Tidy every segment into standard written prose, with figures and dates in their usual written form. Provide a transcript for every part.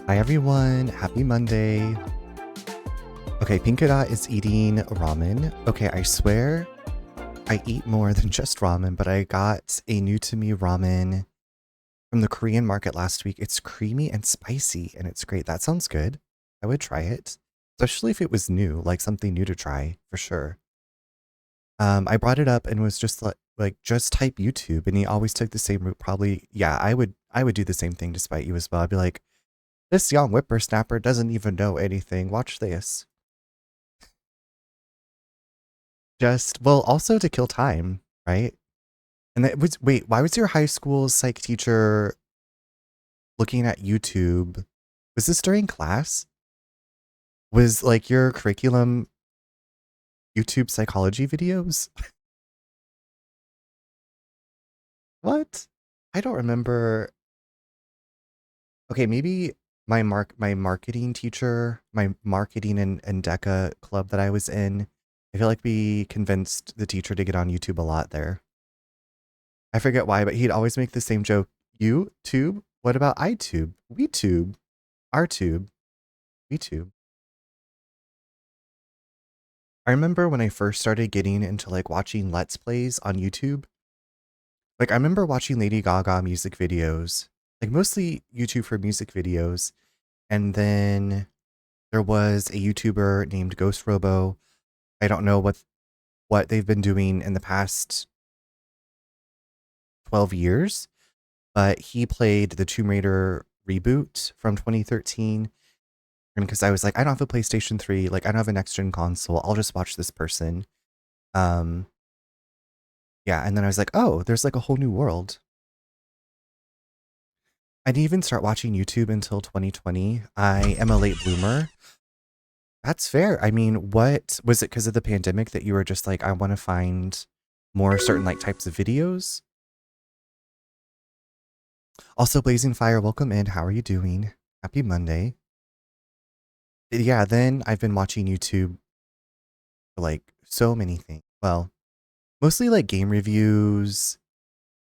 Hi everyone, happy Monday. Okay, Pinkada is eating ramen. Okay, I swear I eat more than just ramen, but I got a new to me ramen from the Korean market last week. It's creamy and spicy and it's great. That sounds good. I would try it, especially if it was new, like something new to try for sure. I brought it up and was just like just type YouTube, and he always took the same route. Probably, yeah, I would do the same thing despite you as well. I'd be like, this young whippersnapper doesn't even know anything. Watch this. Just, well, also to kill time, right? And that was, wait, why was your high school psych teacher looking at YouTube? Was this during class? Was like your curriculum YouTube psychology videos? What? I don't remember. Okay, maybe my marketing teacher, my marketing and DECA club that I was in, I feel like we convinced the teacher to get on YouTube a lot there. I forget why, but he'd always make the same joke. YouTube? What about iTube? WeTube? RTube? WeTube? I remember when I first started getting into like watching Let's Plays on YouTube. Like I remember watching Lady Gaga music videos, like mostly YouTube for music videos. And then there was a YouTuber named Ghost Robo. I don't know what they've been doing in the past 12 years, but he played the Tomb Raider reboot from 2013. And because I was like, I don't have a PlayStation 3, like I don't have a next gen console, I'll just watch this person. Um, yeah, and then I was like, oh, there's like a whole new world. I didn't even start watching YouTube until 2020. I am a late bloomer. That's fair. I mean, what was it because of the pandemic that you were just like, I want to find more certain like types of videos? Also, Blazing Fire, welcome in. How are you doing? Happy Monday. Yeah, then I've been watching YouTube for like so many things. Well, mostly like game reviews.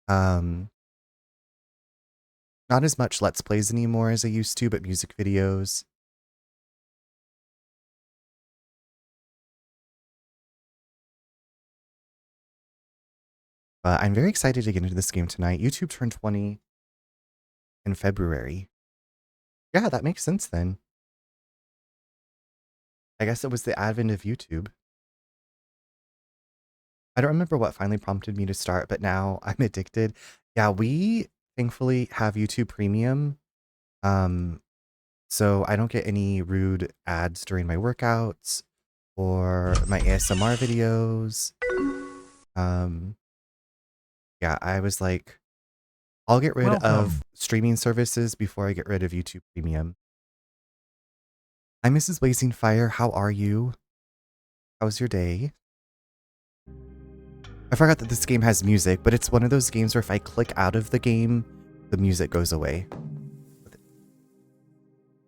Um, not as much Let's Plays anymore as I used to, but music videos. But I'm very excited to get into this game tonight. YouTube turned 20 in February. Yeah, that makes sense then. I guess it was the advent of YouTube. I don't remember what finally prompted me to start, but now I'm addicted. Yeah, we thankfully have YouTube Premium. Um, so I don't get any rude ads during my workouts or my ASMR videos. Yeah, I was like, I'll get rid of streaming services before I get rid of YouTube Premium. I'm Mrs. Blazing Fire. How are you? How was your day? I forgot that this game has music, but it's one of those games where if I click out of the game, the music goes away.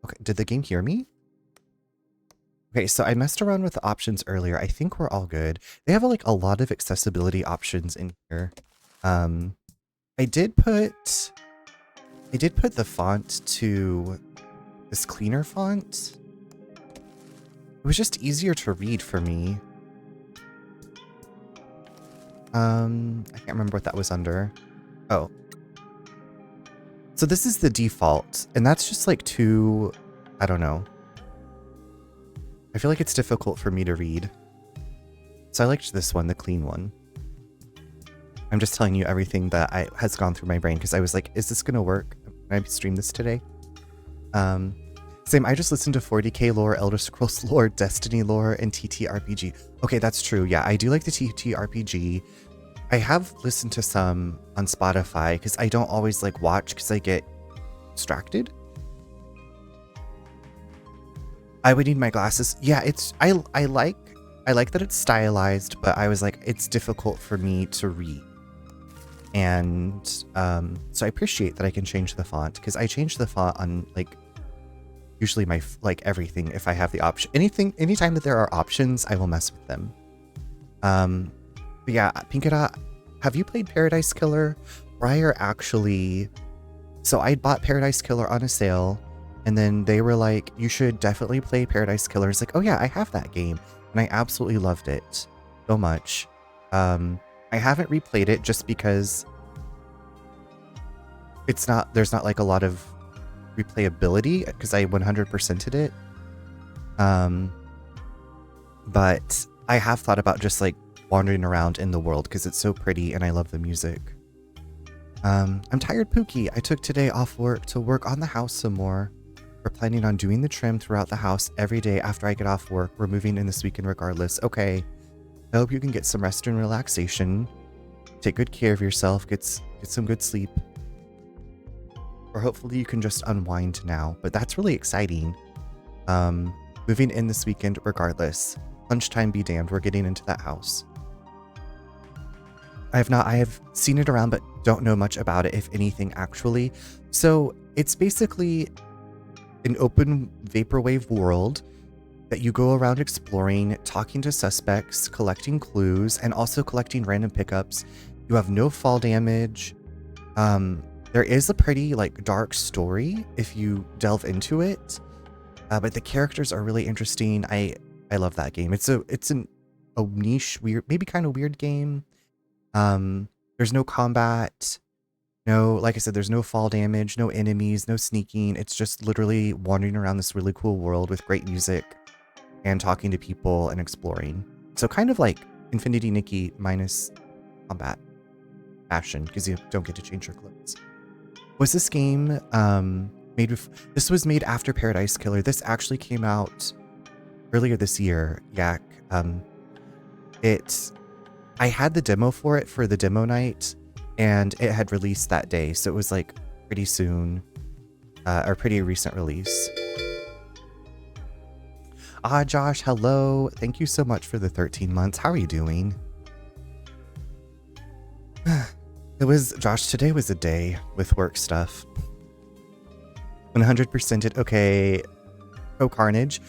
Okay, did the game hear me? Okay, so I messed around with the options earlier. I think we're all good. They have like a lot of accessibility options in here. I did put the font to this cleaner font. It was just easier to read for me. I can't remember what that was under. Oh. So this is the default, and that's just like too, I don't know. I feel like it's difficult for me to read. So I liked this one, the clean one. I'm just telling you everything that has gone through my brain because I was like, is this gonna work? Can I stream this today? Same, I just listened to 40k lore, Elder Scrolls lore, Destiny lore, and TTRPG. Okay, that's true. Yeah, I do like the TTRPG. I have listened to some on Spotify because I don't always like watch because I get distracted. I would need my glasses. Yeah, it's I like that it's stylized, but I was like, it's difficult for me to read. And so I appreciate that I can change the font because I change the font on like usually my like everything if I have the option. Anytime that there are options, I will mess with them. But yeah, Pinkada, have you played Paradise Killer? Briar actually, so I bought Paradise Killer on a sale And then they were like, you should definitely play Paradise Killer. It's like, oh yeah, I have that game. And I absolutely loved it so much. I haven't replayed it just because there's not like a lot of replayability because I 100%ed it. But I have thought about just like wandering around in the world because it's so pretty and I love the music. I'm tired, Pookie. I took today off work to work on the house some more. We're planning on doing the trim throughout the house every day after I get off work. We're moving in this weekend regardless. Okay. I hope you can get some rest and relaxation. Take good care of yourself. Get some good sleep. Or hopefully you can just unwind now. But that's really exciting. Moving in this weekend regardless. Lunchtime be damned. We're getting into that house. I have seen it around, but don't know much about it, if anything, actually. So it's basically an open vaporwave world that you go around exploring, talking to suspects, collecting clues, and also collecting random pickups. You have no fall damage. There is a pretty like dark story if you delve into it, but the characters are really interesting. I love that game. It's a niche, weird, maybe kind of weird game. There's no combat. No, like I said, there's no fall damage, no enemies, no sneaking. It's just literally wandering around this really cool world with great music and talking to people and exploring. So kind of like Infinity Nikki minus combat fashion because you don't get to change your clothes. Was this game this was made after Paradise Killer. This actually came out earlier this year, Yak. I had the demo for it for the demo night, and it had released that day, so it was like pretty soon, or pretty recent release. Ah, Josh, hello. Thank you so much for the 13 months. How are you doing? Josh, today was a day with work stuff. 100%ed, okay. Oh, Carnage.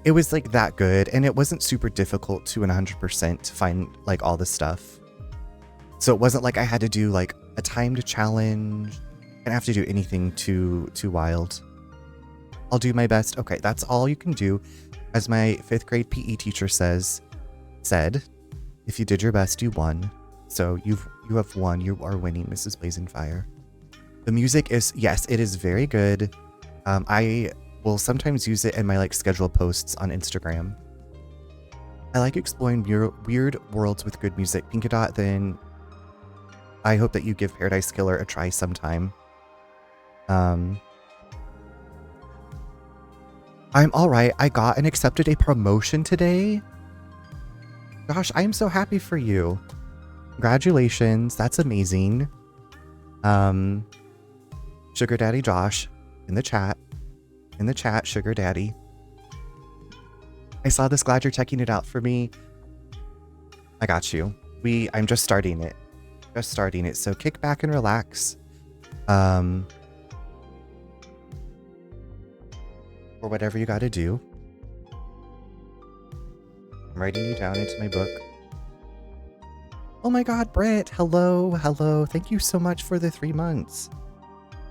It was like that good, and it wasn't super difficult to 100% find like all the stuff. So it wasn't like I had to do like a timed challenge. I didn't have to do anything too wild. I'll do my best. Okay, that's all you can do. As my 5th grade PE teacher said, if you did your best, you won. So you have won. You are winning, Mrs. Blazing Fire. The music is, yes, it is very good. I will sometimes use it in my like scheduled posts on Instagram. I like exploring weird worlds with good music. Pinkadot, then I hope that you give Paradise Killer a try sometime. I'm alright. I got and accepted a promotion today. Gosh, I am so happy for you. Congratulations. That's amazing. Sugar Daddy Josh in the chat. In the chat, Sugar Daddy. I saw this. Glad you're checking it out for me. I got you. I'm just starting it. Just starting it. So kick back and relax. Or whatever you gotta do. I'm writing you down into my book. Oh my god, Britt. Hello. Hello. Thank you so much for the 3 months.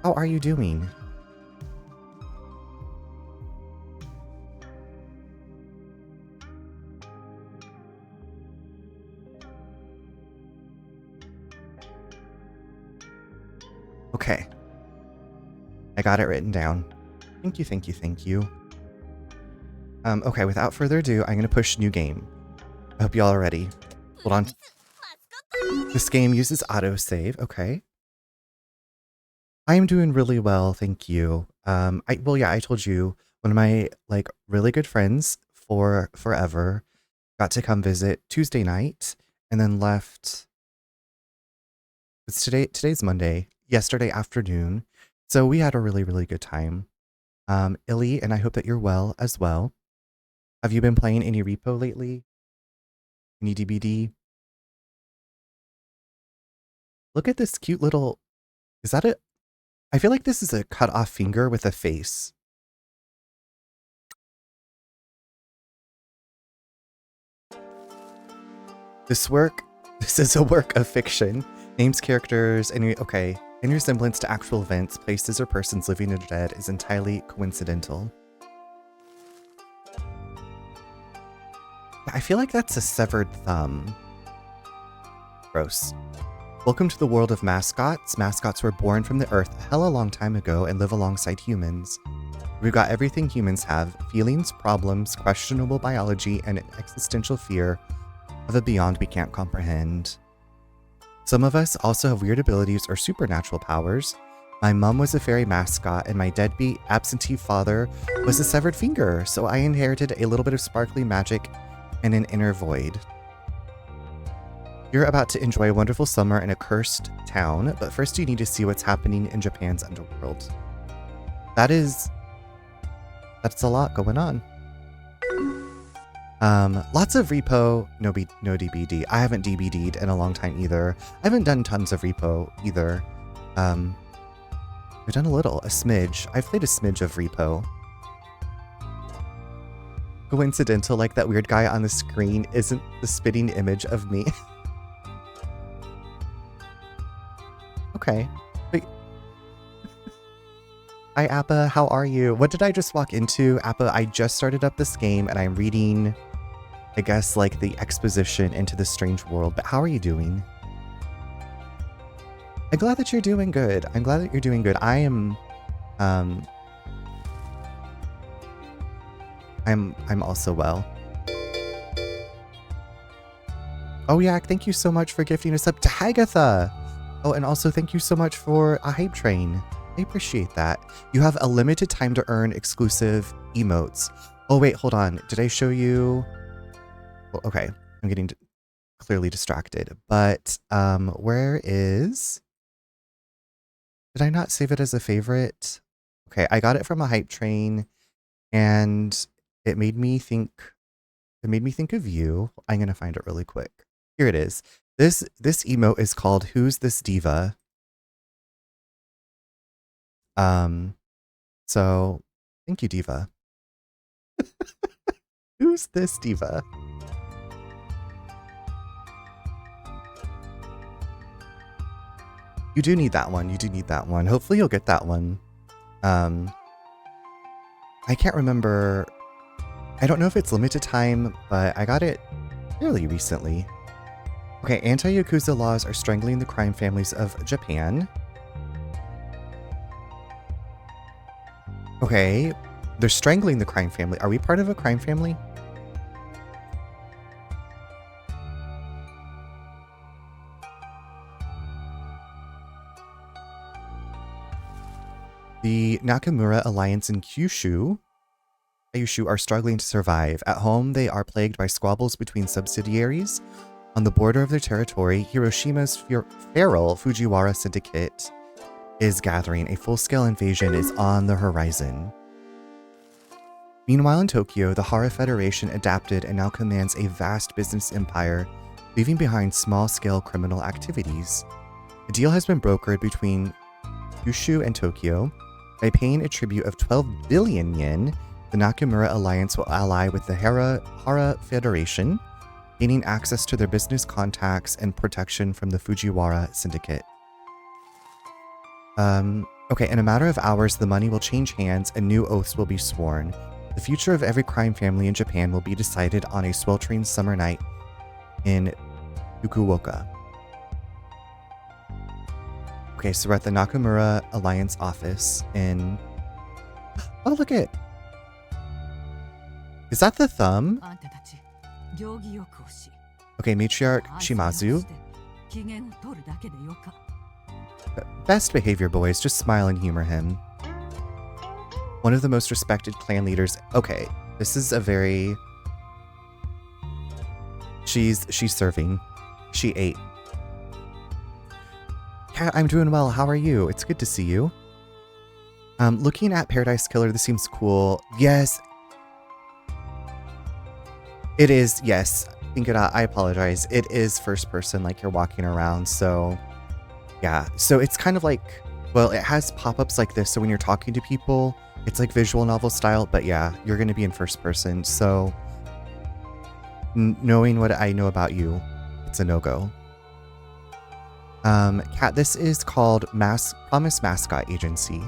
How are you doing? Okay. I got it written down. Thank you, thank you, thank you. Okay, without further ado, I'm going to push new game. I hope y'all are ready. Hold on. This game uses autosave. Okay. I am doing really well, thank you. I told you, one of my like really good friends for forever got to come visit Tuesday night and then left. Today's Monday. Yesterday afternoon. So we had a really, really good time. Illy, and I hope that you're well as well. Have you been playing any repo lately? Any DBD? Look at this cute little... Is that it? I feel like this is a cut off finger with a face. This is a work of fiction. Names, characters, and okay. Any resemblance to actual events, places, or persons living or dead is entirely coincidental. I feel like that's a severed thumb. Gross. Welcome to the world of mascots. Mascots were born from the earth a hella long time ago and live alongside humans. We've got everything humans have: feelings, problems, questionable biology, and an existential fear of a beyond we can't comprehend. Some of us also have weird abilities or supernatural powers. My mum was a fairy mascot, and my deadbeat, absentee father was a severed finger, so I inherited a little bit of sparkly magic and an inner void. You're about to enjoy a wonderful summer in a cursed town, but first you need to see what's happening in Japan's underworld. That's a lot going on. Lots of repo, no DBD. I haven't DBD'd in a long time either. I haven't done tons of repo either. I've done a smidge. I've played a smidge of repo. Coincidental, like that weird guy on the screen isn't the spitting image of me. Okay. Wait. Hi, Appa. How are you? What did I just walk into? Appa, I just started up this game and I'm reading, I guess, like the exposition into the strange world. But how are you doing? I'm glad that you're doing good. I'm glad that you're doing good. I'm also well. Oh yeah, thank you so much for gifting us up to Hagatha. Oh, and also thank you so much for a hype train. I appreciate that. You have a limited time to earn exclusive emotes. Oh wait, hold on. Did I show you? Well, okay, I'm getting clearly distracted. But where is? Did I not save it as a favorite? Okay, I got it from a hype train, and it made me think. It made me think of you. I'm gonna find it really quick. Here it is. This emote is called "Who's This Diva?" So thank you, Diva. Who's this diva? You do need that one. You do need that one. Hopefully you'll get that one. I can't remember. I don't know if it's limited time, but I got it fairly recently. Okay, anti-Yakuza laws are strangling the crime families of Japan. Okay, they're strangling the crime family. Are we part of a crime family? The Nakamura Alliance in Kyushu are struggling to survive. At home, they are plagued by squabbles between subsidiaries. On the border of their territory, Hiroshima's feral Fujiwara syndicate is gathering. A full-scale invasion is on the horizon. Meanwhile, in Tokyo, the Hara Federation adapted and now commands a vast business empire, leaving behind small-scale criminal activities. A deal has been brokered between Kyushu and Tokyo. By paying a tribute of 12 billion yen, the Nakamura Alliance will ally with the Hara Federation, gaining access to their business contacts and protection from the Fujiwara syndicate. Okay, in a matter of hours, the money will change hands and new oaths will be sworn. The future of every crime family in Japan will be decided on a sweltering summer night in Fukuoka. Okay, so we're at the Nakamura Alliance office in... Oh, look at... Is that the thumb? Okay, Matriarch Shimazu. Best behavior, boys. Just smile and humor him. One of the most respected clan leaders. Okay, this is a very... She's serving. She ate. Cat, I'm doing well. How are you? It's good to see you. Looking at Paradise Killer, this seems cool. Yes. It is, yes. I apologize. It is first person, like you're walking around, so... Yeah, so it's kind of like... Well, it has pop-ups like this, so when you're talking to people, it's like visual novel style, but yeah, you're going to be in first person, so... Knowing what I know about you, it's a no-go. Kat, this is called Promise Mascot Agency.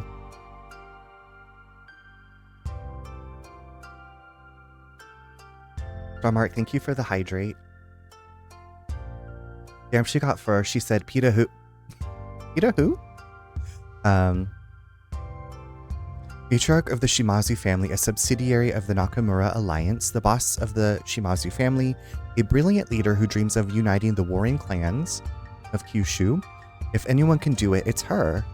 Mark, thank you for the hydrate. Damn, she got fur. She said, Peter who? Peter who? Matriarch of the Shimazu family, a subsidiary of the Nakamura Alliance, the boss of the Shimazu family, a brilliant leader who dreams of uniting the warring clans of Kyushu. If anyone can do it, it's her.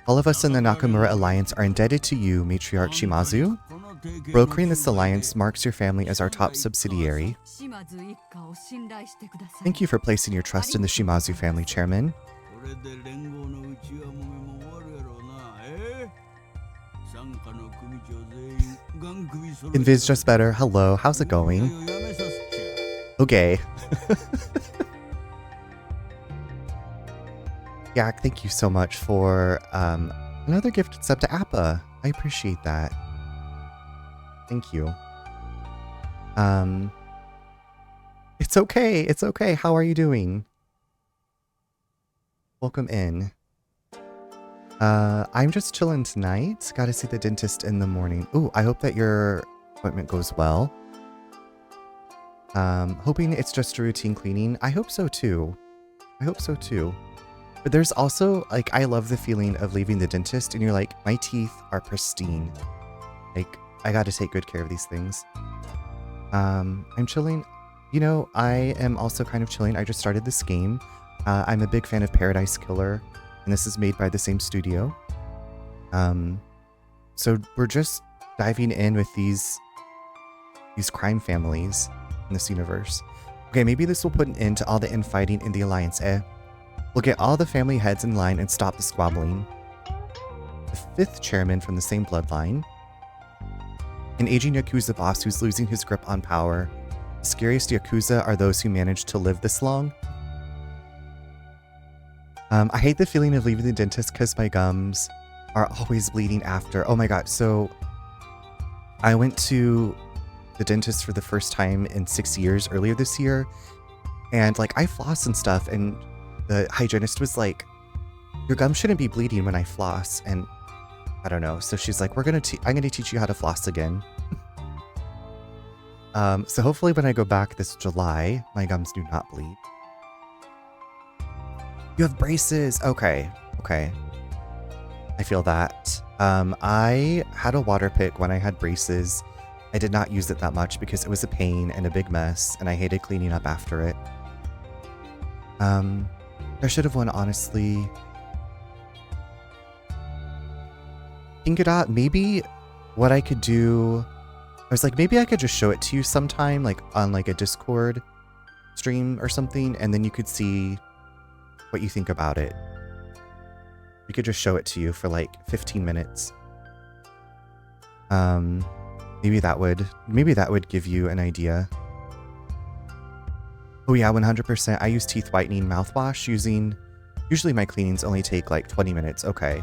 All of us in the Nakamura Alliance are indebted to you, Matriarch Shimazu. Brokering this alliance marks your family as our top subsidiary. Thank you for placing your trust in the Shimazu family, Chairman. Invis just better. Hello, how's it going? Okay. Yak, thank you so much for another gifted sub to Appa. I appreciate that. Thank you. It's okay. It's okay. How are you doing? Welcome in. I'm just chilling tonight. Gotta see the dentist in the morning. Ooh, I hope that your appointment goes well. Hoping it's just a routine cleaning. I hope so too. I hope so too. But there's also, like, I love the feeling of leaving the dentist and you're like, my teeth are pristine. Like, I gotta take good care of these things. I'm chilling. You know, I am also kind of chilling. I just started this game. I'm a big fan of Paradise Killer, and this is made by the same studio. So we're just diving in with these crime families in this universe. Okay, maybe this will put an end to all the infighting in the Alliance, We'll get all the family heads in line and stop the squabbling. The fifth chairman from the same bloodline. An aging Yakuza boss who's losing his grip on power. The scariest Yakuza are those who manage to live this long. I hate the feeling of leaving the dentist because my gums are always bleeding after. Oh my god, so I went to the dentist for the first time in 6 years earlier this year. And like I floss and stuff, and the hygienist was like, your gums shouldn't be bleeding when I floss. And I don't know. So she's like, I'm going to teach you how to floss again. So hopefully when I go back this July, my gums do not bleed. You have braces. Okay. Okay. I feel that. I had a water pick when I had braces. I did not use it that much because it was a pain and a big mess, and I hated cleaning up after it. I should have won, honestly. Pinkadot, maybe what I could do... I was like, maybe I could just show it to you sometime, like on like a Discord stream or something, and then you could see what you think about it. We could just show it to you for like 15 minutes. Maybe that would give you an idea. Oh yeah, 100%. I use teeth whitening mouthwash usually my cleanings only take like 20 minutes. Okay.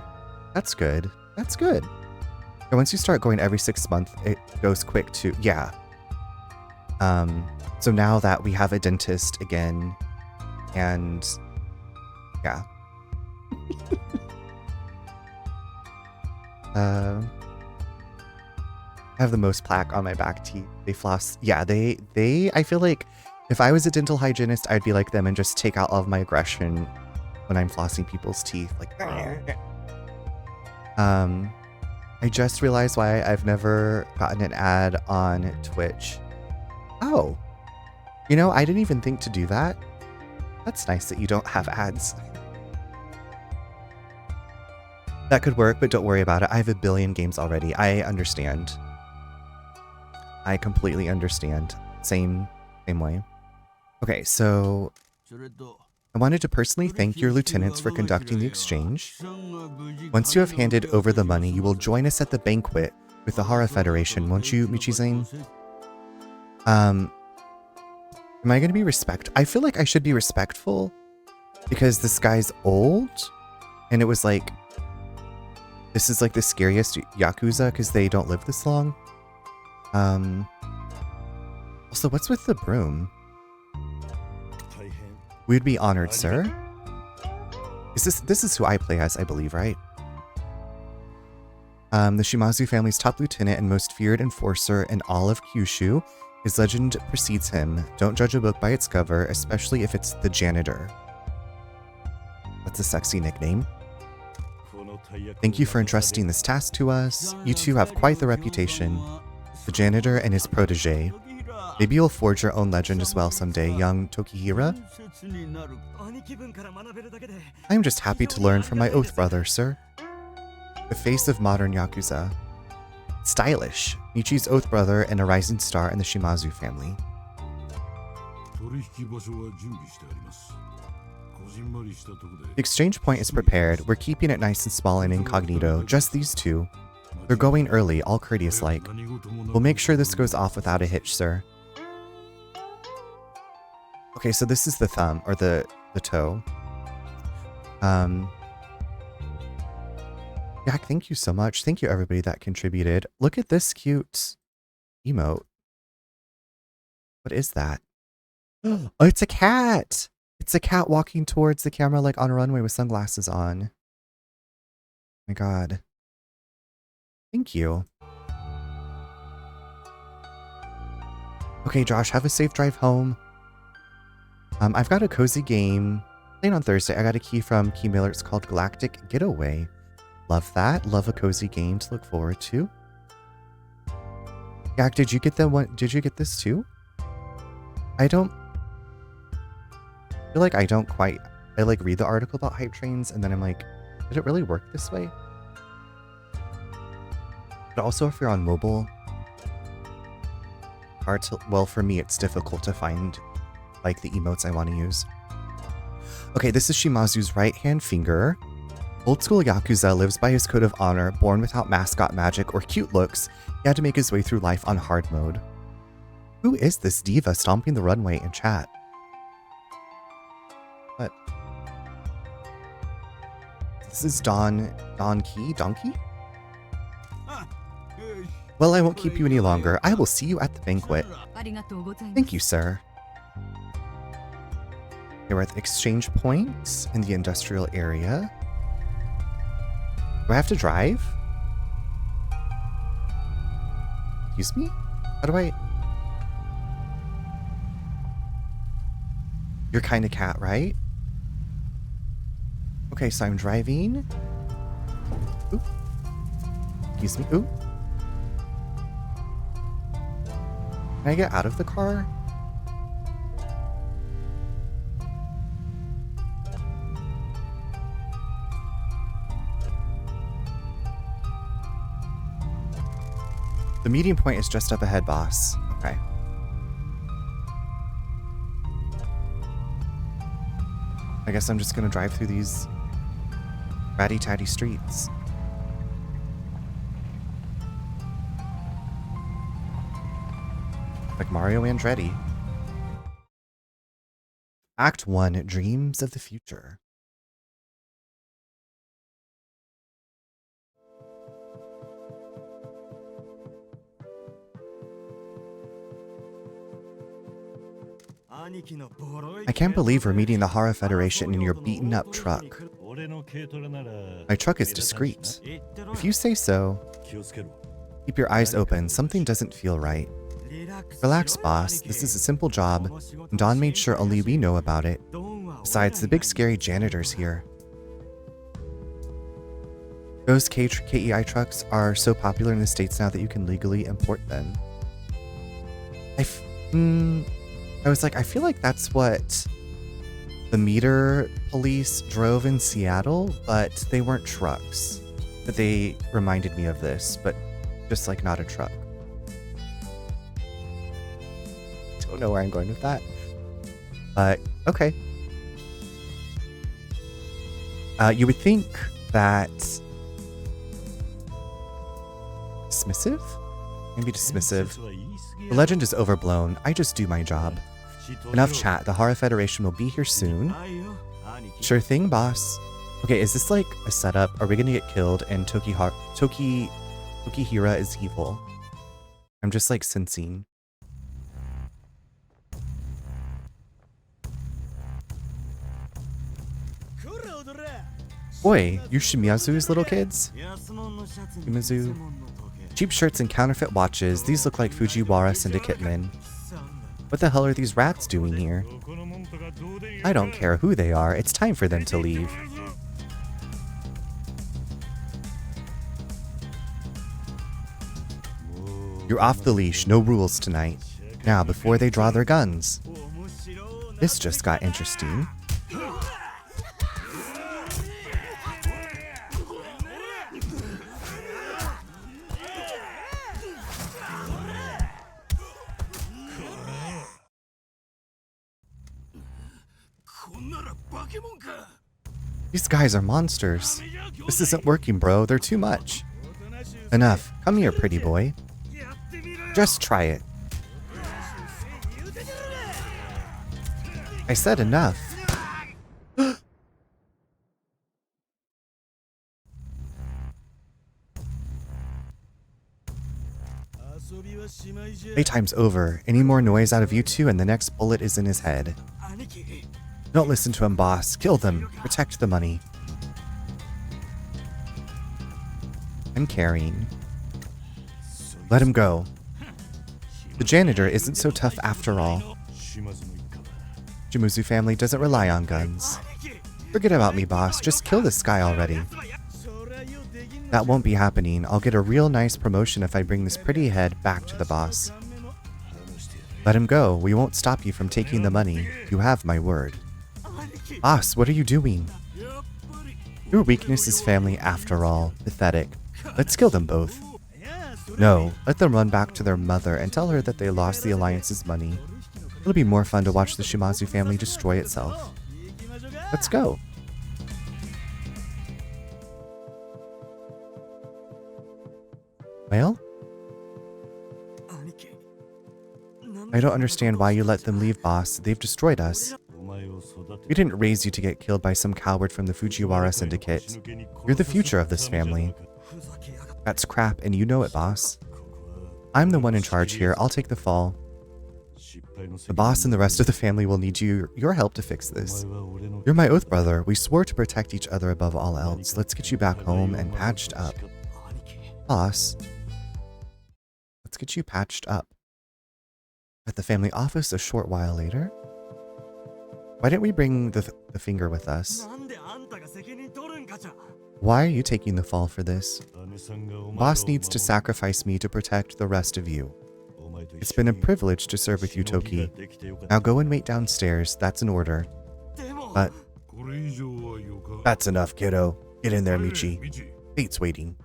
That's good. That's good. And once you start going every 6 months, it goes quick too. Yeah. So now that we have a dentist again, and yeah. I have the most plaque on my back teeth. They floss. Yeah, I feel like if I was a dental hygienist, I'd be like them and just take out all of my aggression when I'm flossing people's teeth. Like, I just realized why I've never gotten an ad on Twitch. Oh, you know, I didn't even think to do that. That's nice that you don't have ads. That could work, but don't worry about it. I have a billion games already. I understand. I completely understand. Same way. Okay, so I wanted to personally thank your lieutenants for conducting the exchange. Once you have handed over the money, you will join us at the banquet with the Hara Federation, won't you, Michi-san? Am I going to be I feel like I should be respectful because this guy's old, and it was like this is like the scariest Yakuza because they don't live this long. Also, what's with the broom? We'd be honored, sir. This is who I play as, I believe, right? The Shimazu family's top lieutenant and most feared enforcer in all of Kyushu. His legend precedes him. Don't judge a book by its cover, especially if it's the janitor. That's a sexy nickname. Thank you for entrusting this task to us. You two have quite the reputation. The janitor and his protege. Maybe you'll forge your own legend as well someday, young Tokihira. I am just happy to learn from my oath brother, sir. The face of modern Yakuza. Stylish. Michi's oath brother and a rising star in the Shimazu family. The exchange point is prepared. We're keeping it nice and small and incognito. Just these two. They're going early, all courteous-like. We'll make sure this goes off without a hitch, sir. Okay, so this is the thumb, or the toe. Yak, thank you so much. Thank you everybody that contributed. Look at this cute emote. What is that? Oh, it's a cat! It's a cat walking towards the camera like on a runway with sunglasses on. Oh my god. Thank you. Okay, Josh, have a safe drive home. I've got a cozy game playing on Thursday. I got a key from Key Miller. It's called Galactic Getaway. Love that. Love a cozy game to look forward to. Yak, did you get the one? Did you get this too? I don't feel like I don't quite. I like read the article about hype trains and then I'm like, did it really work this way? But also, if you're on mobile, hard to. Well, for me, it's difficult to find like the emotes I want to use. Okay, this is Shimazu's right-hand finger. Old school Yakuza lives by his code of honor. Born without mascot magic or cute looks, he had to make his way through life on hard mode. Who is this diva stomping the runway in chat? What? This is Donkey? Well, I won't keep you any longer. I will see you at the banquet. Thank you, sir. Okay, we're at the exchange point in the industrial area. Do I have to drive? Excuse me? How do I... You're kind of cat, right? Okay, so I'm driving. Ooh. Excuse me. Ooh. Can I get out of the car? The meeting point is just up ahead, boss. Okay. I guess I'm just gonna drive through these ratty-tatty streets. Like Mario Andretti. Act 1, Dreams of the Future. I can't believe we're meeting the Hara Federation in your beaten-up truck. My truck is discreet. If you say so. Keep your eyes open. Something doesn't feel right. Relax, boss. This is a simple job. Dawn made sure only we know about it. Besides, the big scary janitor's here. Those KEI trucks are so popular in the States now that you can legally import them. I was like, I feel like that's what the meter police drove in Seattle, but they weren't trucks. But they reminded me of this, but just like not a truck. Don't know where I'm going with that. But, okay. You would think that... Dismissive? Maybe dismissive. The legend is overblown. I just do my job. Enough chat. The Hara Federation will be here soon. Sure thing, boss. Okay, is this like a setup? Are we gonna get killed and Tokihira is evil? I'm just like sensing. Boy, you Shimizu's little kids? Shimizu. Cheap shirts and counterfeit watches. These look like Fujiwara syndicate men. What the hell are these rats doing here? I don't care who they are. It's time for them to leave. You're off the leash. No rules tonight. Now, before they draw their guns. This just got interesting. These guys are monsters. This isn't working, bro. They're too much. Enough. Come here, pretty boy. Just try it. I said enough. Playtime's over. Any more noise out of you two and the next bullet is in his head. Don't listen to him, boss. Kill them. Protect the money. I'm carrying. Let him go. The janitor isn't so tough after all. Shimizu family doesn't rely on guns. Forget about me, boss. Just kill this guy already. That won't be happening. I'll get a real nice promotion if I bring this pretty head back to the boss. Let him go. We won't stop you from taking the money. You have my word. Boss, what are you doing? Your weakness is family after all. Pathetic. Let's kill them both. No, let them run back to their mother and tell her that they lost the Alliance's money. It'll be more fun to watch the Shimazu family destroy itself. Let's go. Well? I don't understand why you let them leave, boss. They've destroyed us. We didn't raise you to get killed by some coward from the Fujiwara syndicate. You're the future of this family. That's crap, and you know it, boss. I'm the one in charge here. I'll take the fall. The boss and the rest of the family will need your help to fix this. You're my oath brother. We swore to protect each other above all else. Let's get you back home and patched up. Boss, let's get you patched up. At the family office a short while later. Why didn't we bring the finger with us? Why are you taking the fall for this? Boss needs to sacrifice me to protect the rest of you. It's been a privilege to serve with you, Toki. Now go and wait downstairs. That's an order. But that's enough, kiddo. Get in there, Michi. Fate's waiting.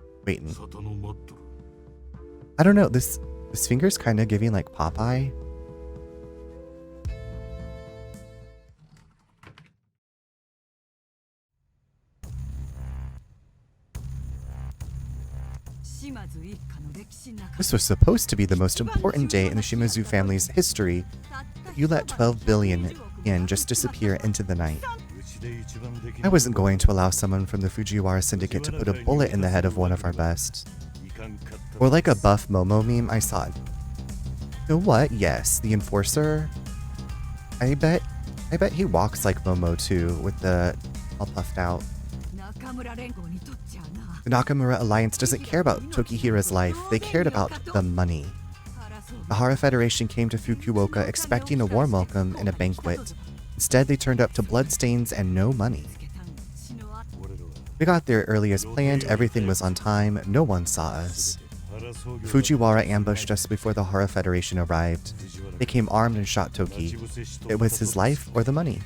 I don't know. This finger's kind of giving like Popeye. This was supposed to be the most important day in the Shimizu family's history, but you let 12 billion yen just disappear into the night. I wasn't going to allow someone from the Fujiwara syndicate to put a bullet in the head of one of our best. Or like a buff Momo meme I saw. You know what? Yes, the enforcer. I bet he walks like Momo too, with the all puffed out. The Nakamura Alliance doesn't care about Tokihira's life, they cared about the money. The Hara Federation came to Fukuoka expecting a warm welcome and a banquet. Instead, they turned up to bloodstains and no money. We got there early as planned, everything was on time, no one saw us. Fujiwara ambushed us before the Hara Federation arrived. They came armed and shot Toki. It was his life or the money.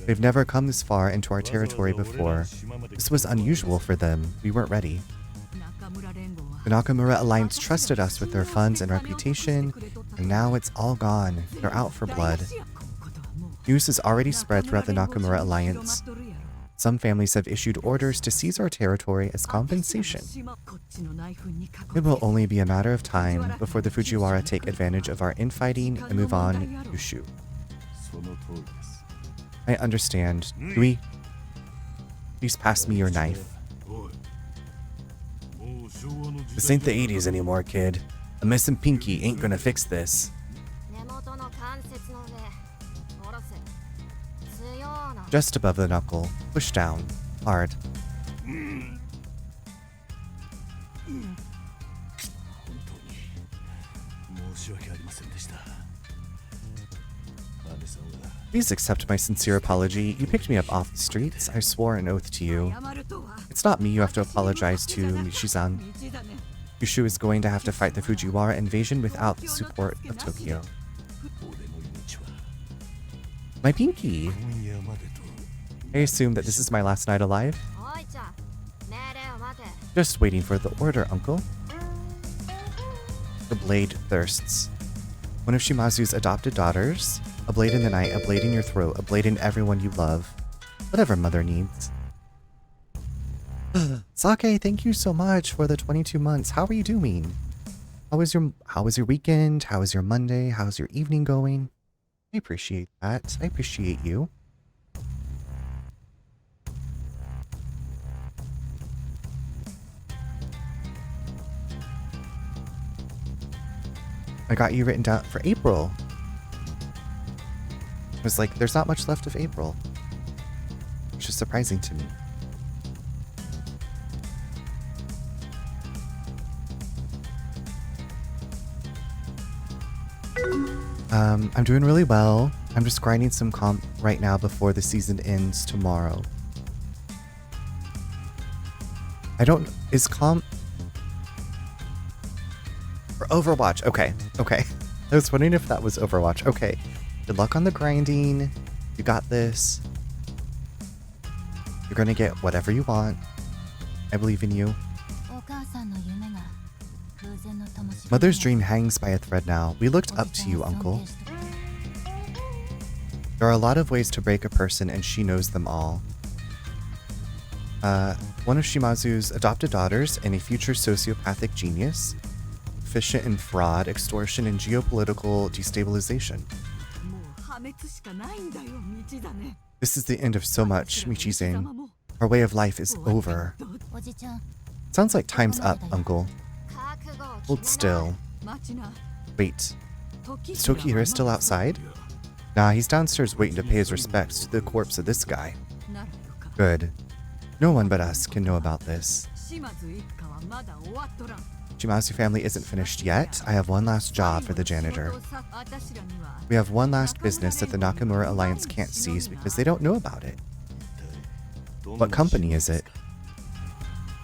They've never come this far into our territory before. This was unusual for them. We weren't ready. The Nakamura Alliance trusted us with their funds and reputation, and now it's all gone. They're out for blood. News has already spread throughout the Nakamura Alliance. Some families have issued orders to seize our territory as compensation. It will only be a matter of time before the Fujiwara take advantage of our infighting and move on Yushu. I understand. Please pass me your knife. This ain't the 80s anymore, kid. A missing pinky ain't gonna fix this. Just above the knuckle. Push down. Hard. Please accept my sincere apology. You picked me up off the streets. I swore an oath to you. It's not me you have to apologize to, Michi-san. Yushu is going to have to fight the Fujiwara invasion without the support of Tokyo. My pinky! I assume that this is my last night alive? Just waiting for the order, uncle. The blade thirsts. One of Shimazu's adopted daughters. A blade in the night, a blade in your throat, a blade in everyone you love. Whatever mother needs. Sake, thank you so much for the 22 months. How are you doing? How was your weekend? How was your Monday? How's your evening going? I appreciate that. I appreciate you. I got you written down for April. It was like, there's not much left of April. Which is surprising to me. I'm doing really well. I'm just grinding some comp right now before the season ends tomorrow. Is comp for Overwatch? Okay. I was wondering if that was Overwatch. Okay. Good luck on the grinding. You got this. You're gonna get whatever you want. I believe in you. Mother's dream hangs by a thread now. We looked up to you, uncle. There are a lot of ways to break a person, and she knows them all. One of Shimazu's adopted daughters and a future sociopathic genius. Efficient in fraud, extortion, and geopolitical destabilization. This is the end of so much, Michi-san. Our way of life is over. Sounds like time's up, uncle. Hold still. Wait. Is Tokihira still outside? Nah, he's downstairs waiting to pay his respects to the corpse of this guy. Good. No one but us can know about this. Shimazu family isn't finished yet. I have one last job for the janitor. We have one last business that the Nakamura Alliance can't seize because they don't know about it. What company is it?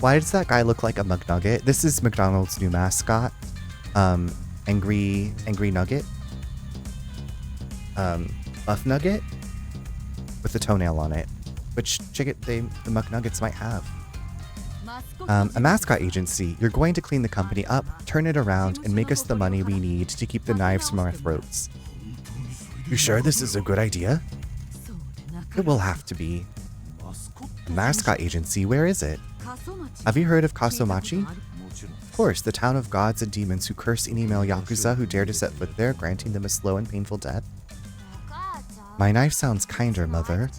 Why does that guy look like a McNugget? This is McDonald's new mascot. Angry Nugget. Buff Nugget? With a toenail on it. Which the McNuggets might have. A Mascot Agency. You're going to clean the company up, turn it around, and make us the money we need to keep the knives from our throats. You sure this is a good idea? It will have to be. A Mascot Agency, where is it? Have you heard of Kaso-Machi? Of course, the town of gods and demons who curse any male Yakuza who dare to set foot there, granting them a slow and painful death. My knife sounds kinder, mother.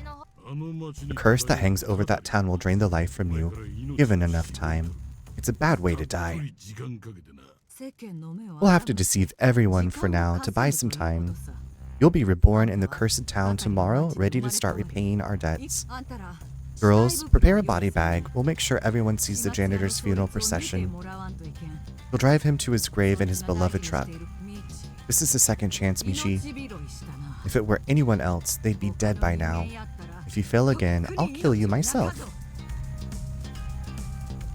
The curse that hangs over that town will drain the life from you, given enough time. It's a bad way to die. We'll have to deceive everyone for now to buy some time. You'll be reborn in the cursed town tomorrow, ready to start repaying our debts. Girls, prepare a body bag. We'll make sure everyone sees the janitor's funeral procession. We'll drive him to his grave in his beloved truck. This is a second chance, Michi. If it were anyone else, they'd be dead by now. If you fail again, I'll kill you myself.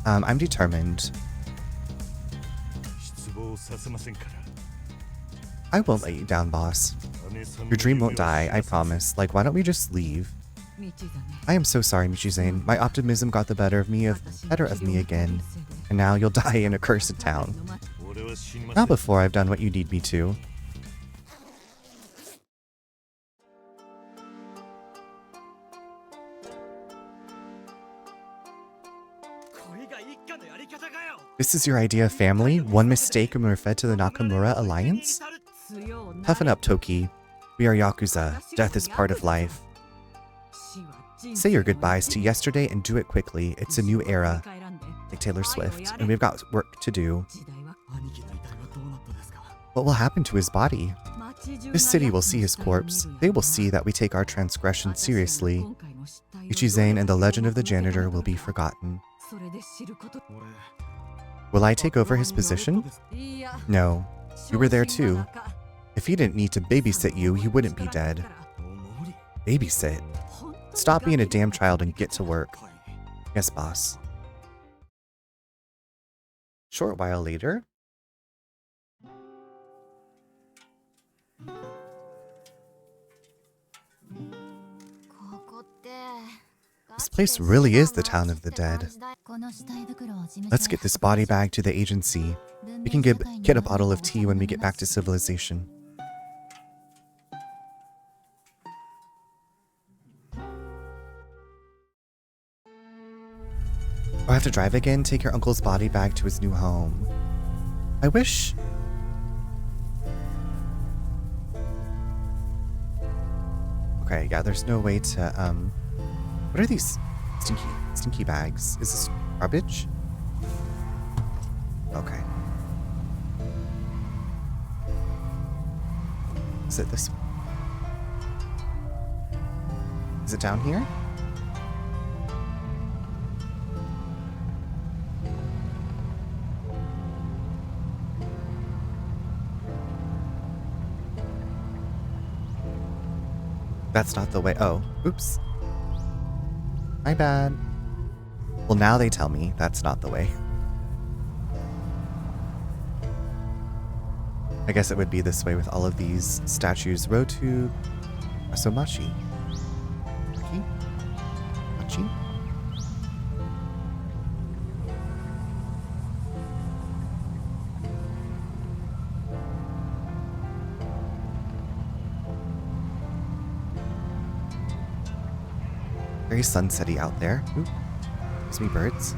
I'm determined. I won't let you down, boss. Your dream won't die, I promise. Like, why don't we just leave? I am so sorry, Michi-san. My optimism got the better of me again. And now you'll die in a cursed town. Not before I've done what you need me to. This is your idea of family? One mistake and we're fed to the Nakamura Alliance? Toughen up, Toki. We are Yakuza. Death is part of life. Say your goodbyes to yesterday and do it quickly. It's a new era, like Taylor Swift, and we've got work to do. What will happen to his body? This city will see his corpse. They will see that we take our transgression seriously. Ichizane and the legend of the janitor will be forgotten. Will I take over his position? No. You were there too. If he didn't need to babysit you, he wouldn't be dead. Babysit? Stop being a damn child and get to work. Yes, boss. Short while later. This place really is the town of the dead. Let's get this body bag to the agency. We can get a bottle of tea when we get back to civilization. Oh, I have to drive again? Take your uncle's body bag to his new home. I wish... Okay, yeah, there's no way to, what are these stinky bags? Is this garbage? Okay. Is it this? Is it down here? That's not the way. Oh, oops. My bad. Well, now they tell me that's not the way. I guess it would be this way with all of these statues. Road to Kaso-Machi. Machi? Very sunsetty out there. Ooh, there's me birds.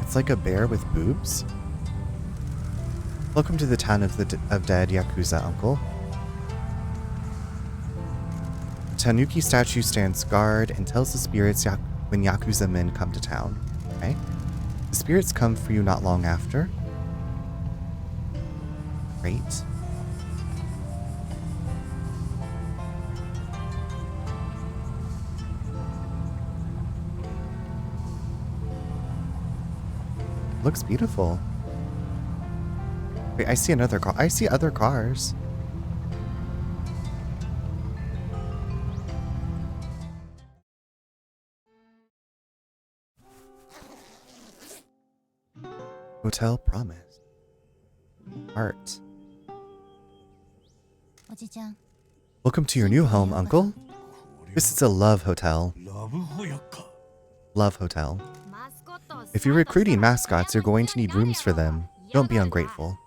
It's like a bear with boobs. Welcome to the town of dead Yakuza, Uncle. The Tanuki statue stands guard and tells the spirits when Yakuza men come to town. Okay. The spirits come for you not long after. Great. Looks beautiful. Wait, I see another car. I see other cars. Hotel Promise. Art. Welcome to your new home, Uncle. This is a love hotel. Love hotel. If you're recruiting mascots, you're going to need rooms for them. Don't be ungrateful.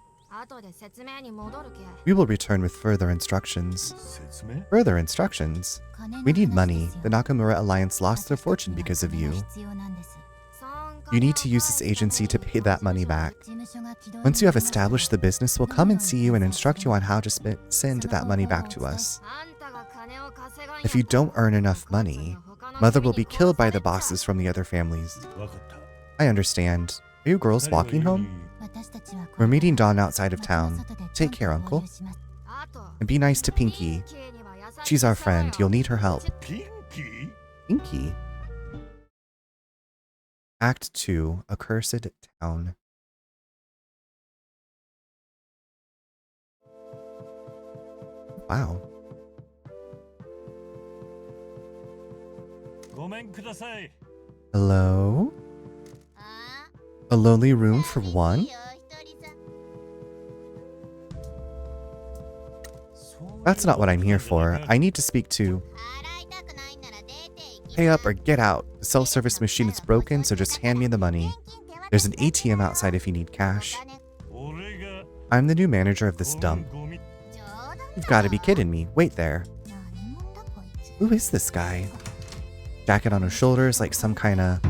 We will return with further instructions. Further instructions? We need money. The Nakamura Alliance lost their fortune because of you. You need to use this agency to pay that money back. Once you have established the business, we'll come and see you and instruct you on how to send that money back to us. If you don't earn enough money, Mother will be killed by the bosses from the other families. I understand. Are you girls walking home? We're meeting Dawn outside of town. Take care, Uncle. And be nice to Pinky. She's our friend. You'll need her help. Pinky? Act 2, Accursed Town. Wow. Hello? A lonely room for one? That's not what I'm here for. I need to speak to... Pay up or get out. The self-service machine is broken, so just hand me the money. There's an ATM outside if you need cash. I'm the new manager of this dump. You've got to be kidding me. Wait there. Who is this guy? Jacket on his shoulders like some kind of...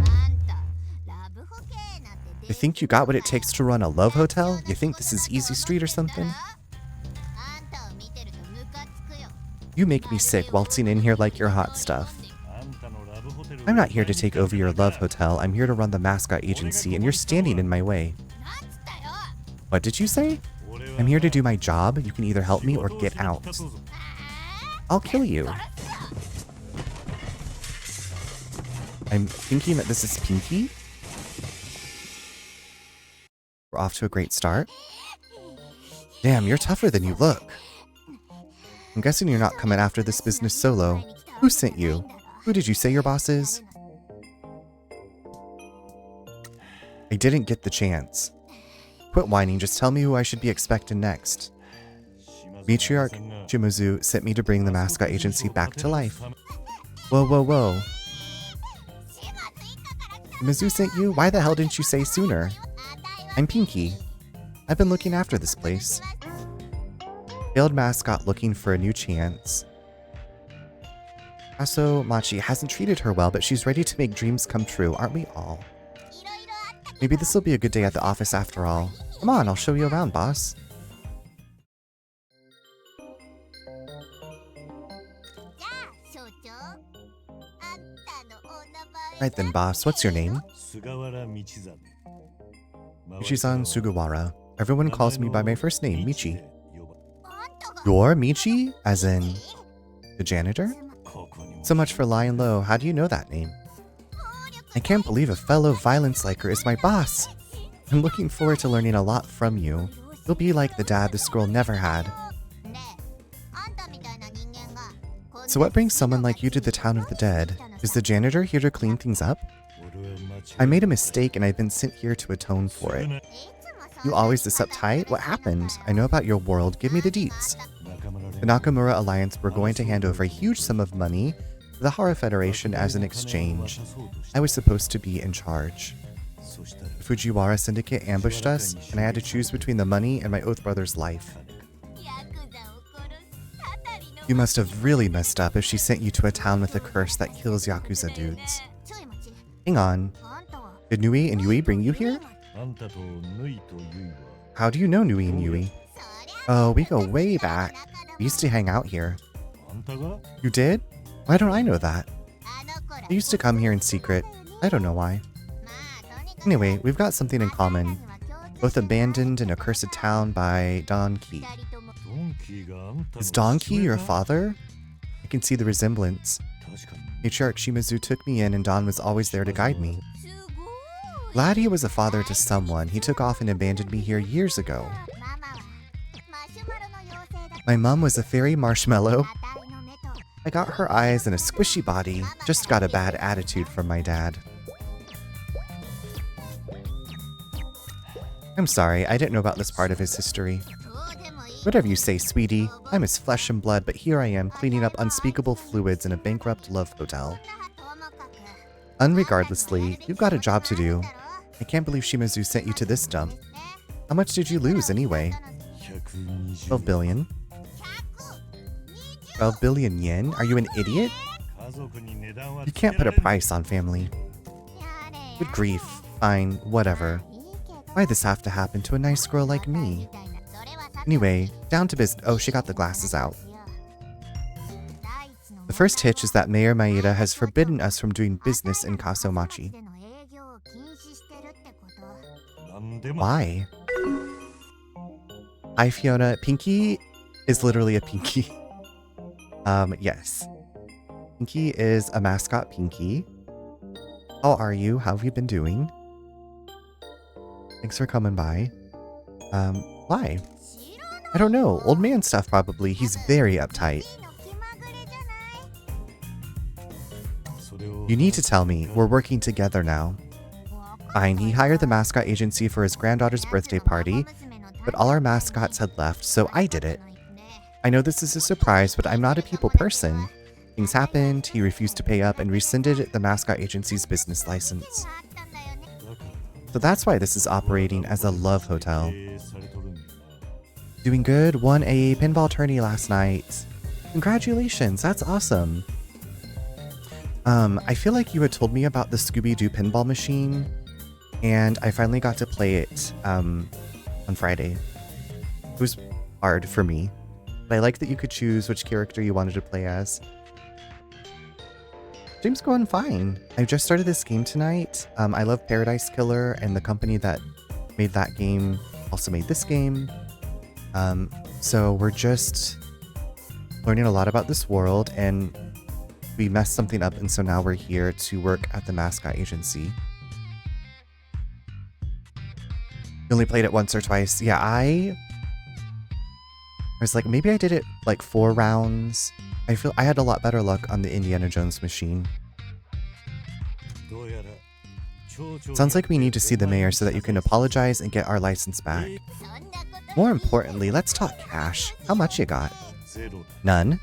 You think you got what it takes to run a love hotel? You think this is easy street or something? You make me sick waltzing in here like you're hot stuff. I'm not here to take over your love hotel. I'm here to run the Mascot Agency, and you're standing in my way. What did you say? I'm here to do my job. You can either help me or get out. I'll kill you. I'm thinking that this is Pinky. We're off to a great start. Damn, you're tougher than you look. I'm guessing you're not coming after this business solo. Who sent you? Who did you say your boss is? I didn't get the chance. Quit whining, just tell me who I should be expecting next. Matriarch Shimizu sent me to bring the Mascot Agency back to life. Whoa, whoa, whoa. Shimizu sent you? Why the hell didn't you say sooner? I'm Pinky. I've been looking after this place. Failed mascot looking for a new chance. Kaso-Machi hasn't treated her well, but she's ready to make dreams come true, aren't we all? Maybe this will be a good day at the office after all. Come on, I'll show you around, boss. Right then, boss, what's your name? Michi-san Sugawara. Everyone calls me by my first name, Michi. You're Michi? As in, the janitor? So much for lying low. How do you know that name? I can't believe a fellow violence liker is my boss. I'm looking forward to learning a lot from you. You'll be like the dad this girl never had. So what brings someone like you to the town of the dead? Is the janitor here to clean things up? I made a mistake and I've been sent here to atone for it. You always this uptight? What happened? I know about your world. Give me the deets. The Nakamura Alliance were going to hand over a huge sum of money to the Hara Federation as an exchange. I was supposed to be in charge. The Fujiwara Syndicate ambushed us, and I had to choose between the money and my Oath brother's life. You must have really messed up if she sent you to a town with a curse that kills Yakuza dudes. Hang on. Did Nui and Yui bring you here? How do you know Nui and Yui? Oh, we go way back. We used to hang out here. You did? Why don't I know that? I used to come here in secret. I don't know why. Anyway, we've got something in common. Both abandoned in a cursed town by Don Key. Is Don Key your father? I can see the resemblance. Matriarch Shimizu took me in and Don was always there to guide me. Glad he was a father to someone. He took off and abandoned me here years ago. My mom was a fairy marshmallow. I got her eyes and a squishy body. Just got a bad attitude from my dad. I'm sorry, I didn't know about this part of his history. Whatever you say, sweetie. I'm his flesh and blood, but here I am, cleaning up unspeakable fluids in a bankrupt love hotel. Unregardlessly, you've got a job to do. I can't believe Shimizu sent you to this dump. How much did you lose, anyway? 12 billion. 12 billion yen? Are you an idiot? You can't put a price on family. Good grief. Fine, whatever. Why'd this have to happen to a nice girl like me? Anyway, down to business. Oh, she got the glasses out. The first hitch is that Mayor Maeda has forbidden us from doing business in Kaso-Machi. Why? Hi, Fiona. Pinky is literally a Pinky. Yes. Pinky is a mascot Pinky. How are you? How have you been doing? Thanks for coming by. Why? I don't know. Old man stuff, probably. He's very uptight. You need to tell me. We're working together now. Fine, he hired the Mascot Agency for his granddaughter's birthday party, but all our mascots had left, so I did it. I know this is a surprise, but I'm not a people person. Things happened, he refused to pay up, and rescinded the Mascot Agency's business license. So that's why this is operating as a love hotel. Doing good, won a pinball tourney last night. Congratulations, that's awesome. I feel like you had told me about the Scooby-Doo pinball machine. And I finally got to play it on Friday. It was hard for me, but I like that you could choose which character you wanted to play as. Game's going fine. I just started this game tonight. I love Paradise Killer, and the company that made that game also made this game. So we're just learning a lot about this world, and we messed something up, and so now we're here to work at the Mascot Agency. You only played it once or twice. Yeah, I was like, maybe I did it like 4 rounds. I feel I had a lot better luck on the Indiana Jones machine. Sounds like we need to see the mayor so that you can apologize and get our license back. More importantly, let's talk cash. How much you got? None?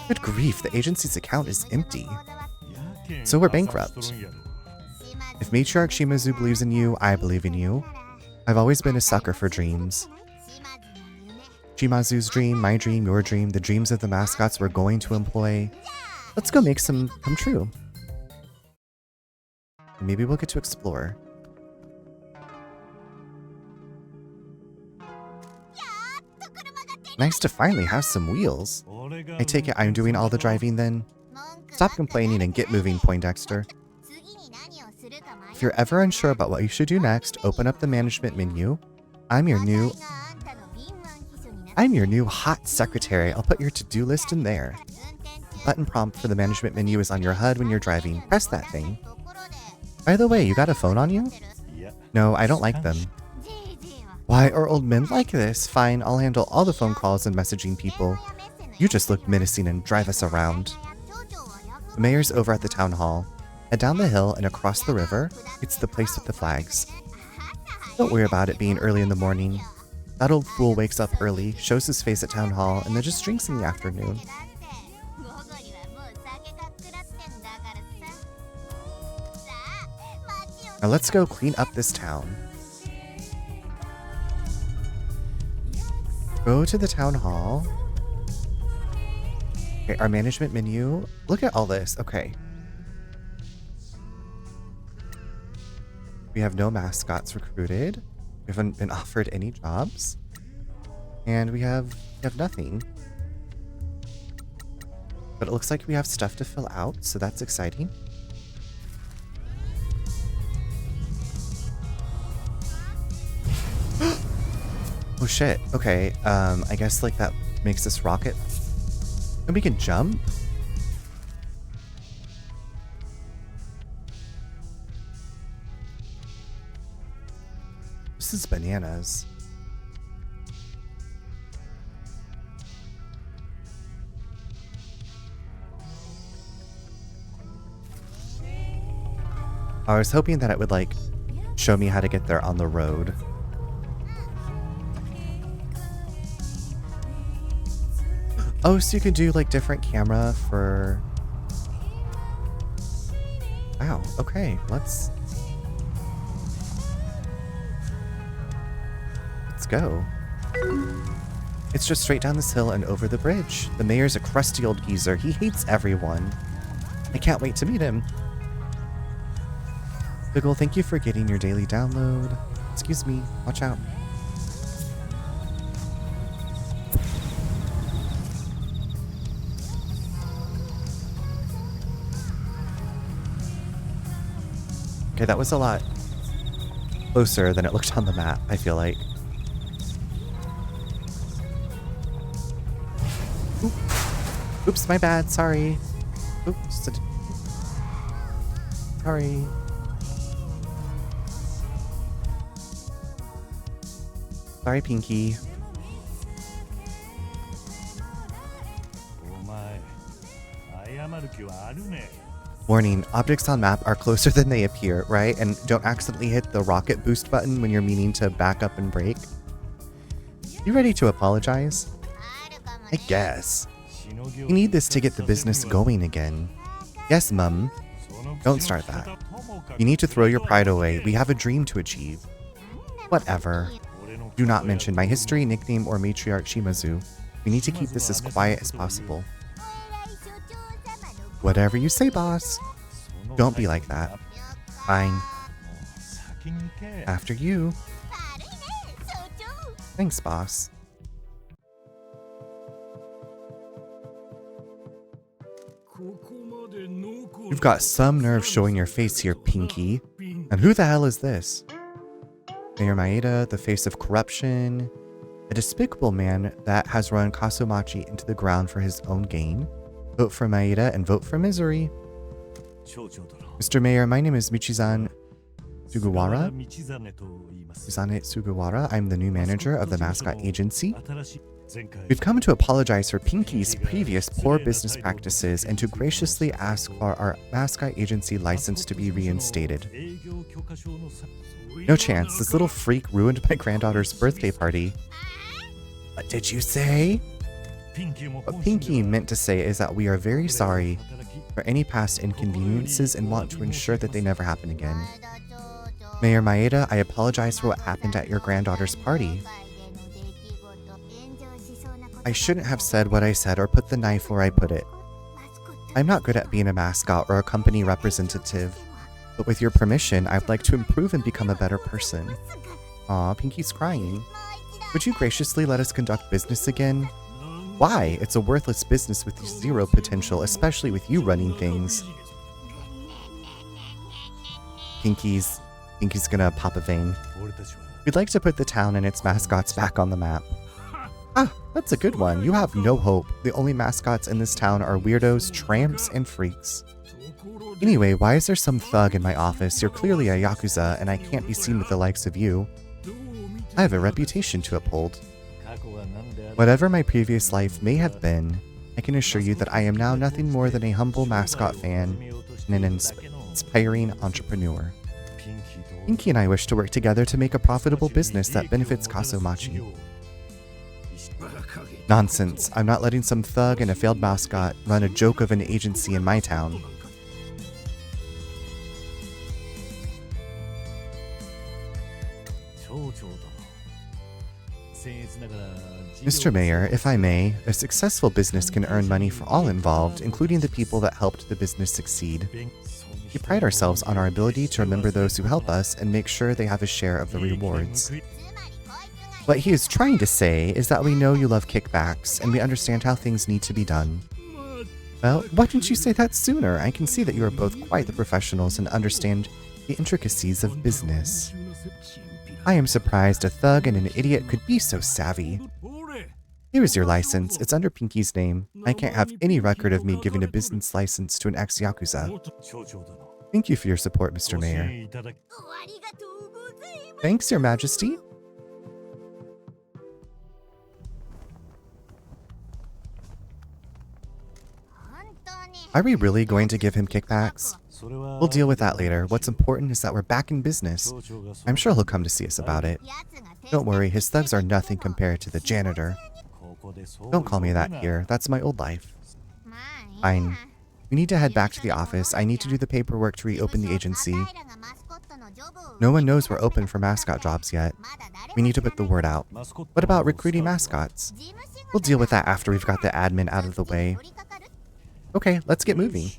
Good grief, the agency's account is empty. So we're bankrupt. If Matriarch Shimazu believes in you, I believe in you. I've always been a sucker for dreams. Shimazu's dream, my dream, your dream, the dreams of the mascots we're going to employ. Let's go make some come true. Maybe we'll get to explore. Nice to finally have some wheels. I take it I'm doing all the driving then? Stop complaining and get moving, Poindexter. If you're ever unsure about what you should do next, open up the management menu. I'm your new hot secretary. I'll put your to-do list in there. Button prompt for the management menu is on your HUD when you're driving. Press that thing. By the way, you got a phone on you? No, I don't like them. Why are old men like this? Fine, I'll handle all the phone calls and messaging people. You just look menacing and drive us around. The mayor's over at the town hall. Head down the hill and across the river. It's the place with the flags. Don't worry about it being early in the morning. That old fool wakes up early, shows his face at town hall, and then just drinks in the afternoon. Now let's go clean up this town. Go to the town hall. Okay, our management menu. Look at all this. Okay. We have no mascots recruited. We haven't been offered any jobs. And we have nothing. But it looks like we have stuff to fill out, so that's exciting. Oh shit. Okay, I guess like that makes this rocket. And we can jump? This is bananas. I was hoping that it would like show me how to get there on the road. Oh, so you could do like different camera for... Wow, okay, let's go. It's just straight down this hill and over the bridge. The mayor's a crusty old geezer. He hates everyone. I can't wait to meet him. Biggle, thank you for getting your daily download. Excuse me, watch out. Okay, that was a lot closer than it looked on the map, I feel like. Oops, my bad, sorry. Oops. Sorry. Sorry, Pinky. Warning, objects on map are closer than they appear, right? And don't accidentally hit the rocket boost button when you're meaning to back up and brake. You ready to apologize? I guess. You need this to get the business going again. Yes, Mum. Don't start that. You need to throw your pride away. We have a dream to achieve. Whatever. Do not mention my history, nickname, or matriarch Shimazu. We need to keep this as quiet as possible. Whatever you say, boss. Don't be like that. Fine. After you. Thanks, boss. You've got some nerve showing your face here, Pinky. And who the hell is this? Mayor Maeda, the face of corruption. A despicable man that has run Kaso-Machi into the ground for his own gain. Vote for Maeda and vote for misery. Mr. Mayor, my name is Michizane Sugawara. Michizane Sugawara. I'm the new manager of the Mascot Agency. We've come to apologize for Pinky's previous poor business practices and to graciously ask for our Mascot Agency license to be reinstated. No chance, this little freak ruined my granddaughter's birthday party. What did you say? What Pinky meant to say is that we are very sorry for any past inconveniences and want to ensure that they never happen again. Mayor Maeda, I apologize for what happened at your granddaughter's party. I shouldn't have said what I said or put the knife where I put it. I'm not good at being a mascot or a company representative, but with your permission, I'd like to improve and become a better person. Aw, Pinky's crying. Would you graciously let us conduct business again? Why? It's a worthless business with zero potential, especially with you running things. Pinky's gonna pop a vein. We'd like to put the town and its mascots back on the map. Ah, that's a good one. You have no hope. The only mascots in this town are weirdos, tramps, and freaks. Anyway, why is there some thug in my office? You're clearly a Yakuza, and I can't be seen with the likes of you. I have a reputation to uphold. Whatever my previous life may have been, I can assure you that I am now nothing more than a humble mascot fan and an inspiring entrepreneur. Pinky and I wish to work together to make a profitable business that benefits Kaso-Machi. Nonsense. I'm not letting some thug and a failed mascot run a joke of an agency in my town. Mr. Mayor, if I may, a successful business can earn money for all involved, including the people that helped the business succeed. We pride ourselves on our ability to remember those who help us and make sure they have a share of the rewards. What he is trying to say is that we know you love kickbacks, and we understand how things need to be done. Well, why didn't you say that sooner? I can see that you are both quite the professionals and understand the intricacies of business. I am surprised a thug and an idiot could be so savvy. Here is your license. It's under Pinky's name. I can't have any record of me giving a business license to an ex-Yakuza. Thank you for your support, Mr. Mayor. Thanks, Your Majesty. Are we really going to give him kickbacks? We'll deal with that later. What's important is that we're back in business. I'm sure he'll come to see us about it. Don't worry, his thugs are nothing compared to the janitor. Don't call me that here. That's my old life. Fine. We need to head back to the office. I need to do the paperwork to reopen the agency. No one knows we're open for mascot jobs yet. We need to put the word out. What about recruiting mascots? We'll deal with that after we've got the admin out of the way. Okay, let's get moving.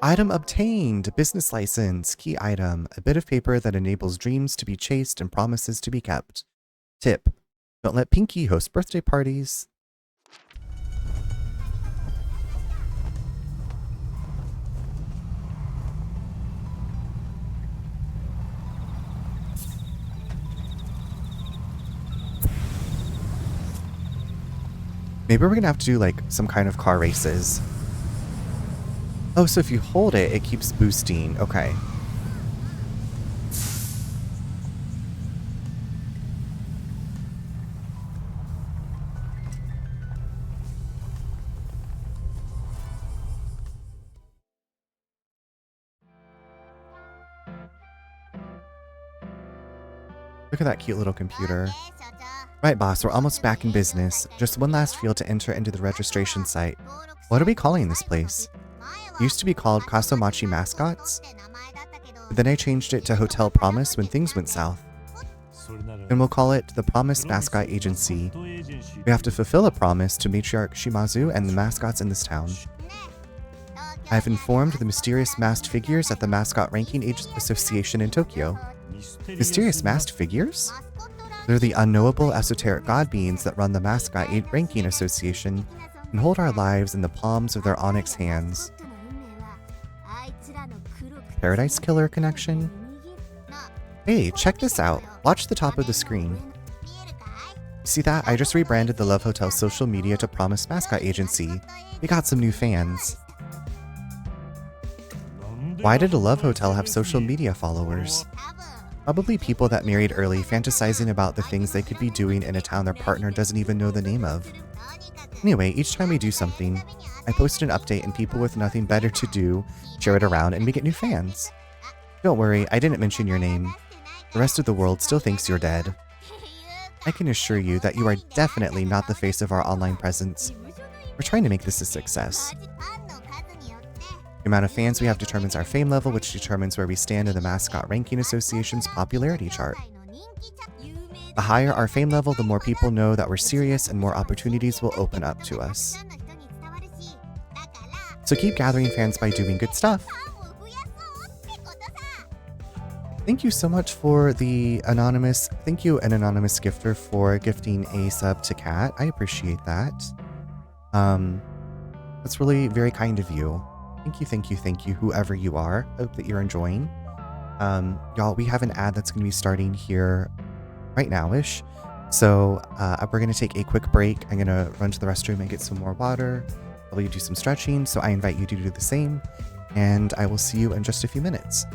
Item obtained. Business license. Key item. A bit of paper that enables dreams to be chased and promises to be kept. Tip. Don't let Pinky host birthday parties. Maybe we're gonna have to do like some kind of car races. Oh, so if you hold it, it keeps boosting. Okay. Look at that cute little computer. Right, boss, we're almost back in business. Just one last field to enter into the registration site. What are we calling this place? It used to be called Kaso-Machi Mascots, but then I changed it to Hotel Promise when things went south. And we'll call it the Promise Mascot Agency. We have to fulfill a promise to Matriarch Shimazu and the mascots in this town. I've informed the mysterious masked figures at the Mascot Association in Tokyo. Mysterious masked figures? They're the unknowable esoteric god beings that run the Mascot Ranking Association and hold our lives in the palms of their onyx hands. Paradise Killer connection? Hey, check this out. Watch the top of the screen. See that? I just rebranded the Love Hotel social media to Promise Mascot Agency. We got some new fans. Why did a Love Hotel have social media followers? Probably people that married early, fantasizing about the things they could be doing in a town their partner doesn't even know the name of. Anyway, each time we do something, I post an update and people with nothing better to do share it around and we get new fans. Don't worry, I didn't mention your name. The rest of the world still thinks you're dead. I can assure you that you are definitely not the face of our online presence. We're trying to make this a success. The amount of fans we have determines our fame level, which determines where we stand in the Mascot Ranking Association's popularity chart. The higher our fame level, the more people know that we're serious and more opportunities will open up to us. So keep gathering fans by doing good stuff. Thank you so much for the anonymous, thank you an anonymous gifter for gifting a sub to Kat. I appreciate that. That's really very kind of you. Thank you, whoever you are. Hope that you're enjoying. Y'all, we have an ad that's going to be starting here right now-ish. So we're going to take a quick break. I'm going to run to the restroom and get some more water. Probably do some stretching, so I invite you to do the same. And I will see you in just a few minutes.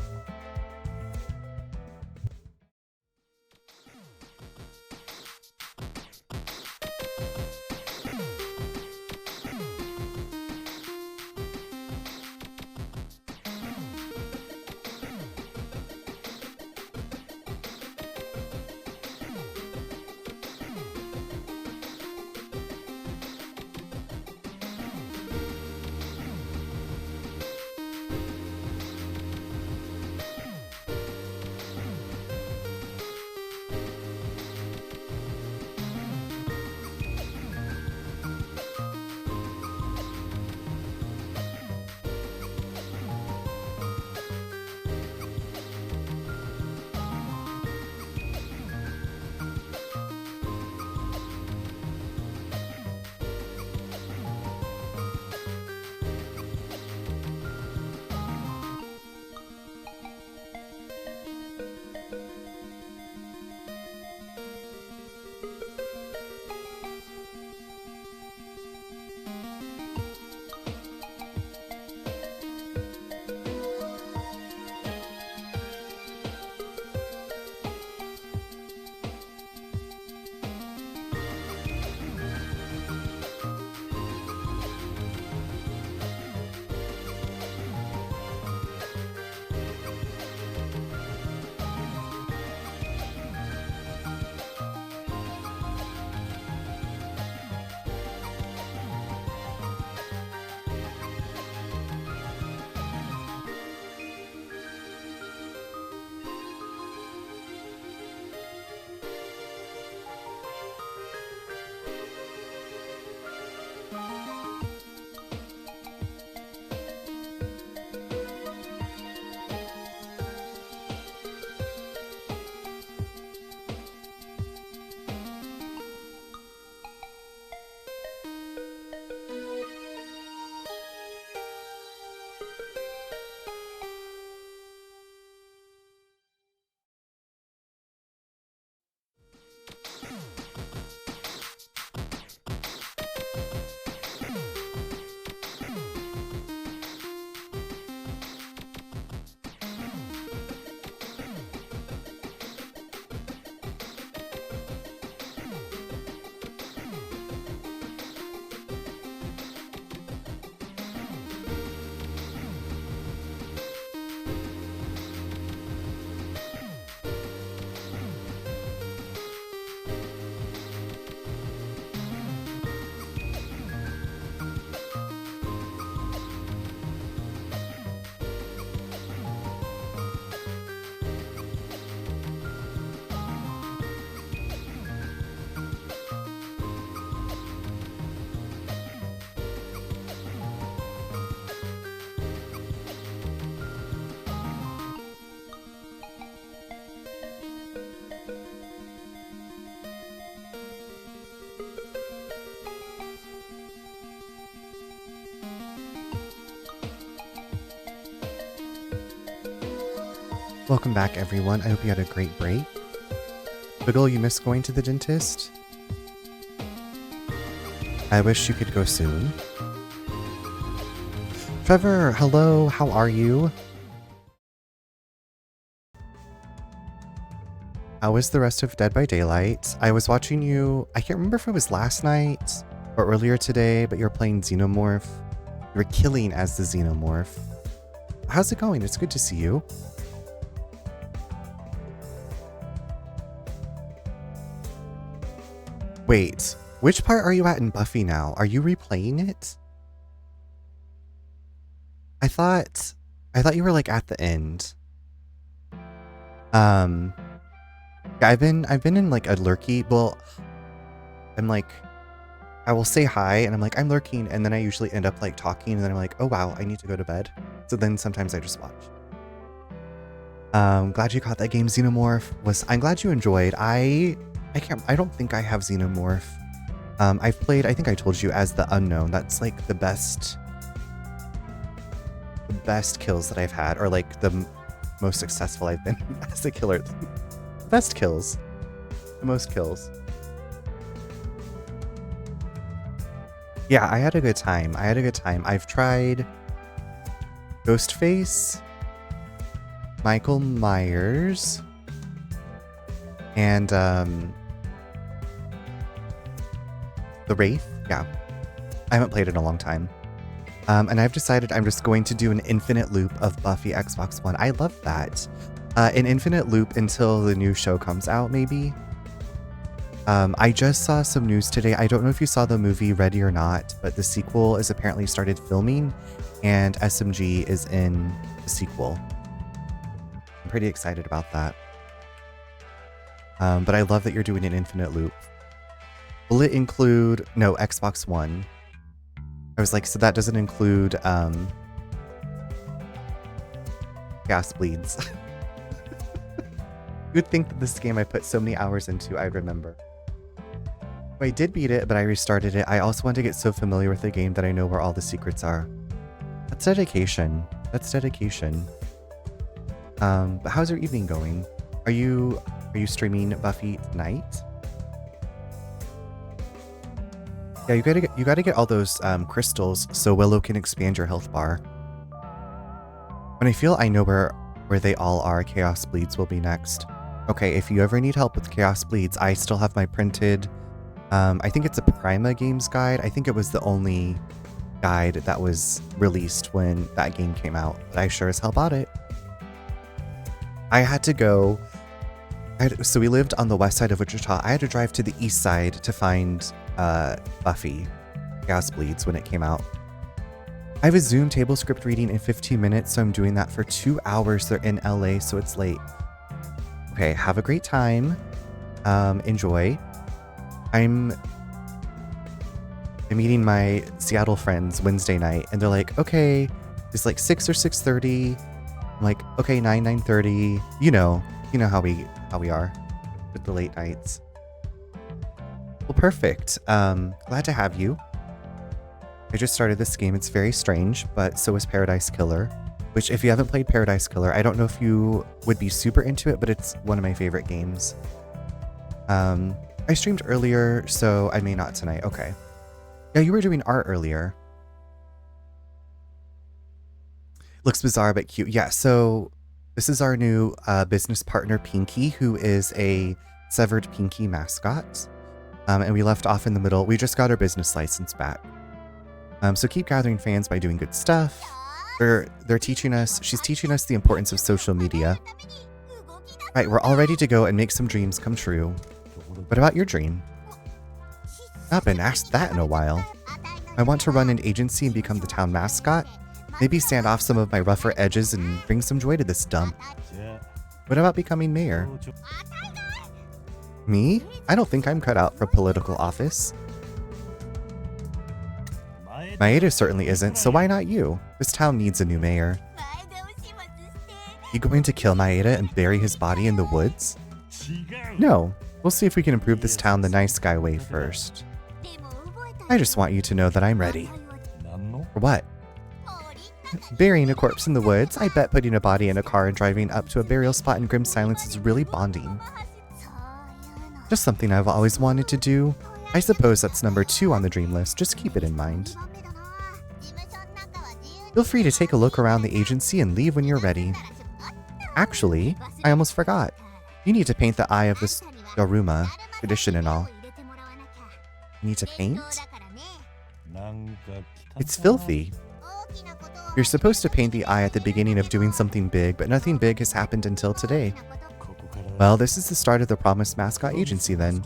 Welcome back, everyone. I hope you had a great break. Biggle, you missed going to the dentist? I wish you could go soon. Trevor, hello, how are you? How was the rest of Dead by Daylight? I was watching you, I can't remember if it was last night or earlier today, but you were playing Xenomorph. You were killing as the Xenomorph. How's it going? It's good to see you. Wait, which part are you at in Buffy now? Are you replaying it? I thought you were like at the end. I've been in like a lurky. Well, I'm like, I will say hi and I'm like, I'm lurking, and then I usually end up like talking, and then I'm like, oh wow, I need to go to bed. So then sometimes I just watch. Glad you caught that game. Xenomorph I'm glad you enjoyed. I don't think I have Xenomorph. I've played, I think I told you, as the Unknown. That's like the best kills that I've had, or like the most successful I've been as a killer. The best kills. The most kills. Yeah, I had a good time. I've tried Ghostface, Michael Myers, and The Wraith. Yeah, I haven't played it in a long time. And I've decided I'm just going to do an infinite loop of Buffy Xbox One. I love that. An infinite loop until the new show comes out, maybe. I just saw some news today. I don't know if you saw the movie Ready or Not, but the sequel is apparently started filming, and SMG is in the sequel. I'm pretty excited about that. But I love that you're doing an infinite loop. Will it include... No, Xbox One. I was like, so that doesn't include Gas Bleeds. You'd think that this game I put so many hours into, I'd remember. I did beat it, but I restarted it. I also want to get so familiar with the game that I know where all the secrets are. That's dedication. That's dedication. But how's your evening going? Are you streaming Buffy tonight? Yeah, you gotta get all those crystals so Willow can expand your health bar. When I feel I know where they all are, Chaos Bleeds will be next. Okay, if you ever need help with Chaos Bleeds, I still have my printed, I think it's a Prima Games guide. I think it was the only guide that was released when that game came out, but I sure as hell bought it. I had to go, so we lived on the west side of Wichita. I had to drive to the east side to find Buffy Chaos Bleeds when it came out. I have a Zoom table script reading in 15 minutes, so I'm doing that for 2 hours. They're in LA, so it's late. Okay, have a great time. Enjoy. I'm meeting my Seattle friends Wednesday night, and they're like, okay, it's like 6 or 6:30. I'm like, okay, 9:30. You know how we are with the late nights. Well, perfect. Glad to have you. I just started this game. It's very strange, but so is Paradise Killer, which if you haven't played Paradise Killer, I don't know if you would be super into it, but it's one of my favorite games. I streamed earlier, so I may not tonight. Okay. Yeah, you were doing art earlier. Looks bizarre, but cute. Yeah, so this is our new business partner, Pinky, who is a severed Pinky mascot. And we left off in the middle. We just got our business license back. So keep gathering fans by doing good stuff. They're teaching us, she's teaching us the importance of social media. Right, we're all ready to go and make some dreams come true. What about your dream? Not been asked that in a while. I want to run an agency and become the town mascot. Maybe sand off some of my rougher edges and bring some joy to this dump. What about becoming mayor? Me? I don't think I'm cut out for political office. Maeda certainly isn't, so why not you? This town needs a new mayor. You going to kill Maeda and bury his body in the woods? No, we'll see if we can improve this town the nice guy way first. I just want you to know that I'm ready. For what? Burying a corpse in the woods. I bet putting a body in a car and driving up to a burial spot in grim silence is really bonding. Just something I've always wanted to do. I suppose that's number 2 on the dream list. Just keep it in mind. Feel free to take a look around the agency and leave when you're ready. Actually, I almost forgot. You need to paint the eye of this Daruma, tradition and all. You need to paint? It's filthy. You're supposed to paint the eye at the beginning of doing something big, but nothing big has happened until today. Well, this is the start of the promised Mascot Agency then.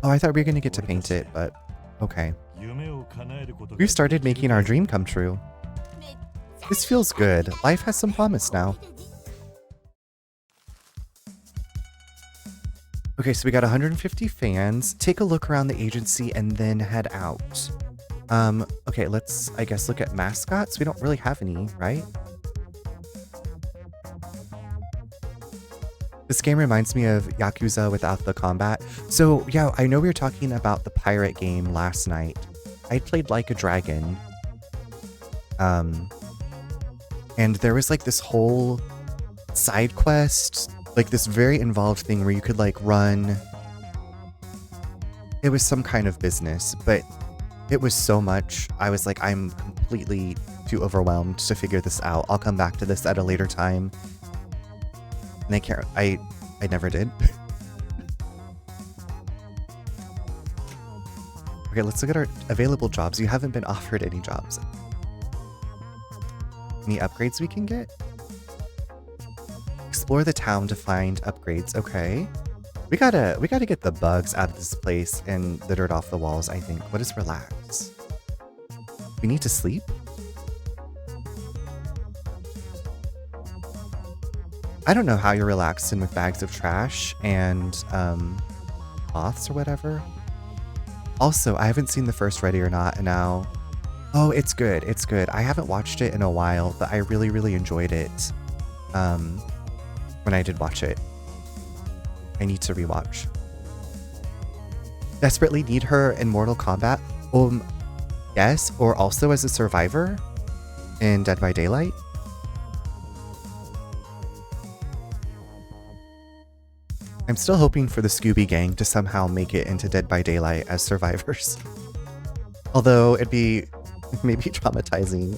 Oh, I thought we were going to get to paint it, but okay. We've started making our dream come true. This feels good. Life has some promise now. Okay, so we got 150 fans. Take a look around the agency and then head out. Okay, let's, I guess, look at mascots. We don't really have any, right? This game reminds me of Yakuza without the combat. So, yeah, I know we were talking about the pirate game last night. I played Like a Dragon. And there was like this whole side quest, like this very involved thing where you could like run. It was some kind of business, but it was so much. I was like, I'm completely too overwhelmed to figure this out. I'll come back to this at a later time. And I never did. Okay, let's look at our available jobs. You haven't been offered any jobs. Any upgrades we can get? Explore the town to find upgrades. Okay. We gotta get the bugs out of this place and the dirt off the walls, I think. What is relax? We need to sleep? I don't know how you're relaxing with bags of trash and moths or whatever. Also, I haven't seen the first Ready or Not, and now... Oh, it's good. It's good. I haven't watched it in a while, but I really, really enjoyed it when I did watch it. I need to rewatch. Desperately need her in Mortal Kombat? Yes, or also as a survivor in Dead by Daylight. I'm still hoping for the Scooby Gang to somehow make it into Dead by Daylight as survivors. Although it'd be maybe traumatizing.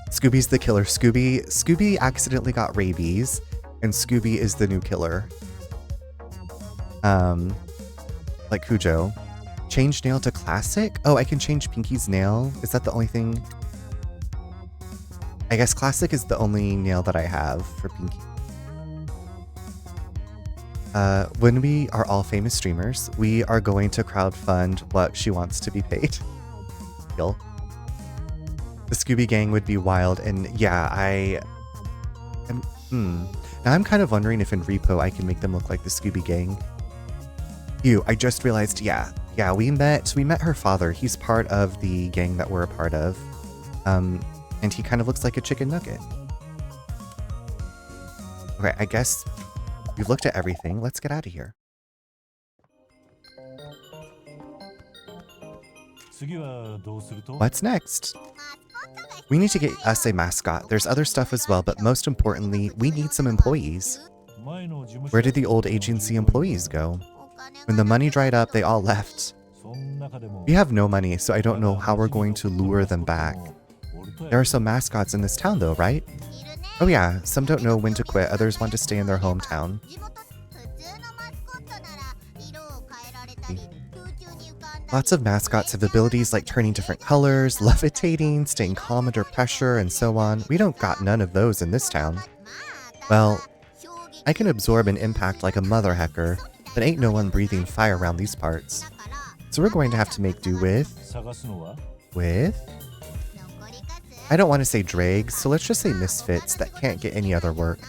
Scooby's the killer. Scooby accidentally got rabies, and Scooby is the new killer. Like Cujo. Change nail to classic? Oh, I can change Pinky's nail. Is that the only thing? I guess classic is the only nail that I have for Pinky. When we are all famous streamers, we are going to crowdfund what she wants to be paid. The Scooby Gang would be wild, and yeah, now I'm kind of wondering if in Repo I can make them look like the Scooby Gang. Ew, I just realized, yeah, we met her father. He's part of the gang that we're a part of. And he kind of looks like a chicken nugget. Okay, I guess we've looked at everything. Let's get out of here. What's next? We need to get us a mascot. There's other stuff as well, but most importantly, we need some employees. Where did the old agency employees go? When the money dried up, they all left. We have no money, so I don't know how we're going to lure them back. There are some mascots in this town though, right? Oh yeah, some don't know when to quit, others want to stay in their hometown. Lots of mascots have abilities like turning different colors, levitating, staying calm under pressure, and so on. We don't got none of those in this town. Well, I can absorb an impact like a mother hecker, but ain't no one breathing fire around these parts. So we're going to have to make do with... I don't want to say dregs, so let's just say misfits that can't get any other work.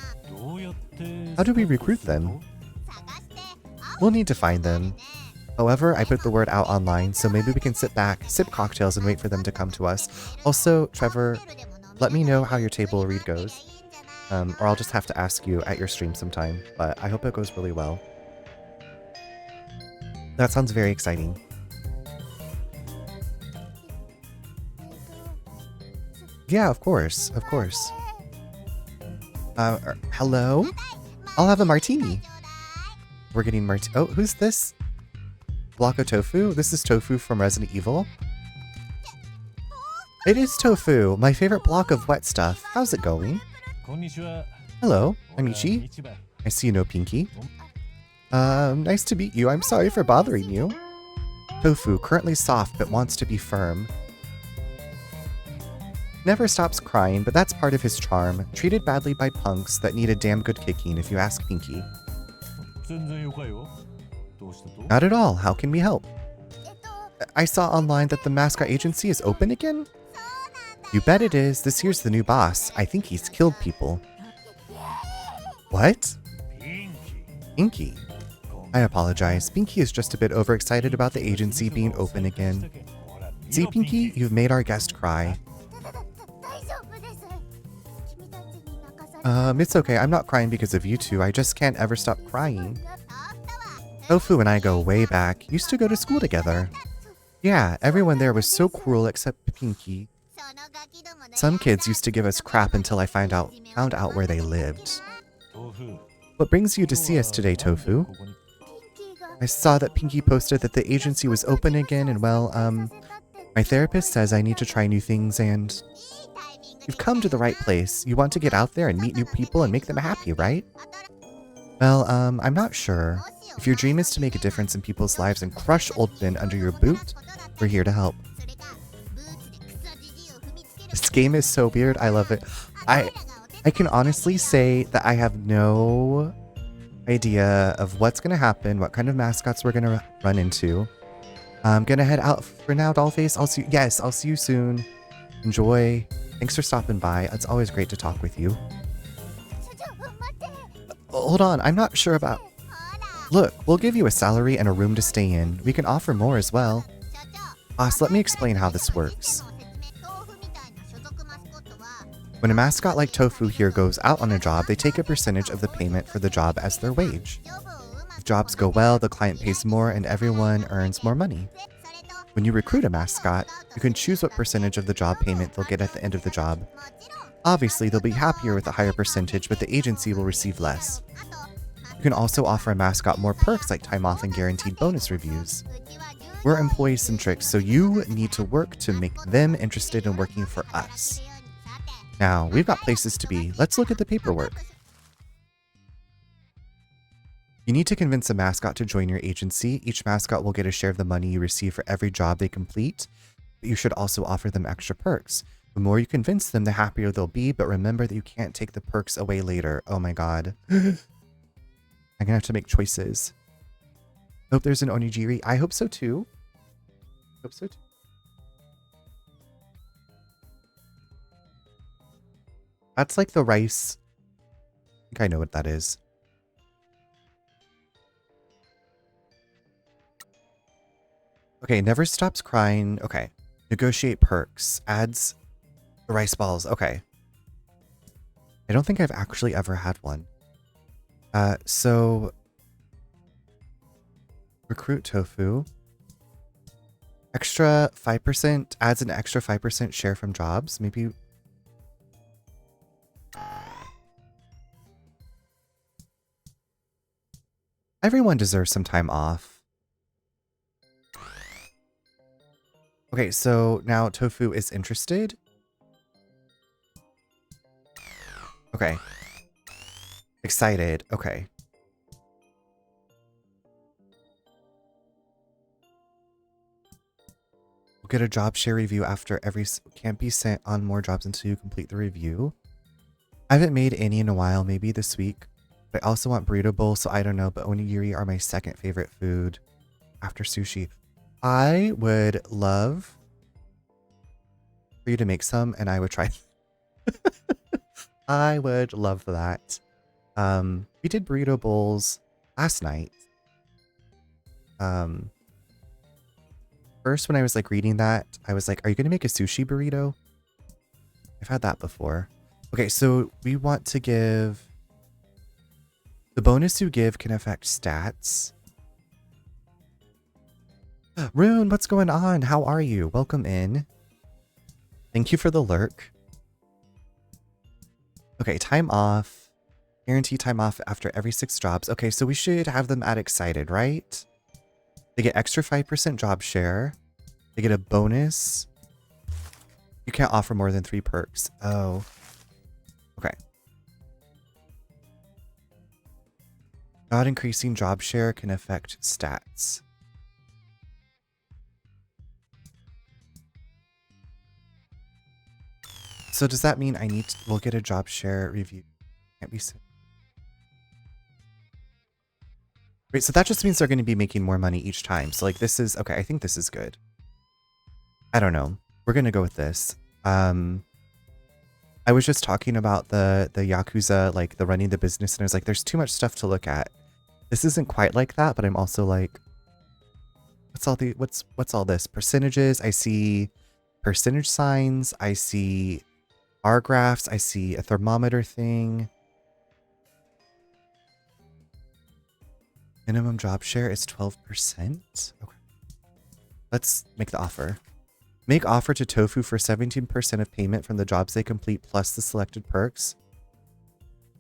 How do we recruit them? We'll need to find them. However, I put the word out online, so maybe we can sit back, sip cocktails, and wait for them to come to us. Also, Trevor, let me know how your table read goes. Or I'll just have to ask you at your stream sometime, but I hope it goes really well. That sounds very exciting. Yeah, of course, of course. Hello? I'll have a martini. We're getting oh, who's this? Block of tofu? This is Tofu from Resident Evil. It is Tofu, my favorite block of wet stuff. How's it going? Hello, Anichi. I see you know Pinky. Nice to meet you. I'm sorry for bothering you. Tofu, currently soft but wants to be firm. Never stops crying, but that's part of his charm. Treated badly by punks that need a damn good kicking if you ask Pinky. Not at all. How can we help? I saw online that the Mascot Agency is open again? You bet it is. This here's the new boss. I think he's killed people. What? Pinky. I apologize. Pinky is just a bit overexcited about the agency being open again. See, Pinky, you've made our guest cry. It's okay. I'm not crying because of you two. I just can't ever stop crying. Tofu and I go way back. Used to go to school together. Yeah, everyone there was so cruel except Pinky. Some kids used to give us crap until I found out where they lived. What brings you to see us today, Tofu? I saw that Pinky posted that the agency was open again and well, my therapist says I need to try new things and... You've come to the right place. You want to get out there and meet new people and make them happy, right? Well, I'm not sure. If your dream is to make a difference in people's lives and crush Old Finn under your boot, we're here to help. This game is so weird. I love it. I can honestly say that I have no idea of what's going to happen, what kind of mascots we're going to run into. I'm going to head out for now, Dollface. I'll see you soon. Enjoy. Thanks for stopping by. It's always great to talk with you. Hold on, I'm not sure about... Look, we'll give you a salary and a room to stay in. We can offer more as well. Boss, let me explain how this works. When a mascot like Tofu here goes out on a job, they take a percentage of the payment for the job as their wage. If jobs go well, the client pays more and everyone earns more money. When you recruit a mascot, you can choose what percentage of the job payment they'll get at the end of the job. Obviously, they'll be happier with a higher percentage, but the agency will receive less. You can also offer a mascot more perks like time off and guaranteed bonus reviews. We're employee-centric, so you need to work to make them interested in working for us. Now, we've got places to be. Let's look at the paperwork. You need to convince a mascot to join your agency. Each mascot will get a share of the money you receive for every job they complete, but you should also offer them extra perks. The more you convince them, the happier they'll be, but remember that you can't take the perks away later. Oh my god. I'm gonna have to make choices. Hope there's an onigiri. I hope so too. Hope so too. That's like the rice. I think I know what that is. Okay, never stops crying. Okay. Negotiate perks. Adds the rice balls. Okay. I don't think I've actually ever had one. So... Recruit Tofu. Extra 5%. Adds an extra 5% share from jobs. Maybe... Everyone deserves some time off. Okay, so now Tofu is interested. Okay. Excited. Okay. We'll get a job share review after every... Can't be sent on more jobs until you complete the review. I haven't made any in a while, maybe this week. But I also want burrito bowl, so I don't know. But onigiri are my second favorite food after sushi. I would love for you to make some, and I would try. I would love that. We did burrito bowls last night. First, when I was like reading that, I was like, "Are you gonna make a sushi burrito?" I've had that before. Okay, so we want to give the bonus you give can affect stats. Rune, what's going on? How are you? Welcome in. Thank you for the lurk. Okay, time off. Guarantee time off after every 6 jobs. Okay, so we should have them at excited, right? They get extra 5% job share. They get a bonus. You can't offer more than 3 perks. Oh. Okay. Not increasing job share can affect stats. So does that mean we'll get a job share review? Can't be said. Wait, so that just means they're going to be making more money each time. So like this is, okay, I think this is good. I don't know. We're going to go with this. I was just talking about the Yakuza, like the running the business, and I was like, there's too much stuff to look at. This isn't quite like that, but I'm also like, what's all this? Percentages, I see percentage signs, I see bar graphs, I see a thermometer thing. Minimum job share is 12%. Okay. Let's make the offer. Make offer to Tofu for 17% of payment from the jobs they complete plus the selected perks.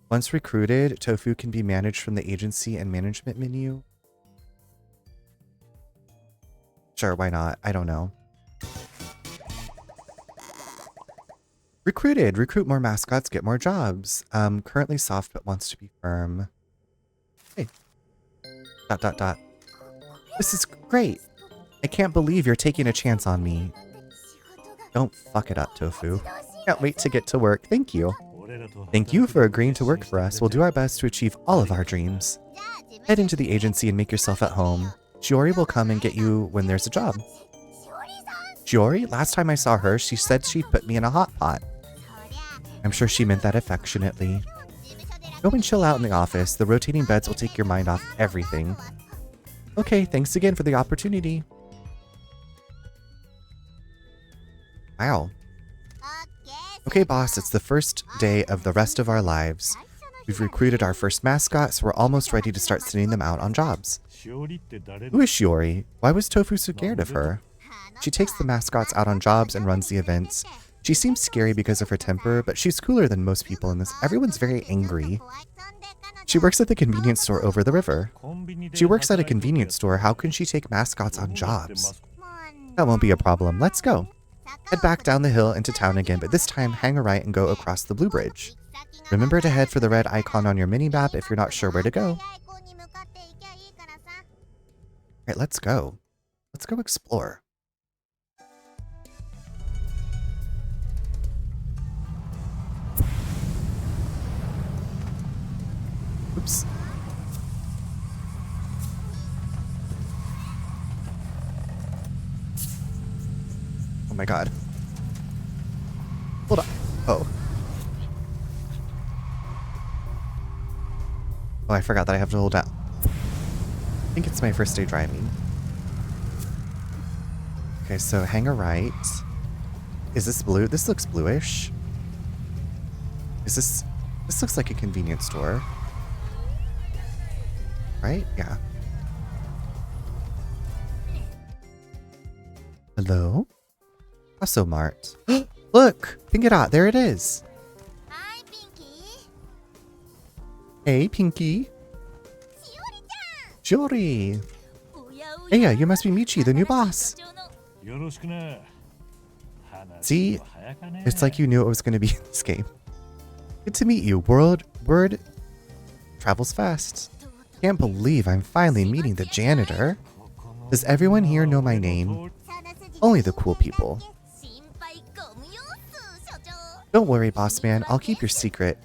Once recruited, Tofu can be managed from the agency and management menu. Sure, why not? I don't know. Recruited. Recruit more mascots, get more jobs. Currently soft but wants to be firm. Hey. ... This is great. I can't believe you're taking a chance on me. Don't fuck it up, Tofu. Can't wait to get to work. Thank you. Thank you for agreeing to work for us. We'll do our best to achieve all of our dreams. Head into the agency and make yourself at home. Shiori will come and get you when there's a job. Shiori? Last time I saw her, she said she'd put me in a hot pot. I'm sure she meant that affectionately. Go and chill out in the office. The rotating beds will take your mind off everything. Okay, thanks again for the opportunity. Wow. Okay, boss, it's the first day of the rest of our lives. We've recruited our first mascot, so we're almost ready to start sending them out on jobs. Who is Shiori? Why was Tofu so scared of her? She takes the mascots out on jobs and runs the events. She seems scary because of her temper, but she's cooler than most people in this. Everyone's very angry. She works at the convenience store over the river. She works at a convenience store. How can she take mascots on jobs? That won't be a problem. Let's go. Head back down the hill into town again, but this time hang a right and go across the blue bridge. Remember to head for the red icon on your mini-map if you're not sure where to go. Alright, let's go. Let's go explore. Oops. Oh my god. Hold on. Oh. Oh, I forgot that I have to hold down. I think it's my first day driving. Okay, so hang a right. Is this blue? This looks bluish. Is this... This looks like a convenience store. Right? Yeah. Hello? Kaso-Mart. Look! Pinky-Dot, there it is! Hi, Pinky. Hey, Pinky. Shiori! Hey, you must be Michi, the new boss. See? It's like you knew it was going to be in this game. Good to meet you. Word travels fast. Can't believe I'm finally meeting the janitor. Does everyone here know my name? Only the cool people. Don't worry, boss man. I'll keep your secret.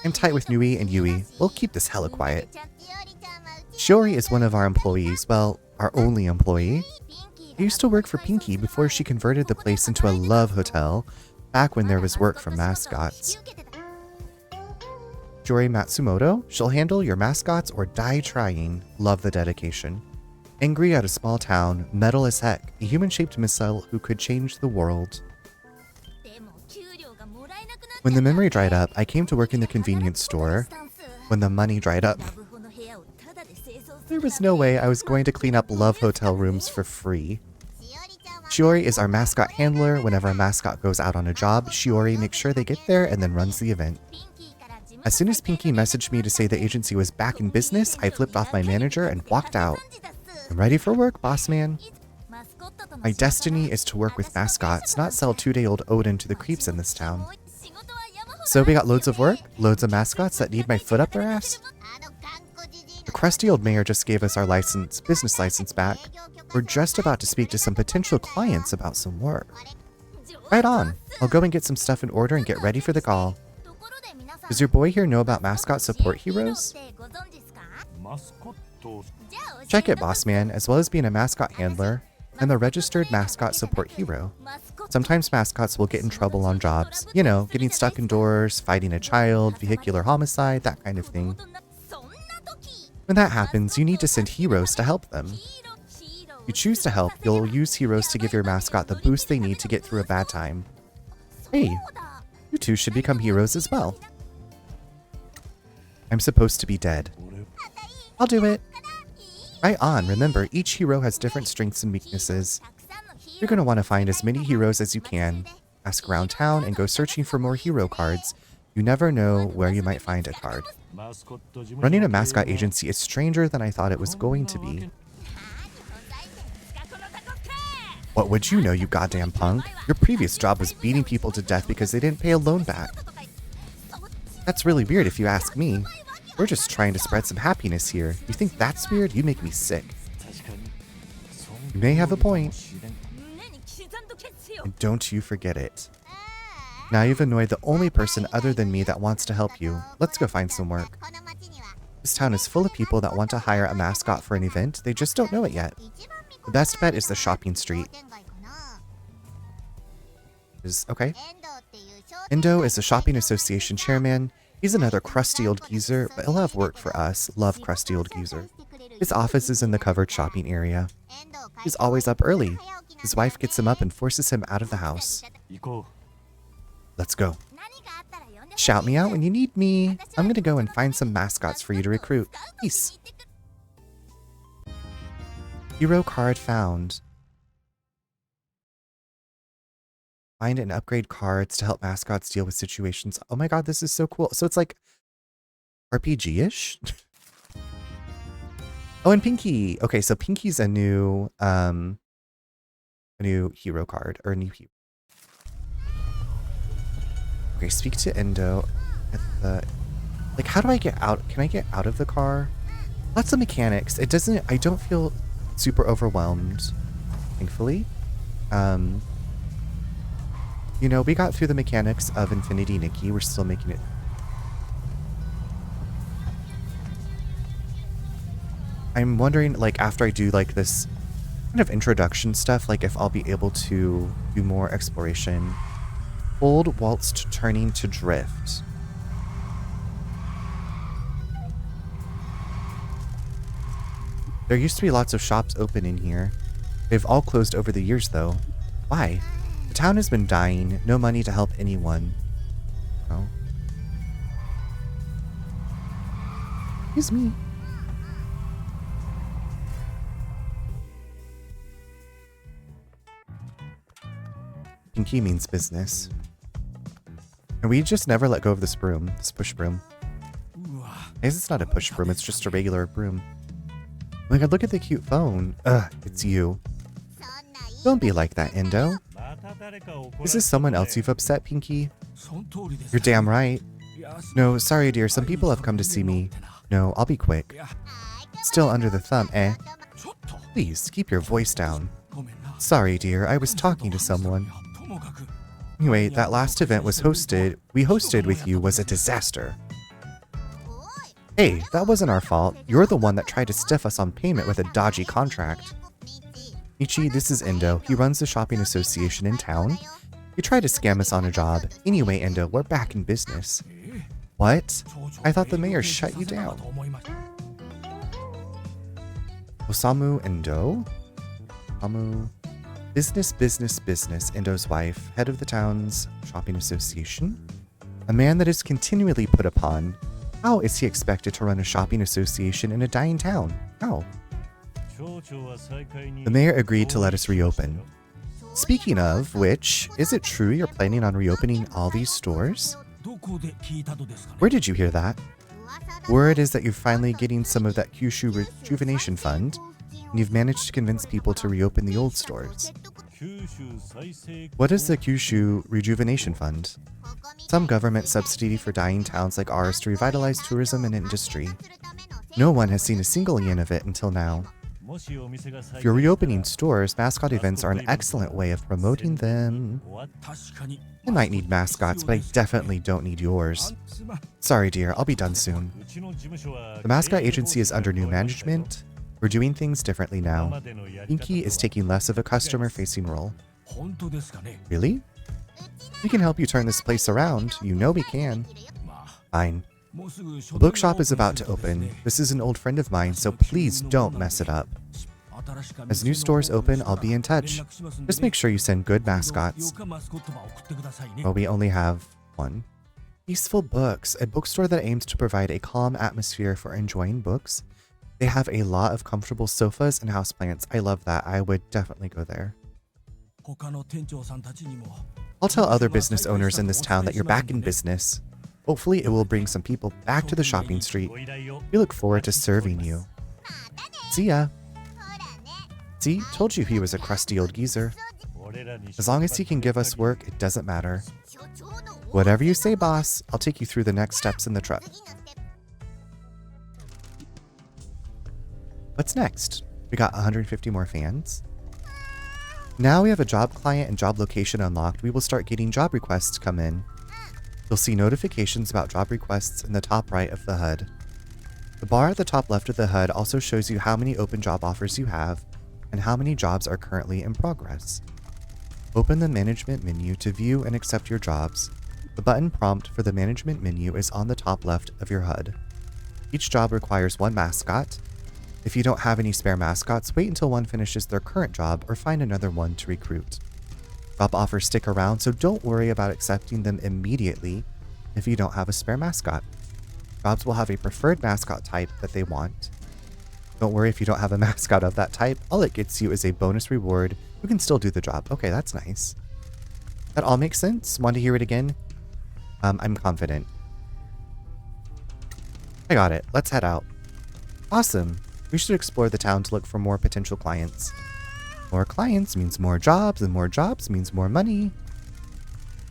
I'm tight with Nui and Yui. We'll keep this hella quiet. Shiori is one of our employees. Well, our only employee. I used to work for Pinky before she converted the place into a love hotel, back when there was work for mascots. Shiori Matsumoto, she'll handle your mascots or die trying. Love the dedication. Angry at a small town, metal as heck, a human-shaped missile who could change the world. When the memory dried up, I came to work in the convenience store. When the money dried up, there was no way I was going to clean up love hotel rooms for free. Shiori is our mascot handler. Whenever a mascot goes out on a job, Shiori makes sure they get there and then runs the event. As soon as Pinky messaged me to say the agency was back in business, I flipped off my manager and walked out. I'm ready for work, boss man. My destiny is to work with mascots, not sell 2-day-old Odin to the creeps in this town. So we got loads of work, loads of mascots that need my foot up their ass. The crusty old mayor just gave us our business license back. We're just about to speak to some potential clients about some work. Right on. I'll go and get some stuff in order and get ready for the call. Does your boy here know about mascot support heroes? Check it, boss man, as well as being a mascot handler. I'm a registered mascot support hero. Sometimes mascots will get in trouble on jobs. You know, getting stuck indoors, fighting a child, vehicular homicide, that kind of thing. When that happens, you need to send heroes to help them. If you choose to help, you'll use heroes to give your mascot the boost they need to get through a bad time. Hey, you two should become heroes as well. I'm supposed to be dead. I'll do it. Right on. Remember, each hero has different strengths and weaknesses. You're going to want to find as many heroes as you can. Ask around town and go searching for more hero cards. You never know where you might find a card. Running a mascot agency is stranger than I thought it was going to be. What would you know, you goddamn punk? Your previous job was beating people to death because they didn't pay a loan back. That's really weird if you ask me. We're just trying to spread some happiness here. You think that's weird? You make me sick. You may have a point. And don't you forget it. Now you've annoyed the only person other than me that wants to help you. Let's go find some work. This town is full of people that want to hire a mascot for an event. They just don't know it yet. The best bet is the shopping street. Okay. Endo is the shopping association chairman. He's another crusty old geezer, but he'll have work for us. Love crusty old geezer. His office is in the covered shopping area. He's always up early. His wife gets him up and forces him out of the house. Let's go. Shout me out when you need me. I'm gonna go and find some mascots for you to recruit. Peace. Hero card found. Find and upgrade cards to help mascots deal with situations. Oh my god, this is so cool. So it's like RPG-ish? Oh, and Pinky. Okay, so Pinky's a new hero card, or a new hero. Okay, speak to Endo at the, like, how do I get out? Can I get out of the car? Lots of mechanics. It doesn't, I don't feel super overwhelmed, thankfully. You know, we got through the mechanics of Infinity Nikki. We're still making it. I'm wondering, like, after I do, like, this kind of introduction stuff, like, if I'll be able to do more exploration. Hold whilst turning to drift. There used to be lots of shops open in here. They've all closed over the years, though. Why? The town has been dying. No money to help anyone. Oh. Excuse me. Pinky means business. And we just never let go of this broom, this push broom. I guess it's not a push broom, it's just a regular broom. Oh my god, look at the cute phone. Ugh, it's you. Don't be like that, Endo. Is this someone else you've upset, Pinky? You're damn right. No, sorry dear, some people have come to see me. No, I'll be quick. Still under the thumb, eh? Please, keep your voice down. Sorry dear, I was talking to someone. Anyway, that last event we hosted with you was a disaster. Hey, that wasn't our fault. You're the one that tried to stiff us on payment with a dodgy contract. Ichi, this is Endo. He runs the shopping association in town. He tried to scam us on a job. Anyway, Endo, we're back in business. What? I thought the mayor shut you down. Osamu Endo? Osamu... Business, Endo's wife, head of the town's shopping association. A man that is continually put upon. How is he expected to run a shopping association in a dying town? How? The mayor agreed to let us reopen. Speaking of which, is it true you're planning on reopening all these stores? Where did you hear that? Word is that you're finally getting some of that Kyushu rejuvenation fund, and you've managed to convince people to reopen the old stores. What is the Kyushu rejuvenation fund? Some government subsidy for dying towns like ours to revitalize tourism and industry. No one has seen a single yen of it until now. If you're reopening stores, mascot events are an excellent way of promoting them. I might need mascots, but I definitely don't need yours. Sorry, dear, I'll be done soon. The Mascot Agency is under new management. We're doing things differently now. Pinky is taking less of a customer-facing role. Really? We can help you turn this place around. You know we can. Fine. The bookshop is about to open. This is an old friend of mine, so please don't mess it up. As new stores open, I'll be in touch. Just make sure you send good mascots. Well, we only have one. Peaceful Books, a bookstore that aims to provide a calm atmosphere for enjoying books. They have a lot of comfortable sofas and houseplants. I love that. I would definitely go there. I'll tell other business owners in this town that you're back in business. Hopefully it will bring some people back to the shopping street. We look forward to serving you. See ya. See, told you he was a crusty old geezer. As long as he can give us work, it doesn't matter. Whatever you say, boss. I'll take you through the next steps in the truck. What's next? We got 150 more fans. Now we have a job client and job location unlocked. We will start getting job requests come in. You'll see notifications about job requests in the top right of the HUD. The bar at the top left of the HUD also shows you how many open job offers you have and how many jobs are currently in progress. Open the management menu to view and accept your jobs. The button prompt for the management menu is on the top left of your HUD. Each job requires one mascot. If you don't have any spare mascots, wait until one finishes their current job or find another one to recruit. Job offers stick around, so don't worry about accepting them immediately if you don't have a spare mascot. Jobs will have a preferred mascot type that they want. Don't worry if you don't have a mascot of that type. All it gets you is a bonus reward. You can still do the job. Okay, that's nice. That all makes sense? Want to hear it again? I'm confident. I got it. Let's head out. Awesome. We should explore the town to look for more potential clients. More clients means more jobs, and more jobs means more money.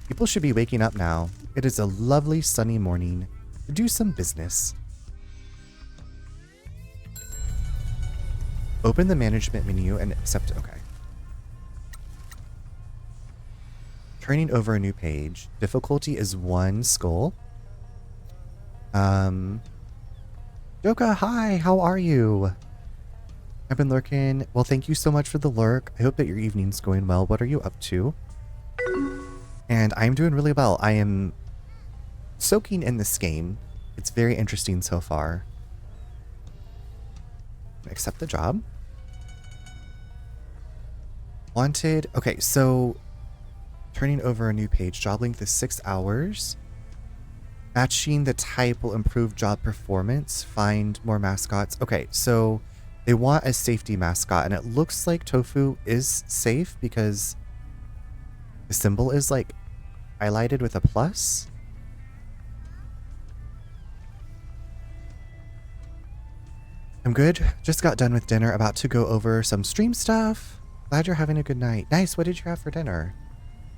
People should be waking up now. It is a lovely sunny morning to do some business. Open the management menu and accept. Okay. Turning over a new page. Difficulty is 1 skull. Joka, hi, how are you? I've been lurking. Well, thank you so much for the lurk. I hope that your evening's going well. What are you up to? And I'm doing really well. I am soaking in this game. It's very interesting so far. Accept the job. Wanted. Okay, so turning over a new page. Job length is 6 hours. Matching the type will improve job performance. Find more mascots. Okay, so they want a safety mascot, and it looks like Tofu is safe because the symbol is like highlighted with a plus. I'm good. Just got done with dinner. About to go over some stream stuff. Glad you're having a good night. Nice. What did you have for dinner?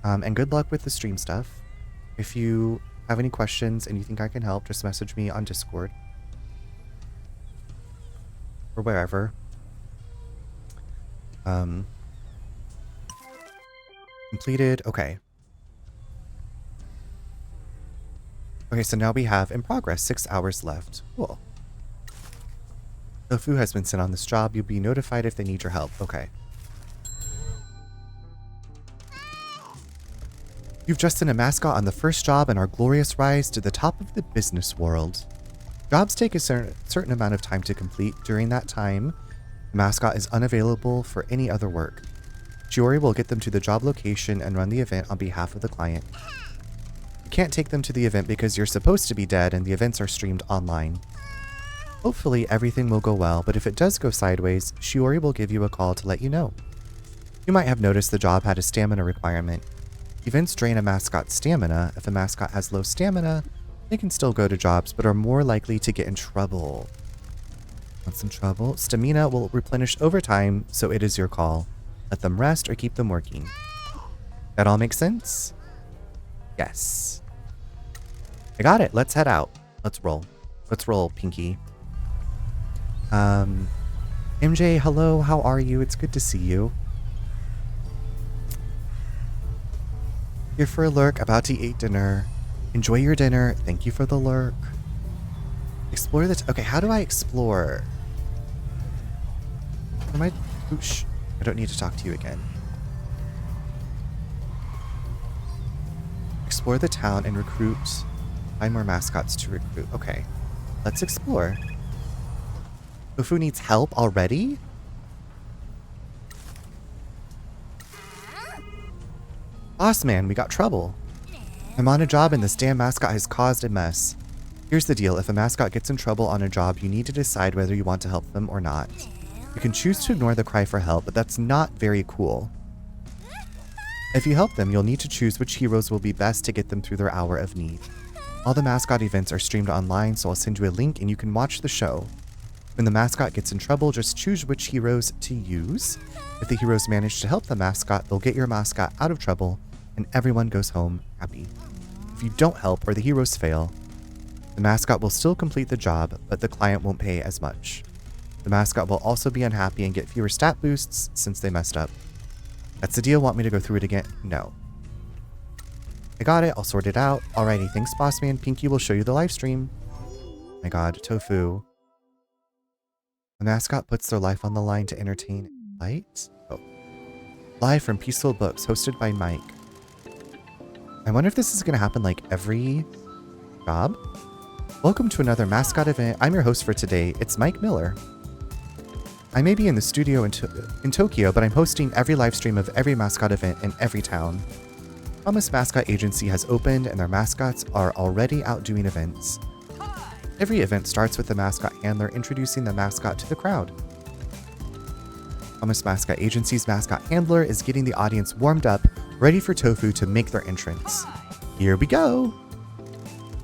And good luck with the stream stuff. If you have any questions and you think I can help, just message me on Discord. Or wherever. Completed. Okay. Okay, so now we have in progress 6 hours left. Cool. Tofu has been sent on this job. You'll be notified if they need your help. Okay. You've just sent a mascot on the first job in our glorious rise to the top of the business world. Jobs take a certain amount of time to complete. During that time, the mascot is unavailable for any other work. Shiori will get them to the job location and run the event on behalf of the client. You can't take them to the event because you're supposed to be dead and the events are streamed online. Hopefully everything will go well, but if it does go sideways, Shiori will give you a call to let you know. You might have noticed the job had a stamina requirement. Events drain a mascot's stamina. If a mascot has low stamina, they can still go to jobs, but are more likely to get in trouble. Want some trouble? Stamina will replenish over time, so it is your call. Let them rest or keep them working. That all makes sense? Yes. I got it. Let's head out. Let's roll. Let's roll, Pinky. MJ, hello. How are you? It's good to see you. Here for a lurk. About to eat dinner. Enjoy your dinner. Thank you for the lurk. Explore the... Okay, how do I explore? Am I... Oosh. I don't need to talk to you again. Explore the town and recruit. Find more mascots to recruit. Okay. Let's explore. Tofu needs help already? Boss man, we got trouble. I'm on a job and this damn mascot has caused a mess. Here's the deal. If a mascot gets in trouble on a job, you need to decide whether you want to help them or not. You can choose to ignore the cry for help, but that's not very cool. If you help them, you'll need to choose which heroes will be best to get them through their hour of need. All the mascot events are streamed online, so I'll send you a link and you can watch the show. When the mascot gets in trouble, just choose which heroes to use. If the heroes manage to help the mascot, they'll get your mascot out of trouble, and everyone goes home happy. If you don't help or the heroes fail, the mascot will still complete the job, but the client won't pay as much. The mascot will also be unhappy and get fewer stat boosts since they messed up. That's the deal. Want me to go through it again? No. I got it. I'll sort it out. Alrighty, thanks, boss man. Pinky will show you the live stream. My god, Tofu. The mascot puts their life on the line to entertain. Light? Oh. Live from Peaceful Books, hosted by Mike. I wonder if this is going to happen like every job? Welcome to another mascot event. I'm your host for today. It's Mike Miller. I may be in the studio in Tokyo, but I'm hosting every live stream of every mascot event in every town. Mascot Agency has opened and their mascots are already out doing events. Every event starts with the mascot handler introducing the mascot to the crowd. Mascot Agency's mascot handler is getting the audience warmed up, ready for Tofu to make their entrance. Here we go!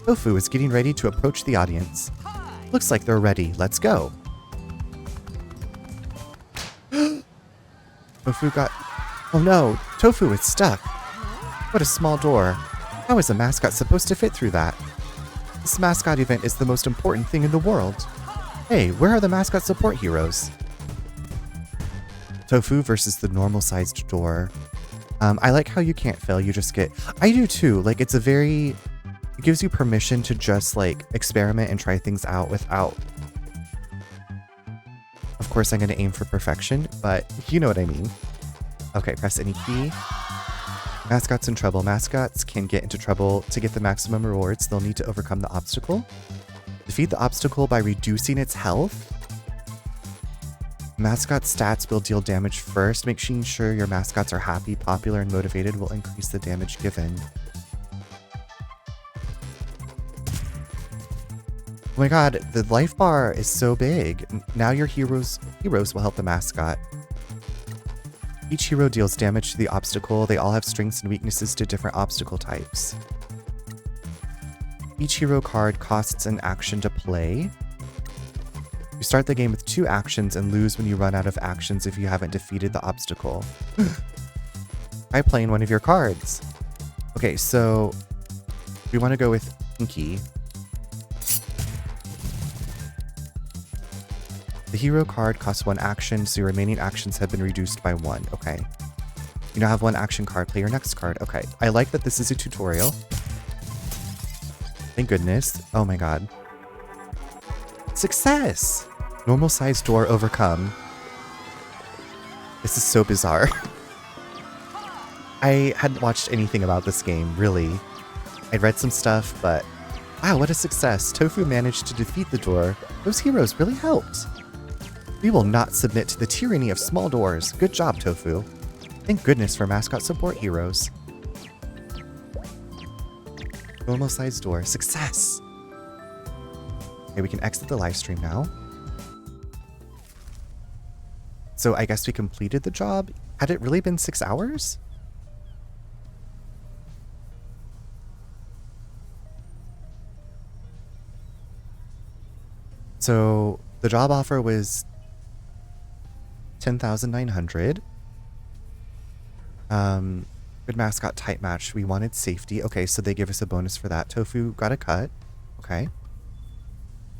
Tofu is getting ready to approach the audience. Looks like they're ready. Let's go. Tofu got... Oh no, Tofu is stuck. What a small door. How is a mascot supposed to fit through that? This mascot event is the most important thing in the world. Hey, where are the mascot support heroes? Tofu versus the normal-sized door. I like how you can't fail, you just get... I do too, like it's a very... It gives you permission to just like experiment and try things out without... Of course I'm going to aim for perfection, but you know what I mean. Okay, press any key. Mascots in trouble. Mascots can get into trouble. To get the maximum rewards, they'll need to overcome the obstacle. Defeat the obstacle by reducing its health. Mascot stats will deal damage first. Making sure your mascots are happy, popular, and motivated will increase the damage given. Oh my god, the life bar is so big. Now your heroes will help the mascot. Each hero deals damage to the obstacle. They all have strengths and weaknesses to different obstacle types. Each hero card costs an action to play. You start the game with 2 actions and lose when you run out of actions if you haven't defeated the obstacle. Try playing one of your cards. Okay, so we want to go with Pinky. The hero card costs 1 action, so your remaining actions have been reduced by 1. Okay. You now have 1 action card. Play your next card. Okay. I like that this is a tutorial. Thank goodness. Oh my god. Success! Normal sized door overcome. This is so bizarre. I hadn't watched anything about this game, really. I'd read some stuff, but... Wow, what a success. Tofu managed to defeat the door. Those heroes really helped. We will not submit to the tyranny of small doors. Good job, Tofu. Thank goodness for mascot support heroes. Normal sized door. Success! Okay, we can exit the live stream now. So I guess we completed the job. Had it really been 6 hours? So the job offer was 10,900. Good mascot type match. We wanted safety. Okay, so they give us a bonus for that. Tofu got a cut. Okay.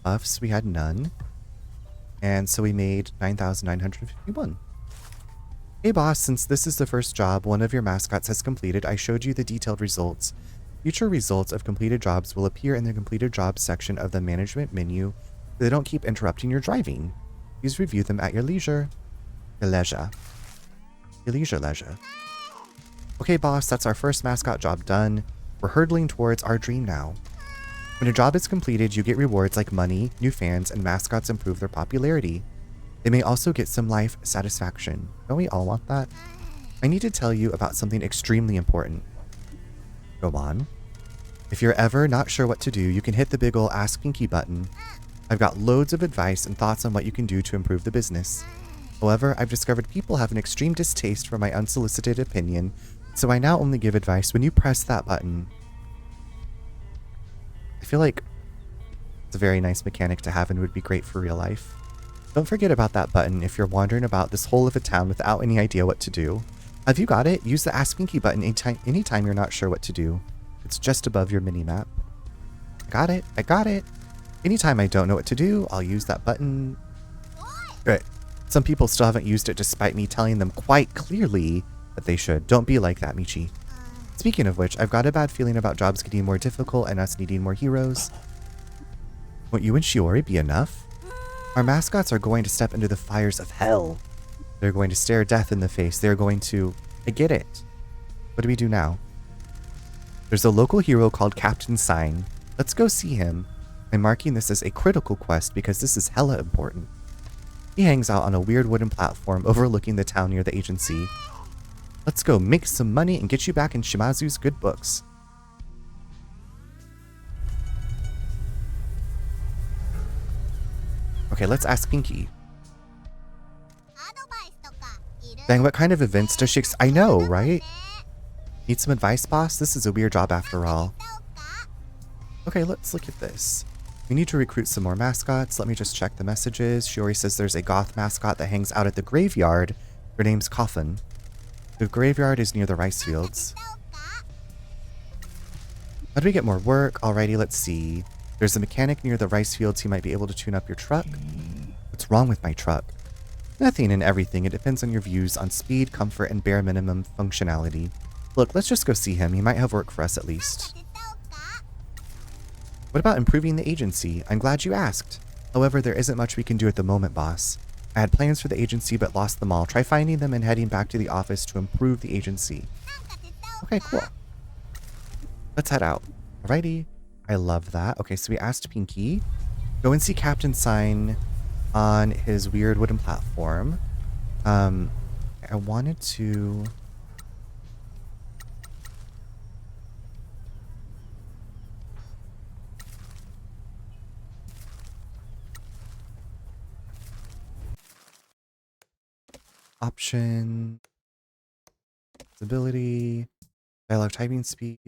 Buffs, we had none. And so we made 9,951. Hey boss, since this is the first job one of your mascots has completed, I showed you the detailed results. Future results of completed jobs will appear in the completed jobs section of the management menu so they don't keep interrupting your driving. Please review them at your leisure. Your leisure. Your leisure. Okay boss, that's our first mascot job done. We're hurtling towards our dream now. When a job is completed, you get rewards like money, new fans, and mascots improve their popularity. They may also get some life satisfaction. Don't we all want that? I need to tell you about something extremely important. Go on. If you're ever not sure what to do, you can hit the big ol' Ask Pinky button. I've got loads of advice and thoughts on what you can do to improve the business. However, I've discovered people have an extreme distaste for my unsolicited opinion, so I now only give advice when you press that button. I feel like it's a very nice mechanic to have and would be great for real life. Don't forget about that button if you're wandering about this whole of a town without any idea what to do. Have you got it? Use the Ask Pinky button anytime you're not sure what to do. It's just above your mini-map. I got it. Anytime I don't know what to do, I'll use that button. Good. Some people still haven't used it despite me telling them quite clearly that they should. Don't be like that, Michi. Speaking of which, I've got a bad feeling about jobs getting more difficult and us needing more heroes. Won't you and Shiori be enough? Our mascots are going to step into the fires of hell. They're going to stare death in the face. They're going to... I get it. What do we do now? There's a local hero called Captain Sign. Let's go see him. I'm marking this as a critical quest because this is hella important. He hangs out on a weird wooden platform overlooking the town near the agency. Let's go make some money and get you back in Shimazu's good books. Okay, let's ask Pinky. Dang, what kind of events does she I know, right? Need some advice, boss? This is a weird job after all. Okay, let's look at this. We need to recruit some more mascots. Let me just check the messages. Shiori says there's a goth mascot that hangs out at the graveyard. Her name's Coffin. The graveyard is near the rice fields. How do we get more work? Alrighty, let's see. There's a mechanic near the rice fields who might be able to tune up your truck. What's wrong with my truck? Nothing and everything. It depends on your views on speed, comfort, and bare minimum functionality. Look, let's just go see him. He might have work for us at least. What about improving the agency? I'm glad you asked. However, there isn't much we can do at the moment, boss. I had plans for the agency but lost them all. Try finding them and heading back to the office to improve the agency. Okay, cool. Let's head out. Alrighty. I love that. Okay, so we asked Pinky. Go and see Captain Sign on his weird wooden platform. I wanted to... Option, stability, dialogue typing speed.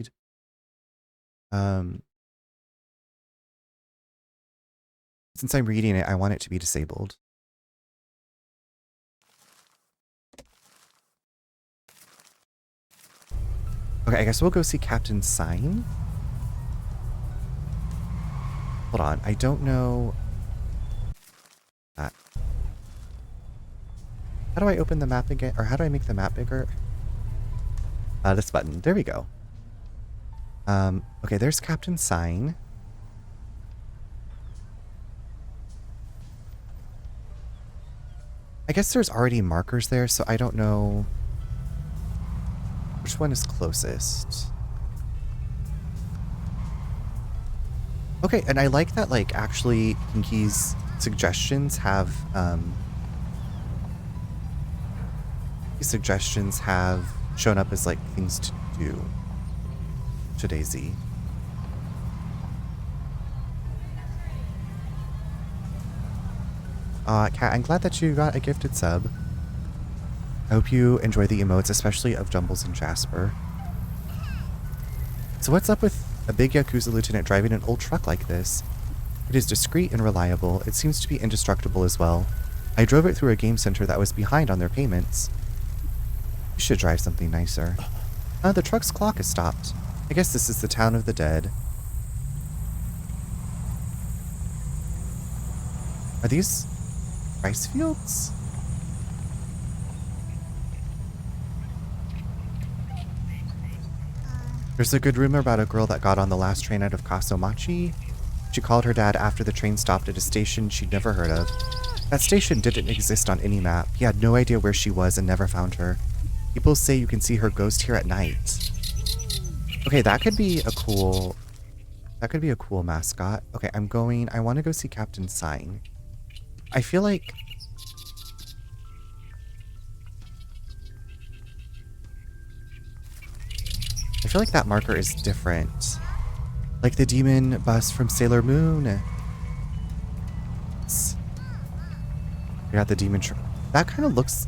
Since I'm reading it, I want it to be disabled. Okay, I guess we'll go see Captain Sign. Hold on, I don't know that. How do I open the map again? Or how do I make the map bigger? This button. There we go. Okay, there's Captain Sign. I guess there's already markers there, so I don't know which one is closest. Okay, and I like that, like, actually Pinky's suggestions have, shown up as, like, things to do to Daisy. Kat, I'm glad that you got a gifted sub. I hope you enjoy the emotes, especially of Jumbles and Jasper. So what's up with a big Yakuza lieutenant driving an old truck like this? It is discreet and reliable. It seems to be indestructible as well. I drove it through a game center that was behind on their payments. You should drive something nicer. The truck's clock has stopped. I guess this is the town of the dead. Are these rice fields? There's a good rumor about a girl that got on the last train out of Kaso-Machi. She called her dad after the train stopped at a station she'd never heard of. That station didn't exist on any map. He had no idea where she was and never found her. People say you can see her ghost here at night. Okay, that could be a cool mascot. Okay, I want to go see Captain Sign. I feel like that marker is different. Like the demon bus from Sailor Moon. We got the demon that kind of looks...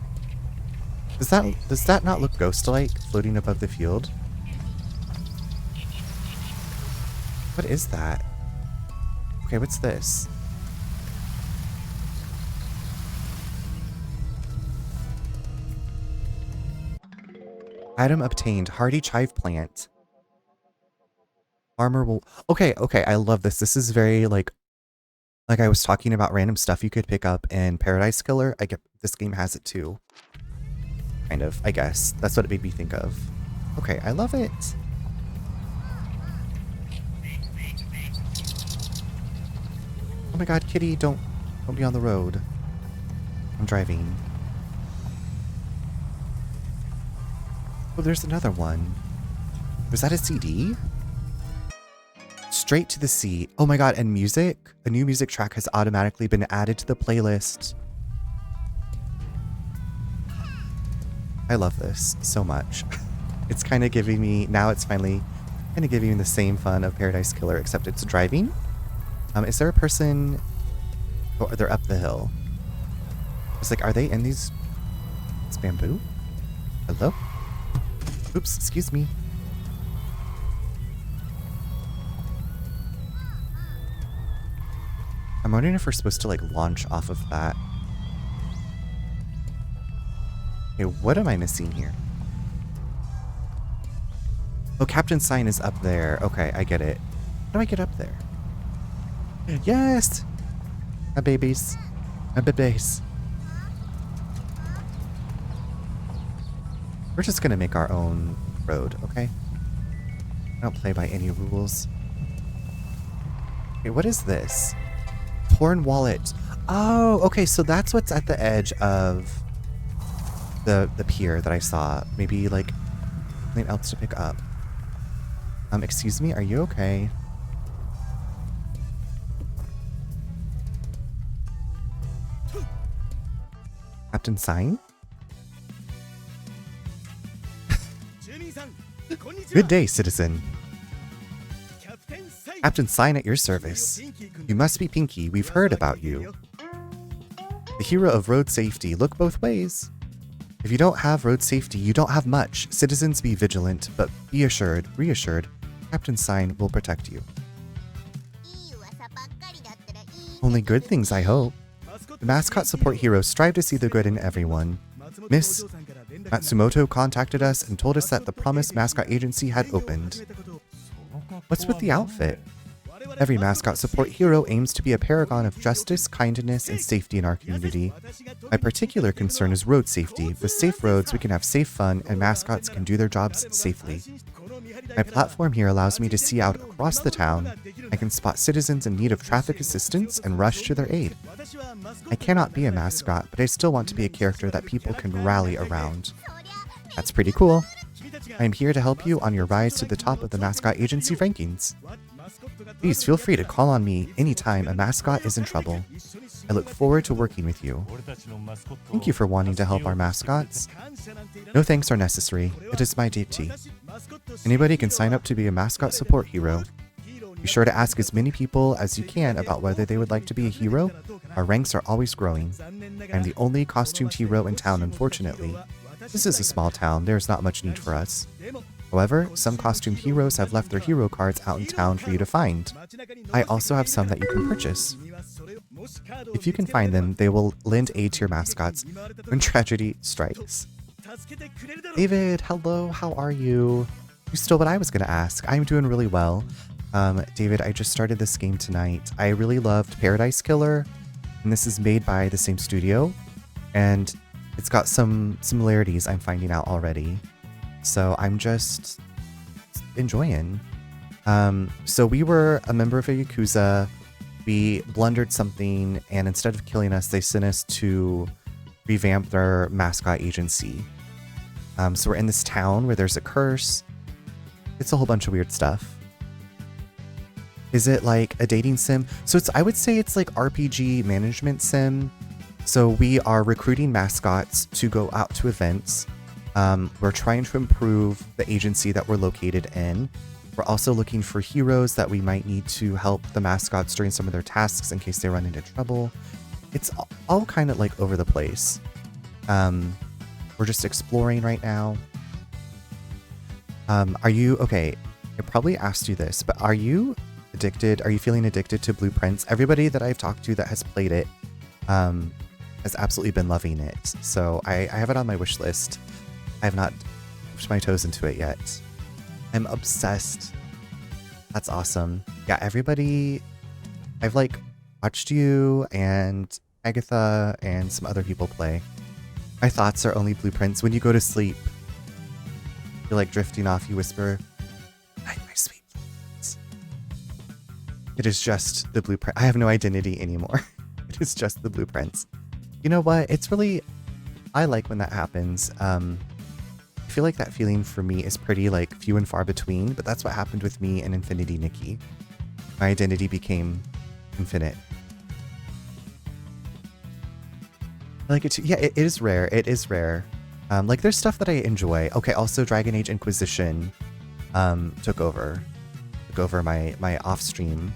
Does that not look ghost-like, floating above the field? What is that? Okay, what's this? Item obtained. Hardy chive plant. Farmer will... Okay, I love this. This is very, like I was talking about random stuff you could pick up in Paradise Killer. I get this game has it too. Kind of, I guess. That's what it made me think of. Okay, I love it. Oh my god, kitty, don't be on the road. I'm driving. Oh, there's another one. Was that a CD? Straight to the Sea. Oh my god, and music? A new music track has automatically been added to the playlist. I love this so much. It's kind of giving me... Now it's finally kind of giving me the same fun of Paradise Killer, except it's driving. Is there a person... Oh, they're up the hill. It's like, are they in these... It's bamboo? Hello? Oops, excuse me. I'm wondering if we're supposed to, like, launch off of that. Okay, what am I missing here? Oh, Captain Sign is up there. Okay, I get it. How do I get up there? Yes! My babies. My babies. We're just gonna make our own road, okay? I don't play by any rules. Okay, what is this? Torn wallet. Oh, okay, so that's what's at the edge of the pier that I saw. Maybe, like, something else to pick up. Excuse me, are you okay? Captain Sign? Good day, citizen. Captain Sign at your service. You must be Pinky. We've heard about you. The hero of road safety. Look both ways. If you don't have road safety, you don't have much. Citizens, be vigilant, but be reassured, Captain Sign will protect you. Only good things, I hope. The mascot support heroes strive to see the good in everyone. Miss Matsumoto contacted us and told us that the promised Mascot Agency had opened. What's with the outfit? Every mascot support hero aims to be a paragon of justice, kindness, and safety in our community. My particular concern is road safety. With safe roads, we can have safe fun, and mascots can do their jobs safely. My platform here allows me to see out across the town. I can spot citizens in need of traffic assistance and rush to their aid. I cannot be a mascot, but I still want to be a character that people can rally around. That's pretty cool. I am here to help you on your rise to the top of the Mascot Agency rankings. Please feel free to call on me anytime a mascot is in trouble. I look forward to working with you. Thank you for wanting to help our mascots. No thanks are necessary. It is my duty. Anybody can sign up to be a mascot support hero. Be sure to ask as many people as you can about whether they would like to be a hero. Our ranks are always growing. I'm the only costumed hero in town, unfortunately. This is a small town. There's not much need for us. However, some costumed heroes have left their hero cards out in town for you to find. I also have some that you can purchase. If you can find them, they will lend aid to your mascots when tragedy strikes. David, hello, how are you? You stole what I was going to ask. I'm doing really well. David, I just started this game tonight. I really loved Paradise Killer, and this is made by the same studio, and it's got some similarities I'm finding out already. So I'm just enjoying. So we were a member of a Yakuza. We blundered something, and instead of killing us, they sent us to revamp their Mascot Agency. So we're in this town where there's a curse. It's a whole bunch of weird stuff. Is it like a dating sim? So I would say it's like RPG management sim. So we are recruiting mascots to go out to events. We're trying to improve the agency that we're located in. We're also looking for heroes that we might need to help the mascots during some of their tasks in case they run into trouble. It's all kind of like over the place. We're just exploring right now. Are you, okay, I probably asked you this, but are you addicted? Are you feeling addicted to Blueprints? Everybody that I've talked to that has played it has absolutely been loving it. So I have it on my wish list. I have not pushed my toes into it yet. I'm obsessed. That's awesome. Yeah, everybody, I've like watched you and Agatha and some other people play. My thoughts are only Blueprints. When you go to sleep, you're like drifting off, you whisper, "Night, my sweet Blueprints." It is just the blueprint. I have no identity anymore. It is just the Blueprints. You know what? It's really, I like when that happens. I feel like that feeling for me is pretty like few and far between, but that's what happened with me and Infinity Nikki. My identity became infinite. I like it too. Yeah, it is rare. It is rare. Like there's stuff that I enjoy. Okay, also Dragon Age Inquisition took over my off-stream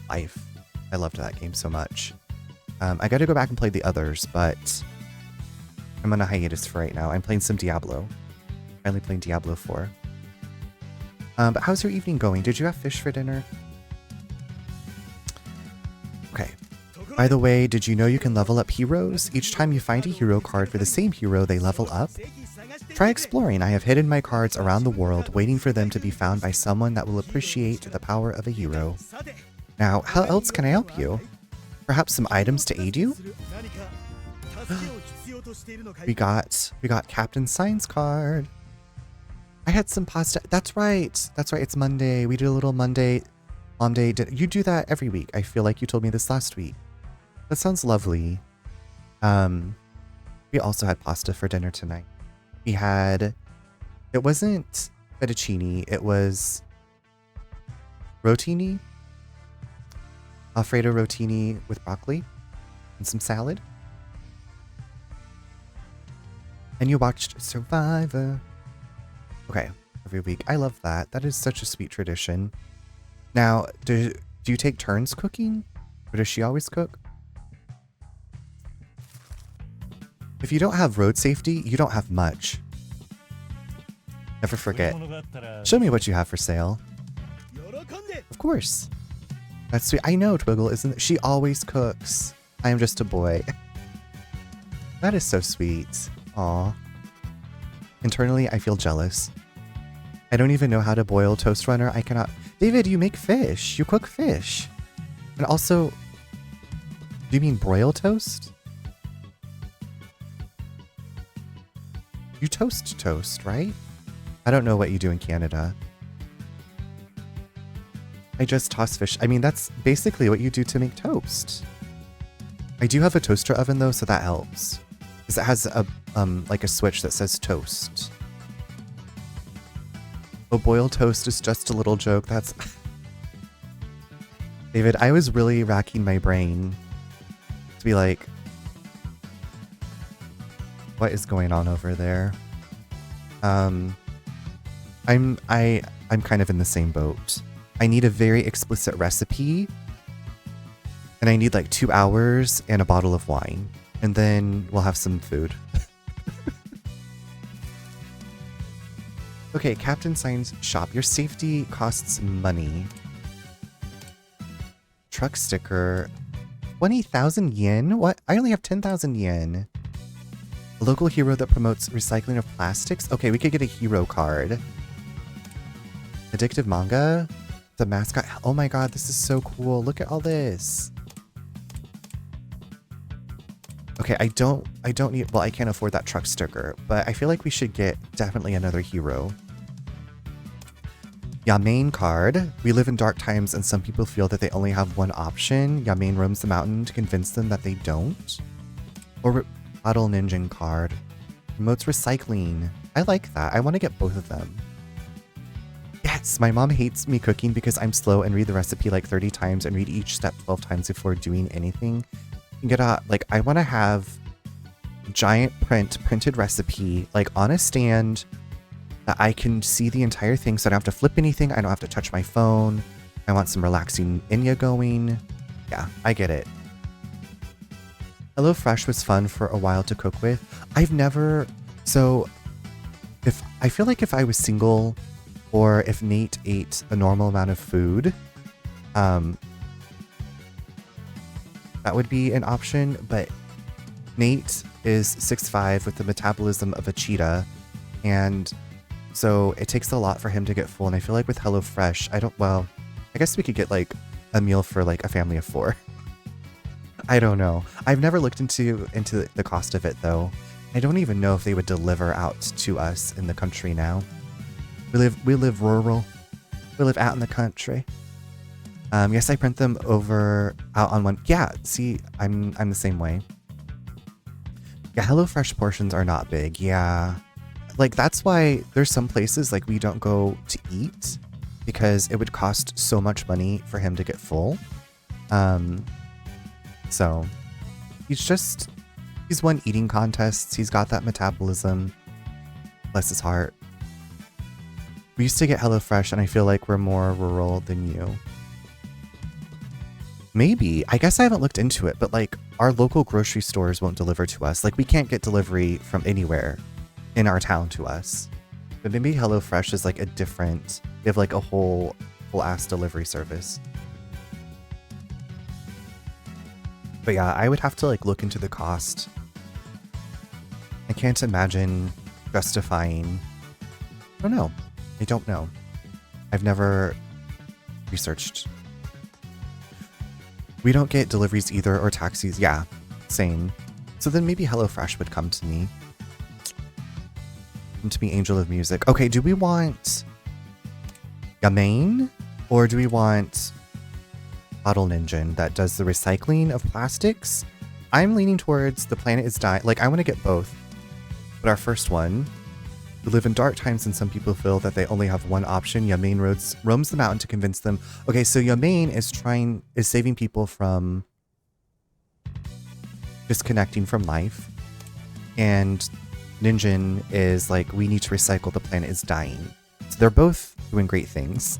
life. I loved that game so much. I got to go back and play the others, but I'm on a hiatus for right now. I'm playing some Diablo. Finally playing Diablo 4. But how's your evening going? Did you have fish for dinner? Okay. By the way, did you know you can level up heroes? Each time you find a hero card for the same hero, they level up. Try exploring. I have hidden my cards around the world, waiting for them to be found by someone that will appreciate the power of a hero. Now, how else can I help you? Perhaps some items to aid you? We got Captain Science card. I had some pasta. That's right. That's right. It's Monday. We did a little Monday mom day. You do that every week. I feel like you told me this last week. That sounds lovely. We also had pasta for dinner tonight. We had, it wasn't fettuccine, it was rotini. Alfredo rotini with broccoli and some salad. And you watched Survivor. Okay, every week. I love that. That is such a sweet tradition. Now, do you take turns cooking? Or does she always cook? If you don't have road safety, you don't have much. Never forget. Show me what you have for sale. Of course. That's sweet. I know, Twiggle, isn't it? She always cooks. I am just a boy. That is so sweet. Aw. Internally, I feel jealous. I don't even know how to boil Toast Runner. I cannot. David, you make fish. You cook fish. And also, do you mean broil toast? You toast, right? I don't know what you do in Canada. I just toss fish. I mean, that's basically what you do to make toast. I do have a toaster oven though, so that helps. Because it has a like a switch that says toast. Oh, boiled toast is just a little joke. That's David, I was really racking my brain to be like, what is going on over there? I'm kind of in the same boat. I need a very explicit recipe, and I need like 2 hours and a bottle of wine, and then we'll have some food. Okay, Captain signs shop. Your safety costs money. Truck sticker. 20,000 yen? What? I only have 10,000 yen. A local hero that promotes recycling of plastics? Okay, we could get a hero card. Addictive manga? The mascot. Oh my god, this is so cool. Look at all this. Okay, I don't need, well, I can't afford that truck sticker, but I feel like we should get definitely another hero. Yamain card. We live in dark times and some people feel that they only have one option. Yamain roams the mountain to convince them that they don't. Or Bottle Ninja card. Promotes recycling. I like that. I want to get both of them. Yes, my mom hates me cooking because I'm slow and read the recipe like 30 times and read each step 12 times before doing anything. Get a, like, I want to have giant printed recipe like on a stand that I can see the entire thing so I don't have to flip anything. I don't have to touch my phone. I want some relaxing Inya going. Yeah, I get it. HelloFresh was fun for a while to cook with. I've never, so if I feel like if I was single or if Nate ate a normal amount of food, that would be an option, but Nate is 6'5" with the metabolism of a cheetah, and so it takes a lot for him to get full, and I feel like with HelloFresh, I guess we could get like a meal for like a family of 4. I don't know. I've never looked into the cost of it though. I don't even know if they would deliver out to us in the country now. We live rural. We live out in the country. Yes, I print them out on one. Yeah, see, I'm the same way. Yeah, HelloFresh portions are not big. Yeah. Like, that's why there's some places, like, we don't go to eat because it would cost so much money for him to get full. So, he's won eating contests. He's got that metabolism. Bless his heart. We used to get HelloFresh, and I feel like we're more rural than you. Maybe. I guess I haven't looked into it, but like our local grocery stores won't deliver to us. Like we can't get delivery from anywhere in our town to us. But maybe HelloFresh is like a different, they have like a whole ass delivery service. But yeah, I would have to like look into the cost. I can't imagine justifying. I don't know. I don't know. I've never researched. We don't get deliveries either or taxis. Yeah, same. So then maybe HelloFresh would come to me. Come to me, Angel of Music. Okay, do we want Yamain? Or do we want Bottle Ninja that does the recycling of plastics? I'm leaning towards The Planet is Dying. Like, I want to get both. But our first one, we live in dark times and some people feel that they only have one option. Yamain roams the mountain to convince them. Okay, so Yamain is saving people from disconnecting from life. And Ninjin is like, we need to recycle, the planet is dying. So they're both doing great things.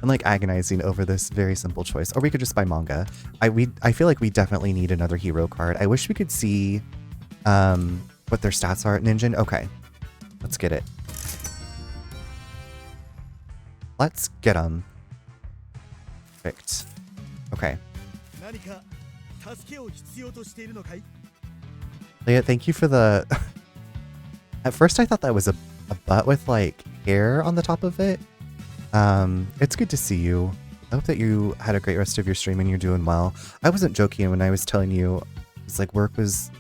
I'm like agonizing over this very simple choice. Or we could just buy manga. I feel like we definitely need another hero card. I wish we could see what their stats are at Ninjin. Okay, let's get it. Let's get them. Perfect. Okay. Leah, thank you for the... At first I thought that was a butt with like hair on the top of it. It's good to see you. I hope that you had a great rest of your stream and you're doing well. I wasn't joking when I was telling you it's like work was...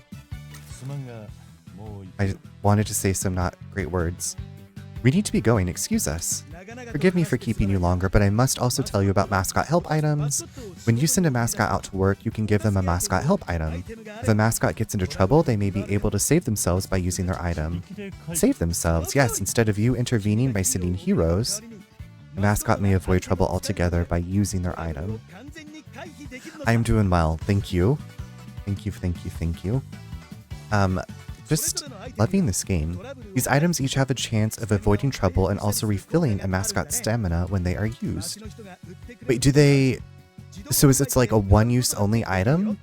I wanted to say some not great words. We need to be going, excuse us. Forgive me for keeping you longer, but I must also tell you about mascot help items. When you send a mascot out to work, you can give them a mascot help item. If a mascot gets into trouble, they may be able to save themselves by using their item. Save themselves, yes, instead of you intervening by sending heroes, the mascot may avoid trouble altogether by using their item. I am doing well, thank you. Thank you, thank you, thank you. Just loving this game. These items each have a chance of avoiding trouble and also refilling a mascot's stamina when they are used. Wait, do they... So is it like a one-use only item?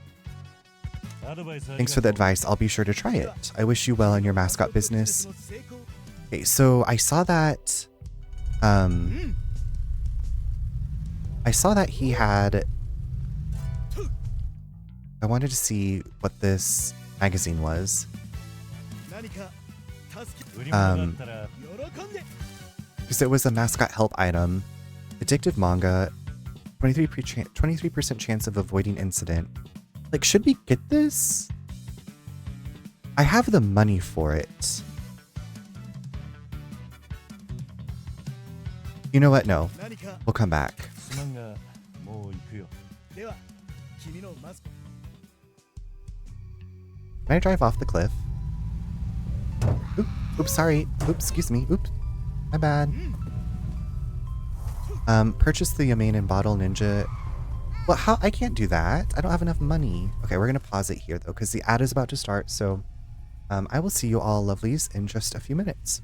Thanks for the advice. I'll be sure to try it. I wish you well in your mascot business. Okay, so I saw that he had, I wanted to see what this magazine was. Because it was a mascot help item. Addictive manga, 23% chance of avoiding incident. Like, should we get this? I have the money for it. You know what? No. We'll come back. Can I drive off the cliff? Oops, sorry. Oops, excuse me. Oops. My bad. Purchase the Yamane and Bottle Ninja. Well, how? I can't do that. I don't have enough money. Okay, we're gonna pause it here though, because the ad is about to start. So, I will see you all lovelies in just a few minutes.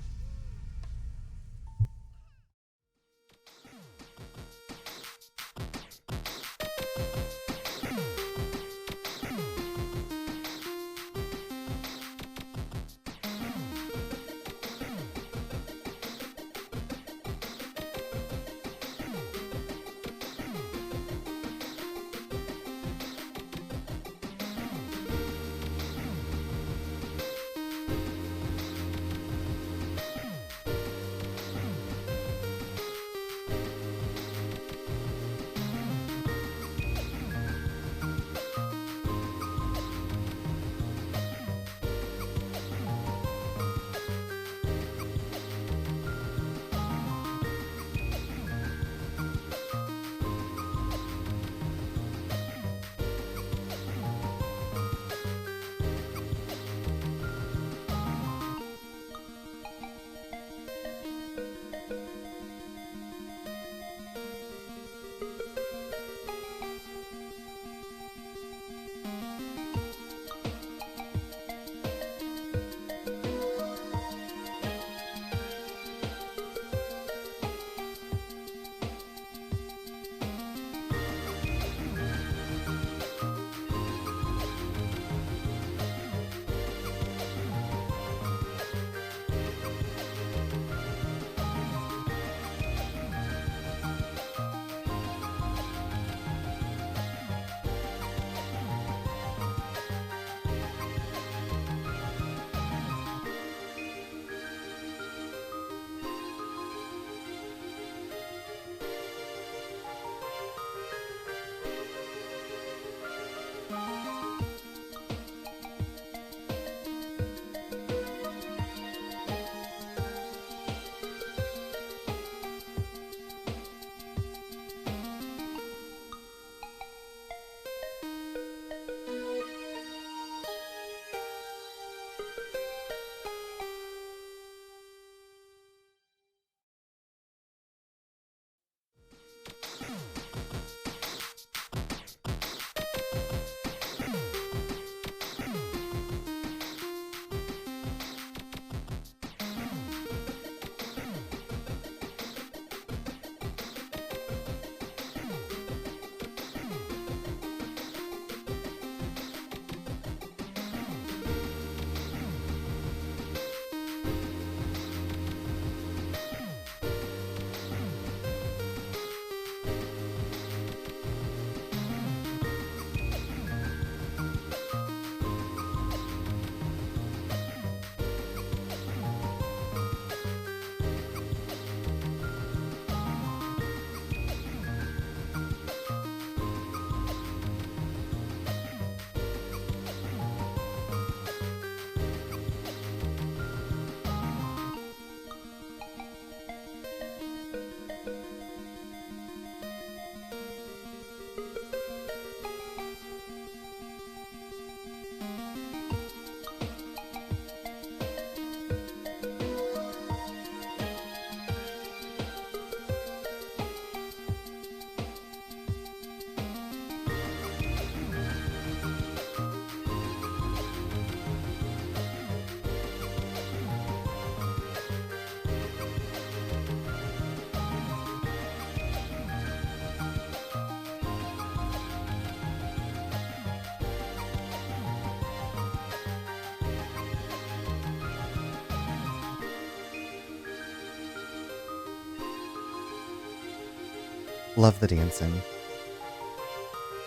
Love the dancing.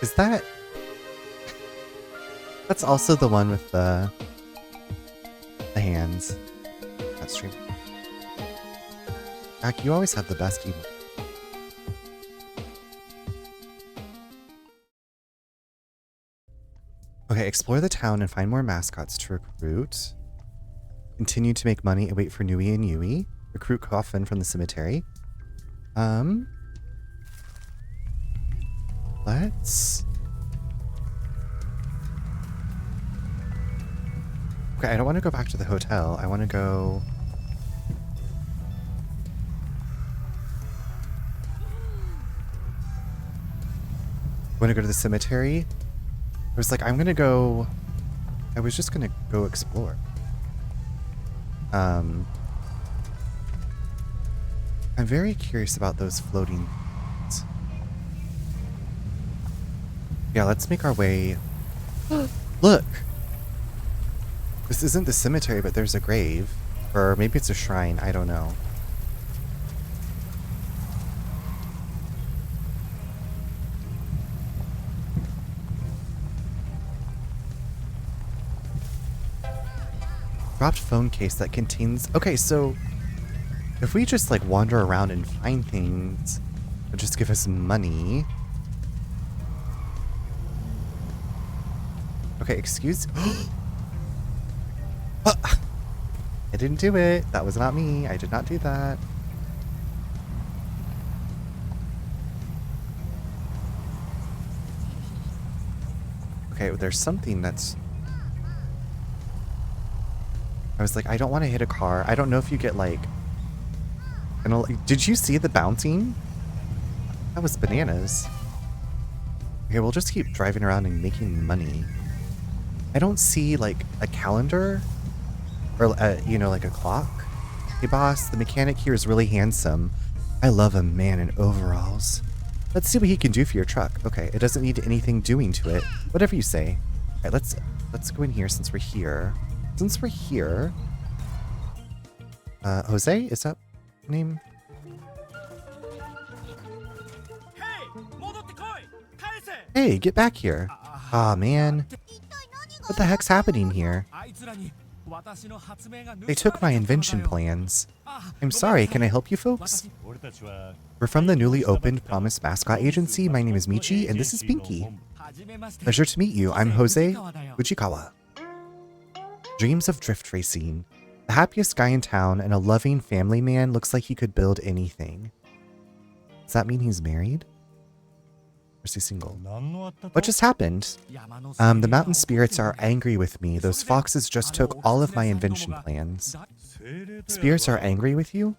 Is that... That's also the one with the hands. That stream. Jack, you always have the best emote. Okay, explore the town and find more mascots to recruit. Continue to make money and wait for Nui and Yui. Recruit Coffin from the cemetery. Let's... Okay, I don't want to go back to the hotel. I want to go... Want to go to the cemetery? I was like, I'm gonna go... I was just gonna go explore. I'm very curious about those floating things. Yeah, let's make our way... Look! This isn't the cemetery, but there's a grave. Or maybe it's a shrine, I don't know. Dropped phone case that contains... Okay, so... If we just, like, wander around and find things... It'll just give us money. Okay, excuse... I didn't do it. That was not me. I did not do that. Okay, there's something that's... I was like, I don't want to hit a car. I don't know if you get like... Did you see the bouncing? That was bananas. Okay, we'll just keep driving around and making money. I don't see like a calendar or, you know, like a clock. Hey boss, the mechanic here is really handsome. I love a man in overalls. Let's see what he can do for your truck. Okay, it doesn't need anything doing to it. Whatever you say. All right, let's go in here since we're here. Since we're here, Jose, is that your name? Hey, get back here. Aw, man. What the heck's happening here? They took my invention plans. I'm sorry, can I help you folks? We're from the newly opened Promise Mascot Agency. My name is Michi, and this is Pinky. Pleasure to meet you. I'm Jose Fujikawa. Dreams of drift racing. The happiest guy in town and a loving family man looks like he could build anything. Does that mean he's married? Or is he single? What just happened? The mountain spirits are angry with me. Those foxes just took all of my invention plans. Spirits are angry with you?